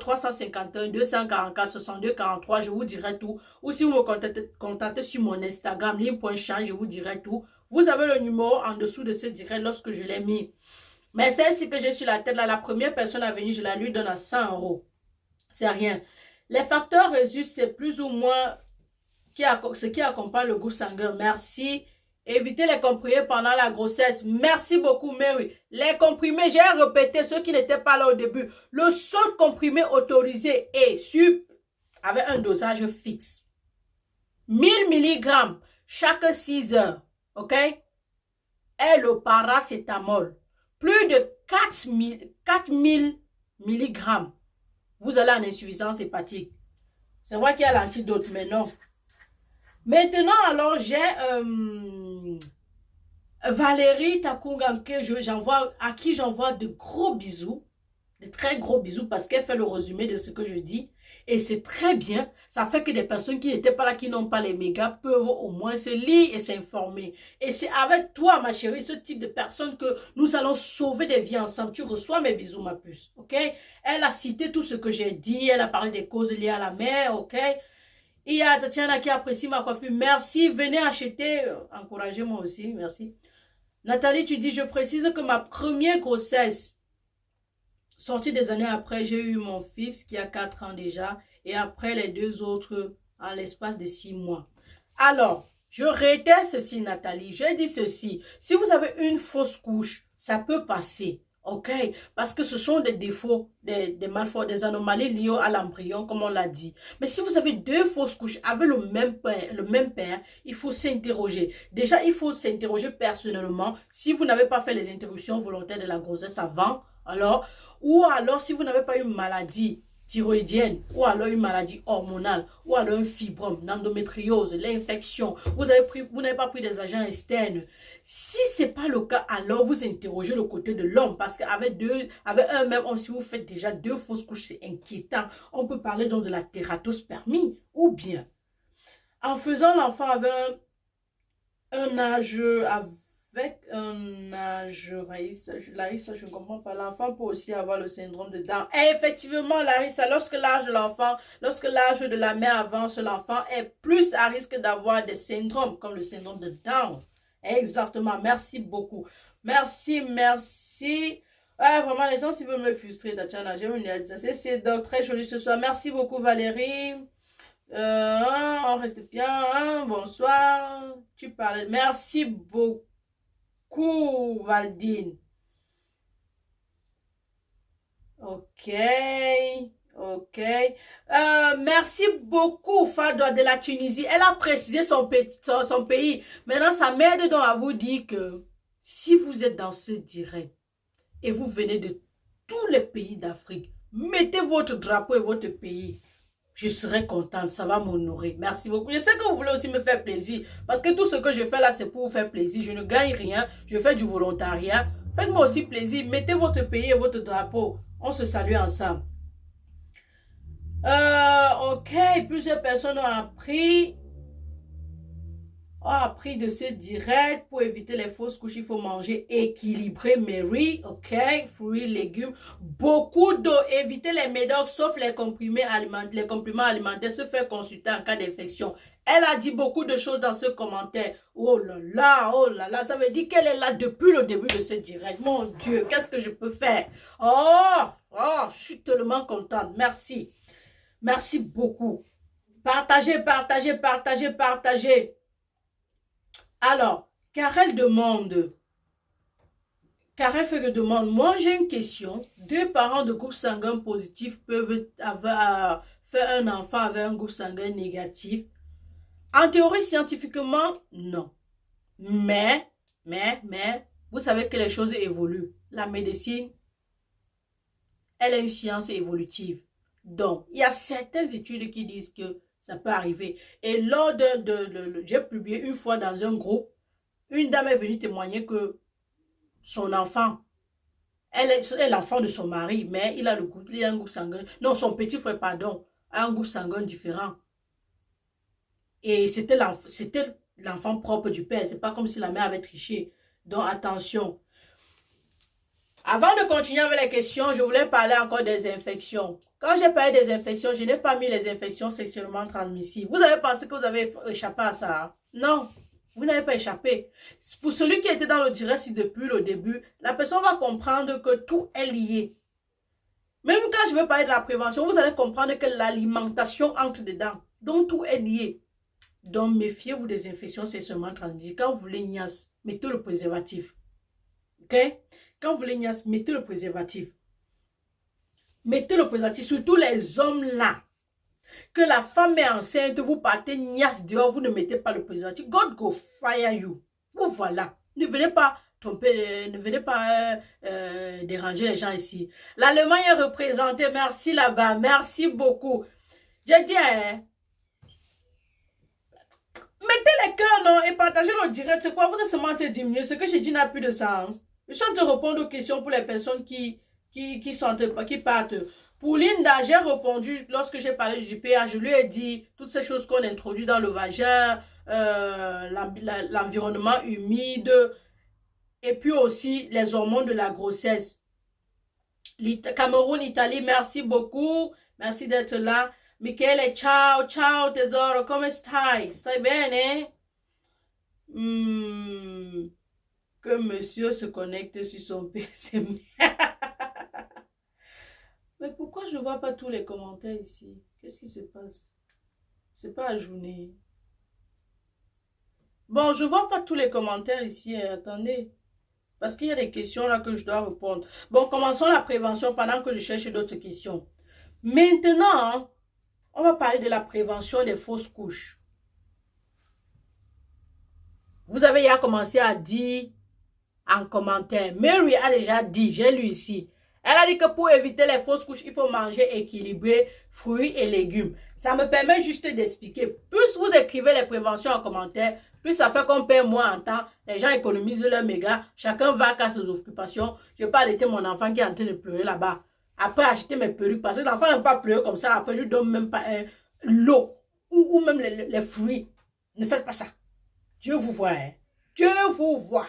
00351 244 62 43, je vous dirai tout. Ou si vous me contactez sur mon Instagram, lim.shine, je vous dirai tout. Vous avez le numéro en dessous de ce direct lorsque je l'ai mis. Mais celle-ci que j'ai sur la tête, là, la première personne à venir, je la lui donne à 100 €. C'est rien. Les facteurs résultent, c'est plus ou moins ce qui accompagne le goût sanguin. Merci. Évitez les comprimés pendant la grossesse. Merci beaucoup, Mary. Les comprimés, j'ai répété, ceux qui n'étaient pas là au début. Le seul comprimé autorisé est avec un dosage fixe. 1000 mg chaque 6 heures. OK? Et le paracétamol. Plus de 4000 mg. Vous allez en insuffisance hépatique. C'est vrai qu'il y a l'antidote, mais non. Maintenant, alors, j'ai Valérie Takungan, à qui j'envoie de gros bisous, de très gros bisous, parce qu'elle fait le résumé de ce que je dis. Et c'est très bien. Ça fait que des personnes qui n'étaient pas là, qui n'ont pas les mégas, peuvent au moins se lire et s'informer. Et c'est avec toi, ma chérie, ce type de personne que nous allons sauver des vies ensemble. Tu reçois mes bisous, ma puce. OK? Elle a cité tout ce que j'ai dit. Elle a parlé des causes liées à la mer. OK? Il y a Tatiana qui apprécie ma coiffure. Merci. Venez acheter. Encouragez-moi aussi. Merci. Nathalie, tu dis, je précise que ma première grossesse, sortie des années après, j'ai eu mon fils qui a 4 ans déjà. Et après les 2 autres en l'espace de 6 mois. Alors, je réitère ceci, Nathalie. Je dis ceci. Si vous avez une fausse couche, ça peut passer. OK? Parce que ce sont des défauts, des malformations, des anomalies liées à l'embryon, comme on l'a dit. Mais si vous avez 2 fausses couches avec le même père, il faut s'interroger. Déjà, il faut s'interroger personnellement. Si vous n'avez pas fait les interruptions volontaires de la grossesse avant, alors, ou alors si vous n'avez pas eu une maladie thyroïdienne, ou alors une maladie hormonale, ou alors un fibrome, l'endométriose, l'infection, vous n'avez pas pris des agents externes. Si ce n'est pas le cas, alors vous interrogez le côté de l'homme, parce qu'avec un même homme, si vous faites déjà 2 fausses couches, c'est inquiétant. On peut parler donc de la tératospermie, ou bien en faisant l'enfant avec un âge, Larissa, je ne comprends pas. L'enfant peut aussi avoir le syndrome de Down. Et effectivement, Larissa, lorsque l'âge de l'enfant, lorsque l'âge de la mère avance, l'enfant est plus à risque d'avoir des syndromes, comme le syndrome de Down. Exactement. Merci beaucoup. Merci, merci. Ah, vraiment, les gens, s'ils veulent me frustrer, Tatiana, j'aime une ça. C'est très joli ce soir. Merci beaucoup, Valérie. On reste bien. Bonsoir. Tu parlais. Merci beaucoup. Valdine. Ok. Ok. Merci beaucoup, Fadwa de la Tunisie. Elle a précisé son pays. Maintenant, ça m'aide donc à vous dire que si vous êtes dans ce direct et vous venez de tous les pays d'Afrique, mettez votre drapeau et votre pays. Je serai contente, ça va m'honorer. Merci beaucoup. Je sais que vous voulez aussi me faire plaisir. Parce que tout ce que je fais là, c'est pour vous faire plaisir. Je ne gagne rien. Je fais du volontariat. Faites-moi aussi plaisir. Mettez votre pays et votre drapeau. On se salue ensemble. Ok. Plusieurs personnes ont appris de ce direct. Pour éviter les fausses couches, il faut manger équilibré, Mary. Ok. Fruits, légumes, beaucoup d'eau. Éviter les médocs, sauf les comprimés alimentaires. Les compléments alimentaires, se faire consulter en cas d'infection. Elle a dit beaucoup de choses dans ce commentaire. Oh là là, oh là là. Ça veut dire qu'elle est là depuis le début de ce direct. Mon Dieu, qu'est-ce que je peux faire? Oh, je suis tellement contente. Merci. Merci beaucoup. Partagez, partagez, partagez, partagez. Alors, Karel fait que demande, moi j'ai une question. 2 parents de groupe sanguin positif peuvent faire un enfant avec un groupe sanguin négatif? En théorie, scientifiquement, non. Mais, vous savez que les choses évoluent. La médecine, elle est une science évolutive. Donc, il y a certaines études qui disent que ça peut arriver. Et lors j'ai publié une fois dans un groupe, une dame est venue témoigner que son enfant, elle est l'enfant de son mari, mais il a un groupe sanguin. Non, son petit frère, pardon, a un groupe sanguin différent. Et c'était l'enfant propre du père. C'est pas comme si la mère avait triché. Donc, attention. Avant de continuer avec les questions, je voulais parler encore des infections. Quand j'ai parlé des infections, je n'ai pas mis les infections sexuellement transmissibles. Vous avez pensé que vous avez échappé à ça? Hein? Non, vous n'avez pas échappé. Pour celui qui était dans le direct depuis le début, la personne va comprendre que tout est lié. Même quand je vais parler de la prévention, vous allez comprendre que l'alimentation entre dedans. Donc, tout est lié. Donc, méfiez-vous des infections sexuellement transmissibles. Quand vous voulez niasse, mettez le préservatif. OK? Quand vous voulez niasse, mettez le préservatif. Mettez le préservatif, surtout les hommes là. Que la femme est enceinte, vous partez niasse dehors, vous ne mettez pas le préservatif. God go fire you. Vous voilà. Ne venez pas tromper, ne venez pas déranger les gens ici. L'Allemagne est représentée. Merci là-bas. Merci beaucoup. J'ai dit, hein, mettez les cœurs, non, et partagez le direct. C'est quoi? Vous êtes seulement en train de diminuer. Ce que j'ai dit n'a plus de sens. Je suis en train de répondre aux questions pour les personnes qui partent. Pour Linda, j'ai répondu lorsque j'ai parlé du pH. Je lui ai dit toutes ces choses qu'on introduit dans le vagin, l'environnement humide, et puis aussi les hormones de la grossesse. Cameroun, Italie, merci beaucoup. Merci d'être là. Michele, ciao, ciao tesoro, come stai? Stai bene? Que monsieur se connecte sur son PC. Mais pourquoi je ne vois pas tous les commentaires ici? Qu'est-ce qui se passe? C'est pas la journée. Bon, je ne vois pas tous les commentaires ici. Attendez. Parce qu'il y a des questions là que je dois répondre. Bon, commençons la prévention pendant que je cherche d'autres questions. Maintenant, on va parler de la prévention des fausses couches. Vous avez déjà commencé à dire en commentaire. Mary a déjà dit, j'ai lu ici. Elle a dit que pour éviter les fausses couches, il faut manger équilibré, fruits et légumes. Ça me permet juste d'expliquer. Plus vous écrivez les préventions en commentaire, plus ça fait qu'on perd moins en temps. Les gens économisent leur méga. Chacun va à ses occupations. Je vais pas allaiter mon enfant qui est en train de pleurer là-bas. Après, acheter mes perruques. Parce que l'enfant n'aime pas pleurer comme ça. Après, je lui donne même pas l'eau. Ou même les fruits. Ne faites pas ça. Dieu vous voit. Hein. Dieu vous voit.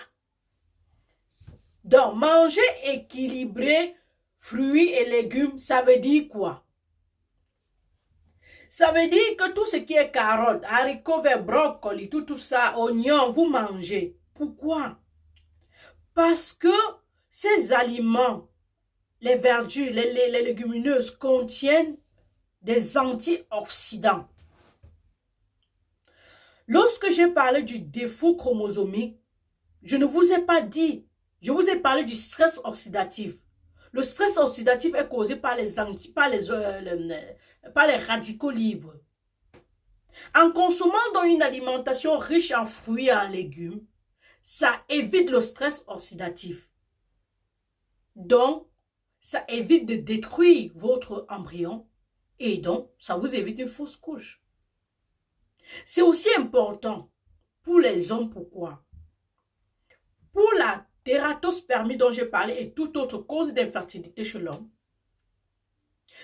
Donc, manger équilibré, fruits et légumes, ça veut dire quoi? Ça veut dire que tout ce qui est carottes, haricots verts, brocolis, tout ça, oignons, vous mangez. Pourquoi? Parce que ces aliments, les verdures, les légumineuses contiennent des antioxydants. Lorsque j'ai parlé du défaut chromosomique, je ne vous ai pas dit, je vous ai parlé du stress oxydatif. Le stress oxydatif est causé par les radicaux libres. En consommant donc une alimentation riche en fruits et en légumes, ça évite le stress oxydatif. Donc, ça évite de détruire votre embryon et donc, ça vous évite une fausse couche. C'est aussi important pour les hommes. Pourquoi? Pour la tératospermie dont j'ai parlé et toute autre cause d'infertilité chez l'homme,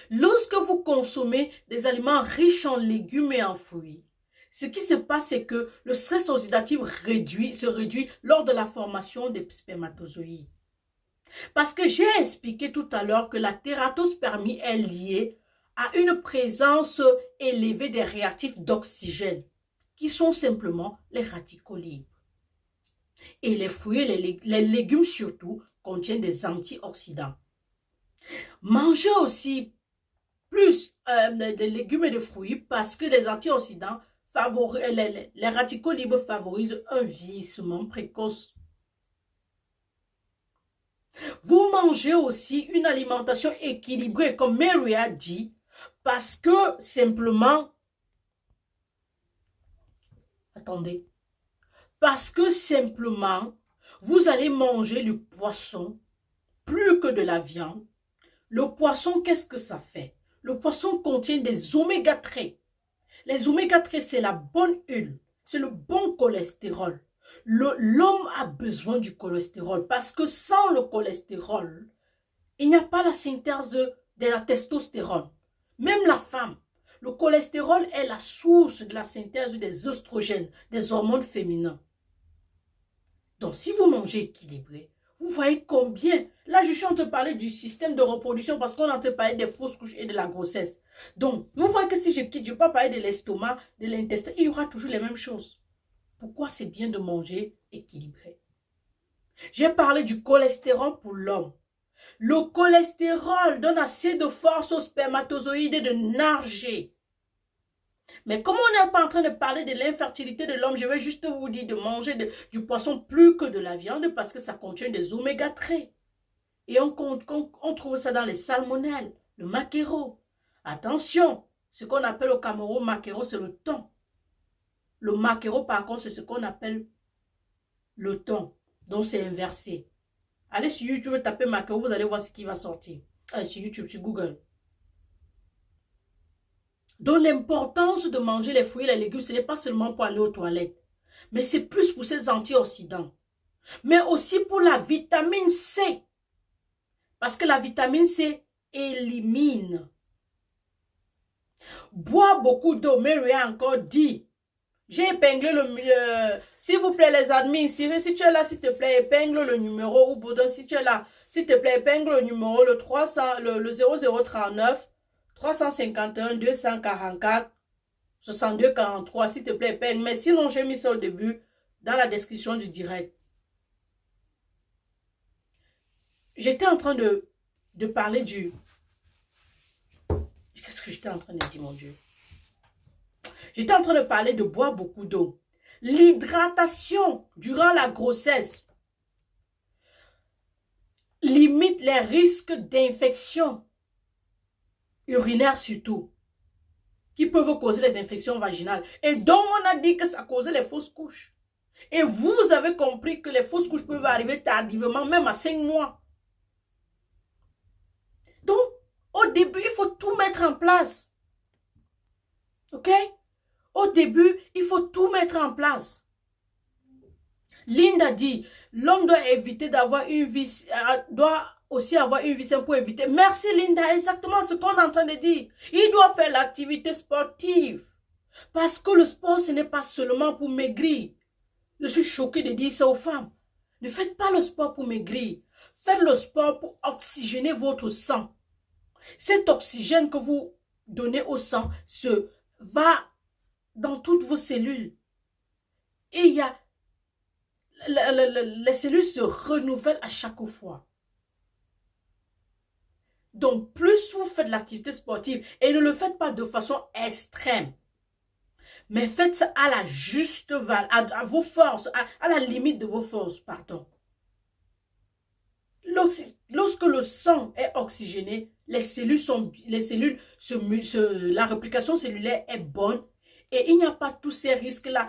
lorsque vous consommez des aliments riches en légumes et en fruits, ce qui se passe, c'est que le stress oxydatif se réduit lors de la formation des spermatozoïdes. Parce que j'ai expliqué tout à l'heure que la tératospermie est liée à une présence élevée des réactifs d'oxygène, qui sont simplement les radicaux libres. Et les fruits et les légumes surtout contiennent des antioxydants. Mangez aussi plus de légumes et de fruits parce que les antioxydants, les radicaux libres favorisent un vieillissement précoce. Vous mangez aussi une alimentation équilibrée, comme Mary a dit, parce que simplement, attendez, parce que simplement, vous allez manger le poisson plus que de la viande. Le poisson, qu'est-ce que ça fait? Le poisson contient des oméga 3. Les oméga 3, c'est la bonne huile, c'est le bon cholestérol. L'homme a besoin du cholestérol parce que sans le cholestérol, il n'y a pas la synthèse de la testostérone. Même la femme, le cholestérol est la source de la synthèse des oestrogènes, des hormones féminins. Donc, si vous mangez équilibré, vous voyez combien... Là, je suis en train de parler du système de reproduction parce qu'on est en train de parler des fausses couches et de la grossesse. Donc, vous voyez que si je quitte, je ne vais pas parler de l'estomac, de l'intestin, il y aura toujours les mêmes choses. Pourquoi c'est bien de manger équilibré? J'ai parlé du cholestérol pour l'homme. Le cholestérol donne assez de force aux spermatozoïdes de nager. Mais comme on n'est pas en train de parler de l'infertilité de l'homme, je vais juste vous dire de manger du poisson plus que de la viande parce que ça contient des oméga 3. Et on trouve ça dans les salmonelles, le maquereau. Attention, ce qu'on appelle au Cameroun maquereau, c'est le thon. Le maquereau, par contre, c'est ce qu'on appelle le thon. Donc, c'est inversé. Allez sur YouTube, tapez maquereau, vous allez voir ce qui va sortir. Allez sur YouTube, sur Google. Donc l'importance de manger les fruits et les légumes, ce n'est pas seulement pour aller aux toilettes, mais c'est plus pour ces antioxydants. Mais aussi pour la vitamine C. Parce que la vitamine C élimine. Bois beaucoup d'eau. Mary a encore dit. J'ai épinglé s'il vous plaît, les admins, si tu es là, s'il te plaît, épingle le numéro. Ou Boudin, si tu es là, s'il te plaît, épingle le numéro, le 0039 351 244 62 43. S'il te plaît, épingle. Mais sinon, j'ai mis ça au début, dans la description du direct. J'étais en train de parler du... Qu'est-ce que j'étais en train de dire, mon Dieu? J'étais en train de parler de boire beaucoup d'eau. L'hydratation durant la grossesse limite les risques d'infection urinaire surtout, qui peuvent causer les infections vaginales. Et donc, on a dit que ça causait les fausses couches. Et vous avez compris que les fausses couches peuvent arriver tardivement, même à 5 mois. Donc, au début, il faut tout mettre en place. OK? Au début, il faut tout mettre en place. Linda dit, l'homme doit éviter d'avoir une vie, doit aussi avoir une vie saine pour éviter. Merci Linda, exactement ce qu'on est en train de dire. Il doit faire l'activité sportive. Parce que le sport, ce n'est pas seulement pour maigrir. Je suis choquée de dire ça aux femmes. Ne faites pas le sport pour maigrir. Faites le sport pour oxygéner votre sang. Cet oxygène que vous donnez au sang va dans toutes vos cellules. Et il y a les cellules se renouvellent à chaque fois. Donc, plus vous faites l'activité sportive, et ne le faites pas de façon extrême, mais faites ça à la juste valeur, à vos forces, à la limite de vos forces, pardon. Lorsque le sang est oxygéné, la réplication cellulaire est bonne et il n'y a pas tous ces risques-là.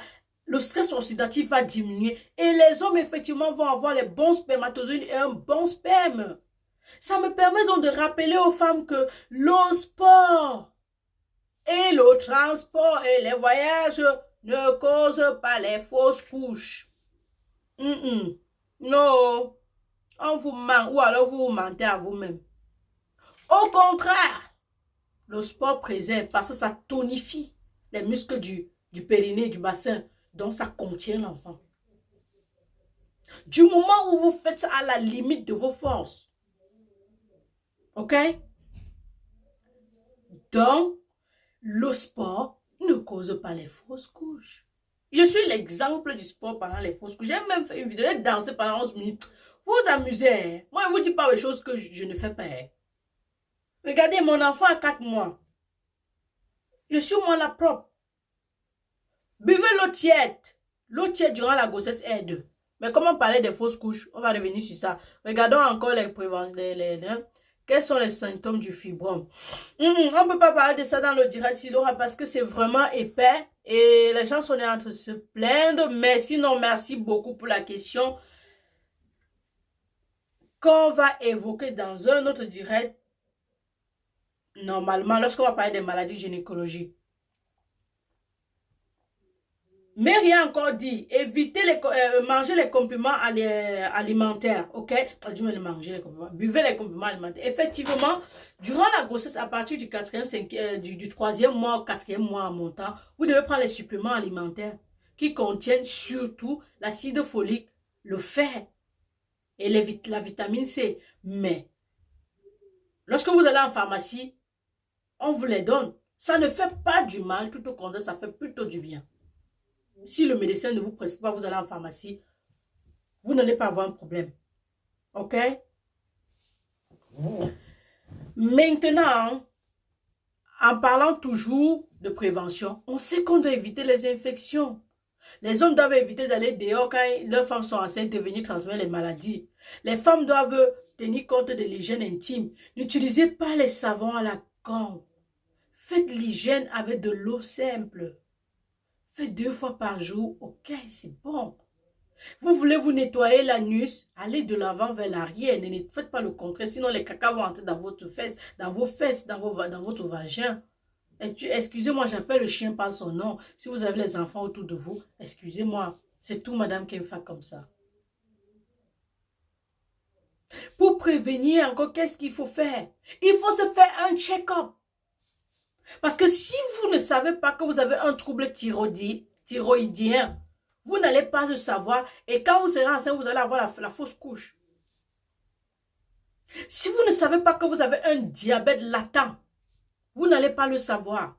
Le stress oxydatif va diminuer et les hommes, effectivement, vont avoir les bons spermatozoïdes et un bon sperme. Ça me permet donc de rappeler aux femmes que le sport et le transport et les voyages ne causent pas les fausses couches. Non, on vous ment ou alors vous mentez à vous-même. Au contraire, le sport préserve parce que ça tonifie les muscles du périnée, du bassin. Donc, ça contient l'enfant. Du moment où vous faites ça à la limite de vos forces. OK? Donc, le sport ne cause pas les fausses couches. Je suis l'exemple du sport pendant les fausses couches. J'ai même fait une vidéo de danser pendant 11 minutes. Vous vous amusez. Hein? Moi, je ne vous dis pas les choses que je ne fais pas. Hein? Regardez, mon enfant a 4 mois. Je suis moi la propre. Buvez l'eau tiède. L'eau tiède durant la grossesse aide. Mais comme on parlait des fausses couches, on va revenir sur ça. Regardons encore les préventions. Quels sont les symptômes du fibrome? On ne peut pas parler de ça dans le direct Sidora parce que c'est vraiment épais. Et les gens sont en train de se plaindre. Mais sinon, merci beaucoup pour la question qu'on va évoquer dans un autre direct. Normalement, lorsqu'on va parler des maladies gynécologiques. Mais rien encore dit, évitez manger les compléments alimentaires, ok? Manger les compléments, buvez les compléments alimentaires. Effectivement, durant la grossesse, à partir du 3e mois au 4e mois en montant, vous devez prendre les suppléments alimentaires qui contiennent surtout l'acide folique, le fer et la vitamine C. Mais, lorsque vous allez en pharmacie, on vous les donne. Ça ne fait pas du mal, tout au contraire, ça fait plutôt du bien. Si le médecin ne vous prescrit pas, vous allez en pharmacie, vous n'allez pas avoir un problème. OK? Maintenant, en parlant toujours de prévention, on sait qu'on doit éviter les infections. Les hommes doivent éviter d'aller dehors quand leurs femmes sont enceintes de venir transmettre les maladies. Les femmes doivent tenir compte de l'hygiène intime. N'utilisez pas les savons à la con. Faites l'hygiène avec de l'eau simple. Faites 2 fois par jour, ok, c'est bon. Vous voulez vous nettoyer l'anus, allez de l'avant vers l'arrière, ne faites pas le contraire, sinon les caca vont entrer dans votre fesse, dans vos fesses, dans votre vagin. Excusez-moi, j'appelle le chien par son nom. Si vous avez les enfants autour de vous, excusez-moi. C'est tout, madame, qui me fait comme ça. Pour prévenir encore, qu'est-ce qu'il faut faire? Il faut se faire un check-up. Parce que si vous ne savez pas que vous avez un trouble thyroïdien, vous n'allez pas le savoir. Et quand vous serez enceinte, vous allez avoir la fausse couche. Si vous ne savez pas que vous avez un diabète latent, vous n'allez pas le savoir.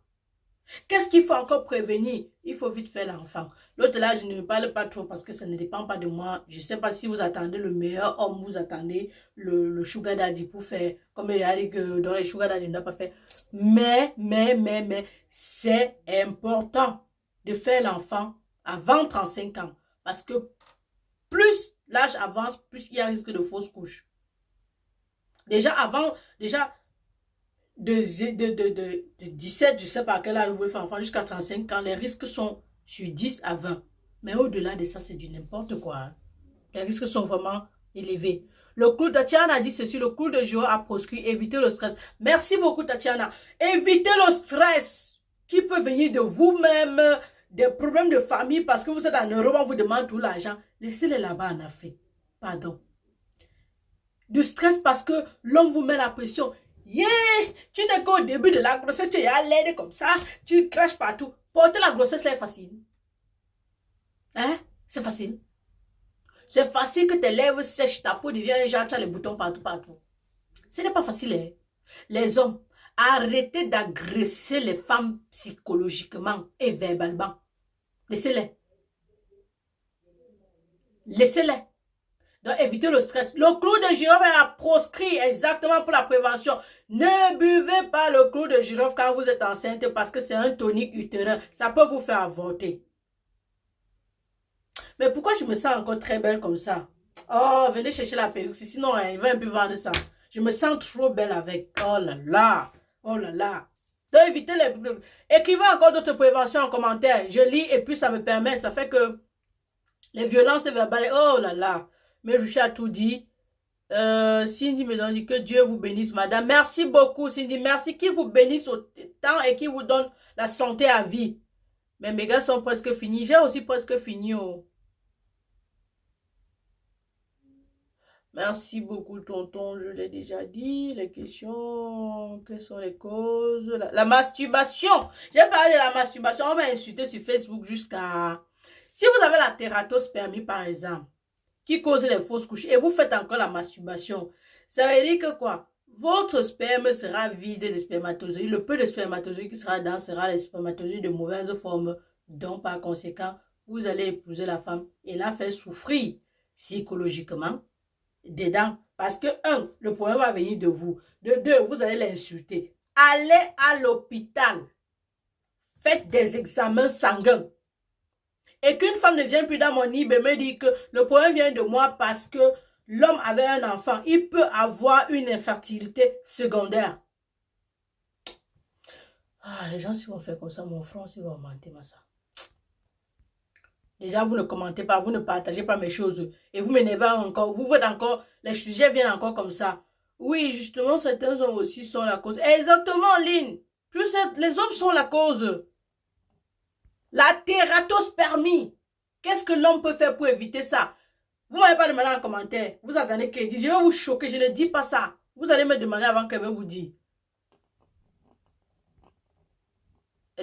Qu'est-ce qu'il faut encore prévenir? Il faut vite faire l'enfant. L'autre là, je ne parle pas trop parce que ça ne dépend pas de moi. Je ne sais pas si vous attendez le meilleur homme, vous attendez le sugar daddy pour faire, comme il a dit que dans les sugar daddy, il n'a pas fait. Mais, c'est important de faire l'enfant avant 35 ans. Parce que plus l'âge avance, plus il y a un risque de fausse couche. Déjà, de 17, je ne sais pas à quel âge vous voulez faire enfant, jusqu'à 35 ans, les risques sont sur 10 à 20. Mais au-delà de ça, c'est du n'importe quoi. Hein. Les risques sont vraiment élevés. Le clou, Tatiana a dit ceci, le clou de jour a proscrit, évitez le stress. Merci beaucoup, Tatiana. Évitez le stress qui peut venir de vous-même, des problèmes de famille, parce que vous êtes en Europe, on vous demande tout l'argent. Laissez-les là-bas en Afrique. Pardon. Du stress parce que l'homme vous met la pression. Yeah, tu n'es qu'au début de la grossesse, tu es à l'aide comme ça, tu craches partout. Porter la grossesse, là, est facile. Hein? C'est facile. C'est facile que tes lèvres sèchent, ta peau devient genre, tu as les boutons partout. Ce n'est pas facile. Hein? Les hommes, arrêtez d'agresser les femmes psychologiquement et verbalement. Laissez-les. Laissez-les. Donc, évitez le stress. Le clou de girofle est proscrit exactement pour la prévention. Ne buvez pas le clou de girofle quand vous êtes enceinte parce que c'est un tonique utérin. Ça peut vous faire avorter. Mais pourquoi je me sens encore très belle comme ça? Oh, venez chercher la perruque. Sinon, hein, il va un peu vendre ça. Je me sens trop belle avec. Oh là là. Oh là là. Donc, évitez les... Écrivez encore d'autres préventions en commentaire. Je lis et puis ça me permet. Ça fait que les violences verbales. Oh là là. Mais Richard a tout dit. Cindy me dit que Dieu vous bénisse, madame. Merci beaucoup, Cindy. Merci qu'il vous bénisse autant et qu'il vous donne la santé à vie. Mais mes gars sont presque finis. J'ai aussi presque fini. Oh. Merci beaucoup, tonton. Je l'ai déjà dit. Les questions. Quelles sont les causes? La masturbation. J'ai parlé de la masturbation. On m'a insulté sur Facebook jusqu'à... Si vous avez la tératospermie, par exemple, qui cause les fausses couches, et vous faites encore la masturbation, ça veut dire que quoi? Votre sperme sera vide de spermatozoïdes. Le peu de spermatozoïdes qui sera dedans sera les spermatozoïdes de mauvaise forme. Donc, par conséquent, vous allez épouser la femme et la faire souffrir psychologiquement dedans. Parce que, un, le problème va venir de vous. De deux, vous allez l'insulter. Allez à l'hôpital. Faites des examens sanguins. Et qu'une femme ne vienne plus dans mon lit et me dit que le problème vient de moi parce que l'homme avait un enfant. Il peut avoir une infertilité secondaire. Ah, les gens, si vont faire comme ça, mon frère, si vont augmenter ma ça. Déjà, vous ne commentez pas, vous ne partagez pas mes choses. Et vous m'énervez encore. Vous faites encore, les sujets viennent encore comme ça. Oui, justement, certains hommes aussi sont la cause. Exactement, Lynn. Plus les hommes sont la cause. La tératospermie. Qu'est-ce que l'homme peut faire pour éviter ça? Vous ne m'avez pas demandé en commentaire. Vous attendez qu'elle dise. Je vais vous choquer. Je ne dis pas ça. Vous allez me demander avant qu'elle vous dise.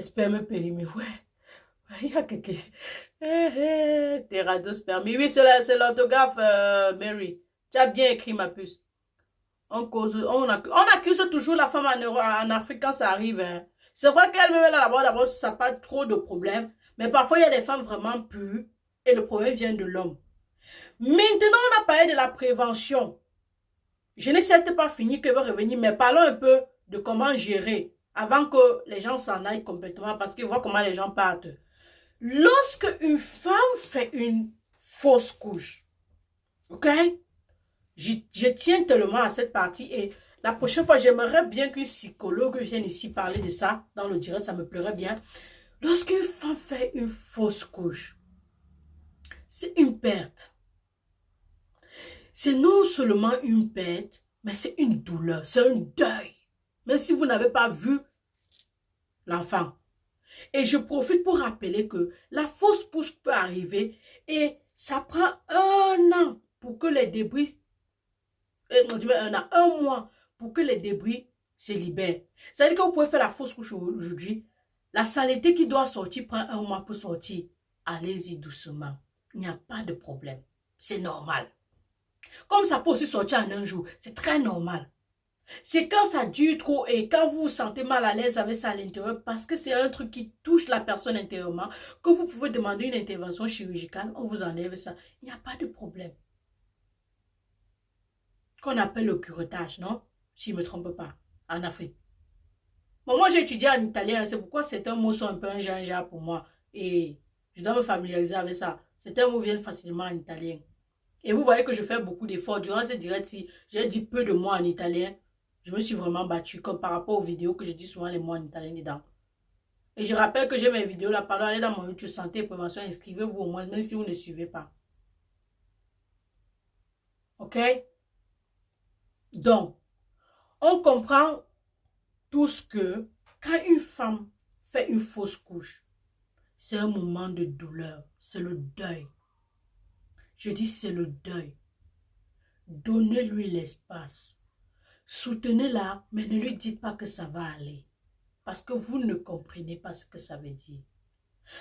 Sperme périmé. Ouais. Il y a quelqu'un. Tératospermie. Oui, c'est l'orthographe, Mary. Tu as bien écrit, ma puce. On accuse toujours la femme en Afrique quand ça arrive. Hein. C'est vrai qu'elle-même, d'abord, ça n'a pas trop de problème. Mais parfois, il y a des femmes vraiment pures. Et le problème vient de l'homme. Maintenant, on a parlé de la prévention. Je n'ai certes pas fini que va revenir, mais parlons un peu de comment gérer avant que les gens s'en aillent complètement parce qu'ils voient comment les gens partent. Lorsque une femme fait une fausse couche, ok? Je tiens tellement à cette partie et la prochaine fois, j'aimerais bien qu'une psychologue vienne ici parler de ça dans le direct, ça me plairait bien. Lorsqu'une femme fait une fausse couche, c'est une perte. C'est non seulement une perte, mais c'est une douleur, c'est un deuil. Même si vous n'avez pas vu l'enfant. Et je profite pour rappeler que la fausse couche peut arriver et ça prend 1 an pour que les débris, un mois pour que les débris se libèrent. C'est-à-dire que vous pouvez faire la fausse couche aujourd'hui. La saleté qui doit sortir prend 1 mois pour sortir. Allez-y doucement. Il n'y a pas de problème. C'est normal. Comme ça peut aussi sortir en un jour. C'est très normal. C'est quand ça dure trop et quand vous vous sentez mal à l'aise avec ça à l'intérieur, parce que c'est un truc qui touche la personne intérieurement, que vous pouvez demander une intervention chirurgicale, on vous enlève ça. Il n'y a pas de problème. Qu'on appelle le curettage, non? Si je ne me trompe pas, en Afrique. Bon, moi, j'ai étudié en italien, c'est pourquoi certains mots sont un peu un genre pour moi. Et je dois me familiariser avec ça. Certains mots viennent facilement en italien. Et vous voyez que je fais beaucoup d'efforts. Durant cette direct, si j'ai dit peu de mots en italien, je me suis vraiment battue, comme par rapport aux vidéos que je dis souvent les mots en italien dedans. Et je rappelle que j'ai mes vidéos là, pardon, allez dans mon YouTube Santé et Prévention, inscrivez-vous au moins, même si vous ne suivez pas. Ok? Donc, on comprend tous que quand une femme fait une fausse couche, c'est un moment de douleur, c'est le deuil. Je dis c'est le deuil. Donnez-lui l'espace. Soutenez-la, mais ne lui dites pas que ça va aller. Parce que vous ne comprenez pas ce que ça veut dire.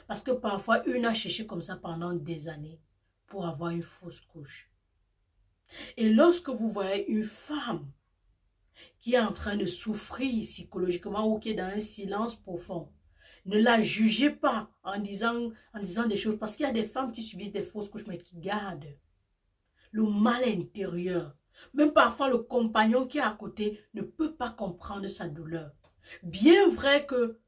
Parce que parfois, une a cherché comme ça pendant des années pour avoir une fausse couche. Et lorsque vous voyez une femme qui est en train de souffrir psychologiquement ou qui est dans un silence profond, ne la jugez pas en disant des choses. Parce qu'il y a des femmes qui subissent des fausses couches, mais qui gardent le mal intérieur. Même parfois, le compagnon qui est à côté ne peut pas comprendre sa douleur. Bien vrai que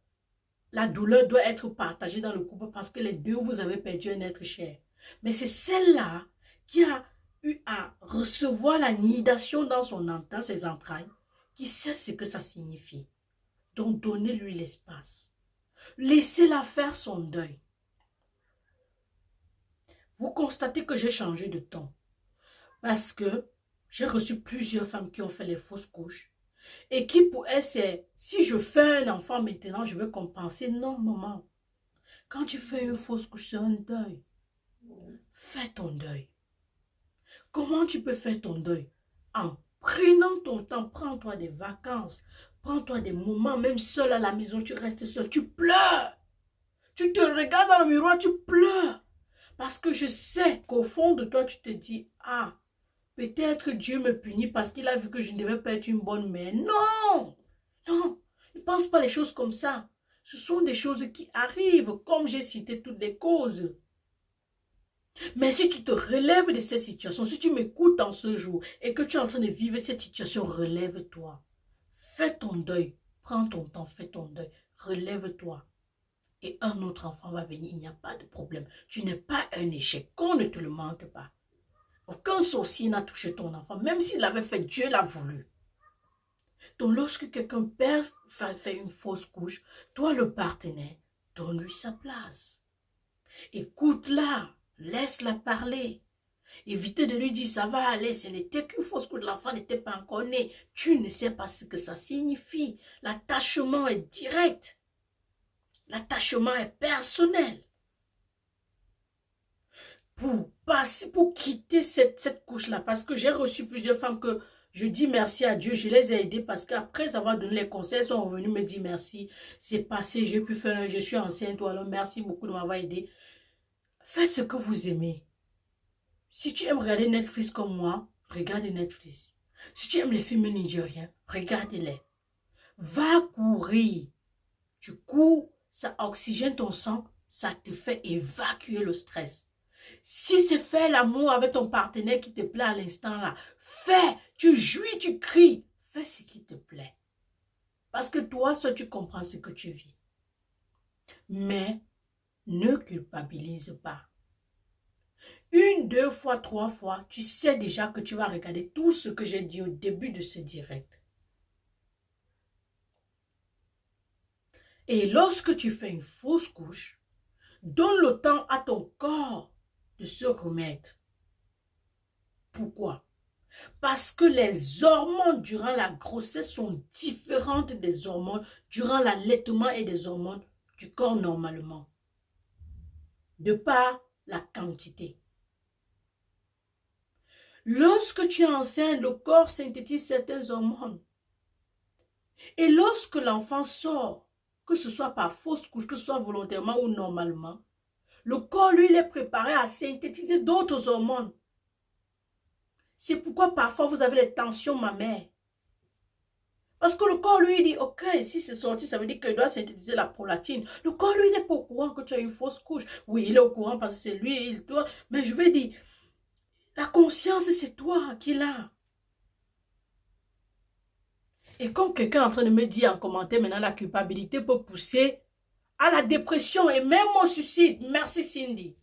la douleur doit être partagée dans le couple parce que les deux, vous avez perdu un être cher. Mais c'est celle-là qui a eu à recevoir la nidation dans ses entrailles, qui sait ce que ça signifie. Donc, donnez-lui l'espace. Laissez-la faire son deuil. Vous constatez que j'ai changé de ton. Parce que j'ai reçu plusieurs femmes qui ont fait les fausses couches. Et qui pour elles, c'est, si je fais un enfant maintenant, je veux compenser. Non, maman. Quand tu fais une fausse couche, c'est un deuil. Fais ton deuil. Comment tu peux faire ton deuil? En prenant ton temps, prends-toi des vacances. Prends-toi des moments, même seul à la maison, tu restes seul. Tu pleures. Tu te regardes dans le miroir, tu pleures. Parce que je sais qu'au fond de toi, tu te dis, ah, peut-être Dieu me punit parce qu'il a vu que je ne devais pas être une bonne mère. Non! Non! Ne pense pas les choses comme ça. Ce sont des choses qui arrivent, comme j'ai cité toutes les causes. Mais si tu te relèves de cette situation, si tu m'écoutes en ce jour et que tu es en train de vivre cette situation, relève-toi. Fais ton deuil. Prends ton temps, fais ton deuil. Relève-toi. Et un autre enfant va venir, il n'y a pas de problème. Tu n'es pas un échec, qu'on ne te le mente pas. Aucun sorcier n'a touché ton enfant, même s'il l'avait fait, Dieu l'a voulu. Donc lorsque quelqu'un fait une fausse couche, toi le partenaire, donne-lui sa place. Écoute-la, laisse-la parler. Évitez de lui dire ça va aller, ce n'était qu'une fausse couche, l'enfant n'était pas encore né. Tu ne sais pas ce que ça signifie. L'attachement est direct. L'attachement est personnel. Pour quitter cette couche-là, parce que j'ai reçu plusieurs femmes que je dis merci à Dieu, je les ai aidées parce qu'après avoir donné les conseils, elles sont revenues me dire merci, c'est passé, j'ai pu faire, je suis enceinte, ou alors merci beaucoup de m'avoir aidé. Faites ce que vous aimez. Si tu aimes regarder Netflix comme moi, regarde Netflix. Si tu aimes les films nigériens, regarde-les. Va courir. Tu cours, ça oxygène ton sang, ça te fait évacuer le stress. Si c'est faire l'amour avec ton partenaire qui te plaît à l'instant là, fais, tu jouis, tu cries, fais ce qui te plaît. Parce que toi, seul, tu comprends ce que tu vis. Mais ne culpabilise pas. 1, 2 fois, 3 fois, tu sais déjà que tu vas regarder tout ce que j'ai dit au début de ce direct. Et lorsque tu fais une fausse couche, donne le temps à ton corps de se remettre. Pourquoi? Parce que les hormones durant la grossesse sont différentes des hormones durant l'allaitement et des hormones du corps normalement. De par la quantité. Lorsque tu es enceinte, le corps synthétise certaines hormones. Et lorsque l'enfant sort, que ce soit par fausse couche, que ce soit volontairement ou normalement, le corps, lui, il est préparé à synthétiser d'autres hormones. C'est pourquoi parfois vous avez les tensions mammaires. Parce que le corps, lui, il dit, ok, si c'est sorti, ça veut dire qu'il doit synthétiser la prolatine. Le corps, lui, il n'est pas au courant que tu as une fausse couche. Oui, il est au courant parce que c'est lui, il doit. Mais je veux dire, la conscience, c'est toi qui l'as. Et comme quelqu'un est en train de me dire en commentaire, maintenant, la culpabilité peut pousser à la dépression et même au suicide. Merci, Cindy.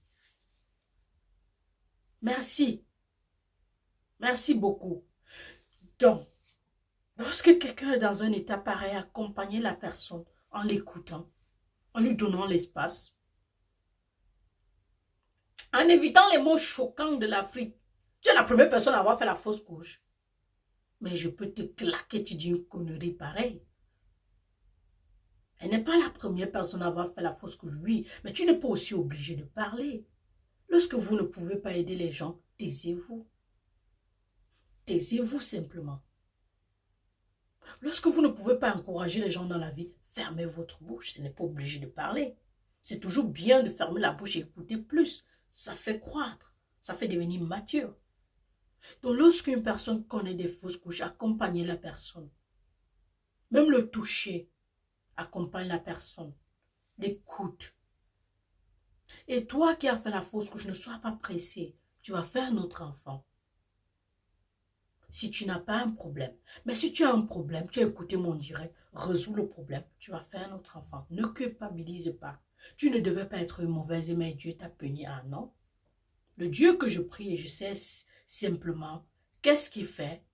Merci. Merci beaucoup. Donc, lorsque quelqu'un est dans un état pareil, accompagner la personne en l'écoutant, en lui donnant l'espace, en évitant les mots choquants de l'Afrique. Tu es la première personne à avoir fait la fausse couche. Mais je peux te claquer, tu dis une connerie pareille. Elle n'est pas la première personne à avoir fait la fausse couche, oui, mais tu n'es pas aussi obligé de parler. Lorsque vous ne pouvez pas aider les gens, taisez-vous. Taisez-vous simplement. Lorsque vous ne pouvez pas encourager les gens dans la vie, fermez votre bouche, ce n'est pas obligé de parler. C'est toujours bien de fermer la bouche et écouter plus. Ça fait croître, ça fait devenir mature. Donc lorsqu'une personne connaît des fausses couches, accompagnez la personne. Même le toucher, accompagne la personne. L'écoute. Et toi qui as fait la fausse couche, ne sois pas pressé. Tu vas faire un autre enfant. Si tu n'as pas un problème. Mais si tu as un problème, tu as écouté mon direct, résous le problème, tu vas faire un autre enfant. Ne culpabilise pas. Tu ne devais pas être une mauvaise, mais Dieu t'a puni. Ah non. Le Dieu que je prie et je sais simplement, qu'est-ce qu'il fait?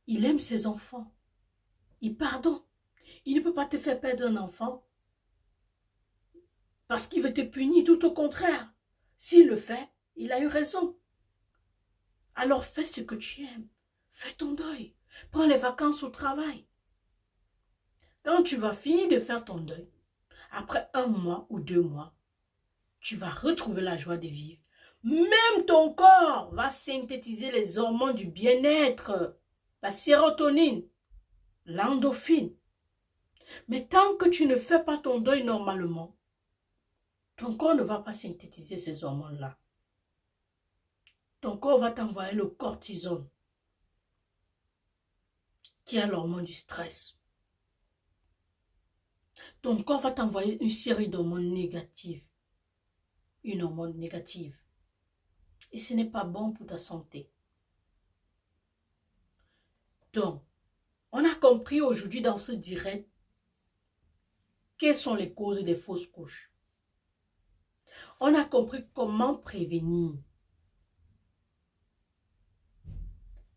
Il aime ses enfants. Il pardonne. Il ne peut pas te faire perdre un enfant parce qu'il veut te punir, tout au contraire. S'il le fait, il a eu raison. Alors fais ce que tu aimes. Fais ton deuil. Prends les vacances au travail. Quand tu vas finir de faire ton deuil, après 1 mois ou 2 mois, tu vas retrouver la joie de vivre. Même ton corps va synthétiser les hormones du bien-être, la sérotonine, l'endorphine. Mais tant que tu ne fais pas ton deuil normalement, ton corps ne va pas synthétiser ces hormones-là. Ton corps va t'envoyer le cortisone, qui est l'hormone du stress. Ton corps va t'envoyer une série d'hormones négatives. Une hormone négative. Et ce n'est pas bon pour ta santé. Donc, on a compris aujourd'hui dans ce direct quelles sont les causes des fausses couches. On a compris comment prévenir.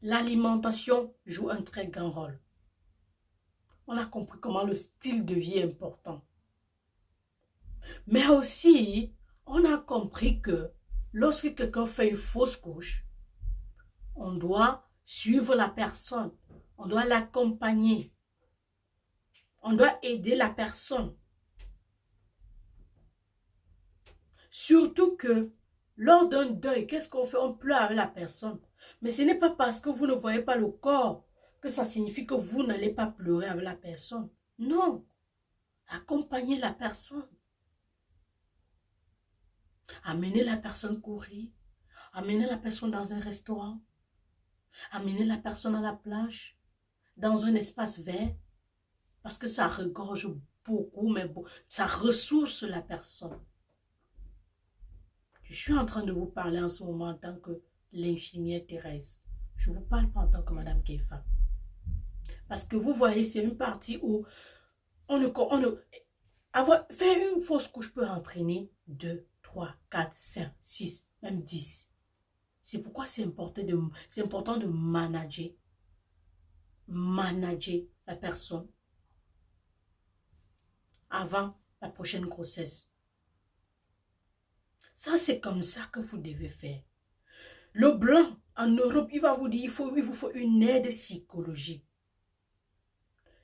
L'alimentation joue un très grand rôle. On a compris comment le style de vie est important. Mais aussi, on a compris que lorsque quelqu'un fait une fausse couche, on doit suivre la personne. On doit l'accompagner. On doit aider la personne. Surtout que lors d'un deuil, qu'est-ce qu'on fait? On pleure avec la personne. Mais ce n'est pas parce que vous ne voyez pas le corps que ça signifie que vous n'allez pas pleurer avec la personne. Non. Accompagnez la personne. Amenez la personne courir. Amenez la personne dans un restaurant. Amenez la personne à la plage. Dans un espace vert. Parce que ça regorge beaucoup, mais ça ressource la personne. Je suis en train de vous parler en ce moment en tant que l'infirmière Thérèse. Je ne vous parle pas en tant que Madame Kefa. Parce que vous voyez, c'est une partie où faire une fausse couche peut entraîner 2, 3, 4, 5, 6, même 10. C'est pourquoi c'est important de manager la personne avant la prochaine grossesse. Ça, c'est comme ça que vous devez faire. Le blanc En Europe, il va vous dire, il vous faut une aide psychologique.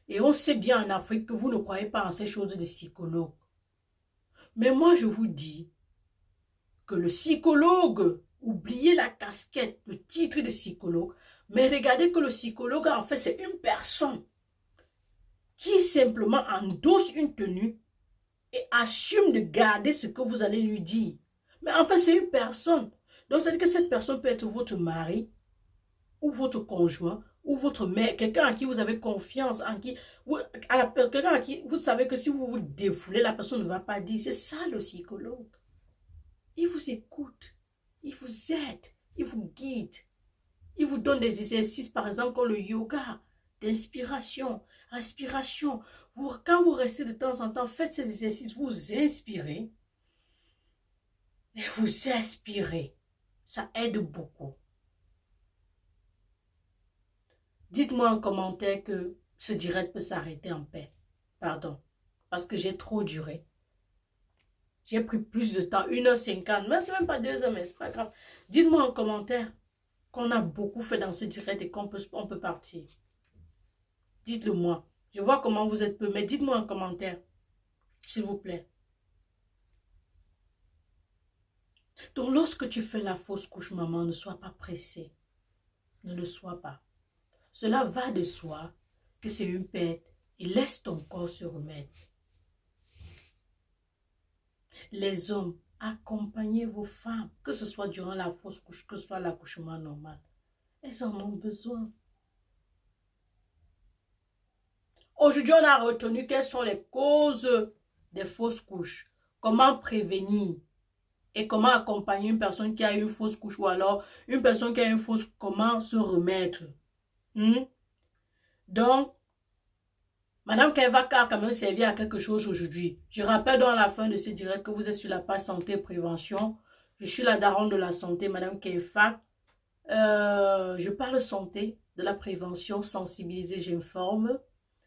Et on sait bien en Afrique que vous ne croyez pas en ces choses de psychologue. Mais moi, je vous dis que le psychologue, oubliez la casquette, le titre de psychologue, mais regardez que le psychologue, en fait, c'est une personne qui simplement endosse une tenue et assume de garder ce que vous allez lui dire. Mais en fait, c'est une personne. Donc, c'est-à-dire que cette personne peut être votre mari, ou votre conjoint, ou votre mère, quelqu'un en qui vous avez confiance, quelqu'un à qui vous savez que si vous vous défoulez, la personne ne va pas dire. C'est ça le psychologue. Il vous écoute, il vous aide, il vous guide, il vous donne des exercices, par exemple, comme le yoga, d'inspiration, respiration. Quand vous restez de temps en temps, faites ces exercices, vous inspirez et vous expirez. Ça aide beaucoup. Dites-moi en commentaire que ce direct peut s'arrêter en paix. Pardon, parce que j'ai trop duré. J'ai pris plus de temps, 1h50, mais c'est même pas 2h, mais c'est pas grave. Dites-moi en commentaire qu'on a beaucoup fait dans ce direct et on peut partir. Dites-le moi. Je vois comment vous êtes peu, mais dites-moi en commentaire, s'il vous plaît. Donc, lorsque tu fais la fausse couche, maman, ne sois pas pressée. Ne le sois pas. Cela va de soi que c'est une perte et laisse ton corps se remettre. Les hommes, accompagnez vos femmes, que ce soit durant la fausse couche, que ce soit l'accouchement normal. Elles en ont besoin. Aujourd'hui, on a retenu quelles sont les causes des fausses couches. Comment prévenir et comment accompagner une personne qui a une fausse couche ou alors une personne qui a une fausse couche, comment se remettre. Donc, Madame Kevaka a quand même servi à quelque chose aujourd'hui. Je rappelle dans la fin de ce direct que vous êtes sur la page santé et prévention. Je suis la daronne de la santé, Madame Kevaka. Je parle santé, de la prévention, sensibiliser, j'informe,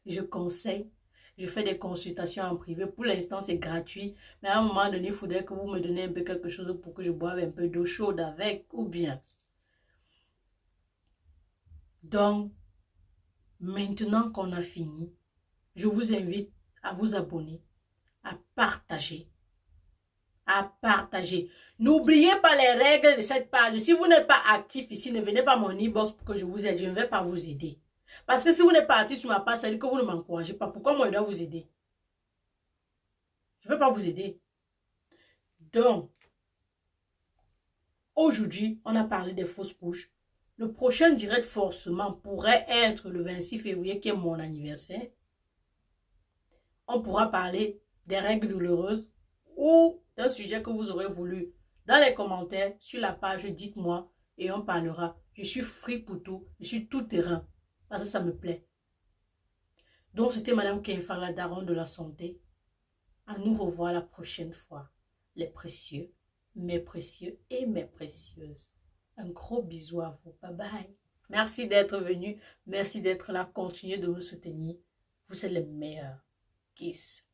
je conseille, je fais des consultations en privé. Pour l'instant, c'est gratuit, mais à un moment donné, il faudrait que vous me donniez un peu quelque chose pour que je boive un peu d'eau chaude avec, ou bien. Donc, maintenant qu'on a fini, je vous invite à vous abonner, à partager. N'oubliez pas les règles de cette page. Si vous n'êtes pas actif ici, ne venez pas à mon inbox pour que je vous aide. Je ne vais pas vous aider. Parce que si vous n'êtes pas actif sur ma page, ça veut dire que vous ne m'encouragez pas. Pourquoi moi, je dois vous aider? Je ne vais pas vous aider. Donc, aujourd'hui, on a parlé des fausses couches. Le prochain direct forcément pourrait être le 26 février, qui est mon anniversaire. On pourra parler des règles douloureuses ou d'un sujet que vous aurez voulu. Dans les commentaires, sur la page, dites-moi et on parlera. Je suis free pour tout. Je suis tout terrain. Parce que ça me plaît. Donc, c'était Madame Kenfa, la daronne de la santé. À nous revoir la prochaine fois. Les précieux, mes précieux et mes précieuses. Un gros bisou à vous. Bye bye. Merci d'être venu. Merci d'être là. Continuez de me soutenir. Vous êtes les meilleurs. Kiss.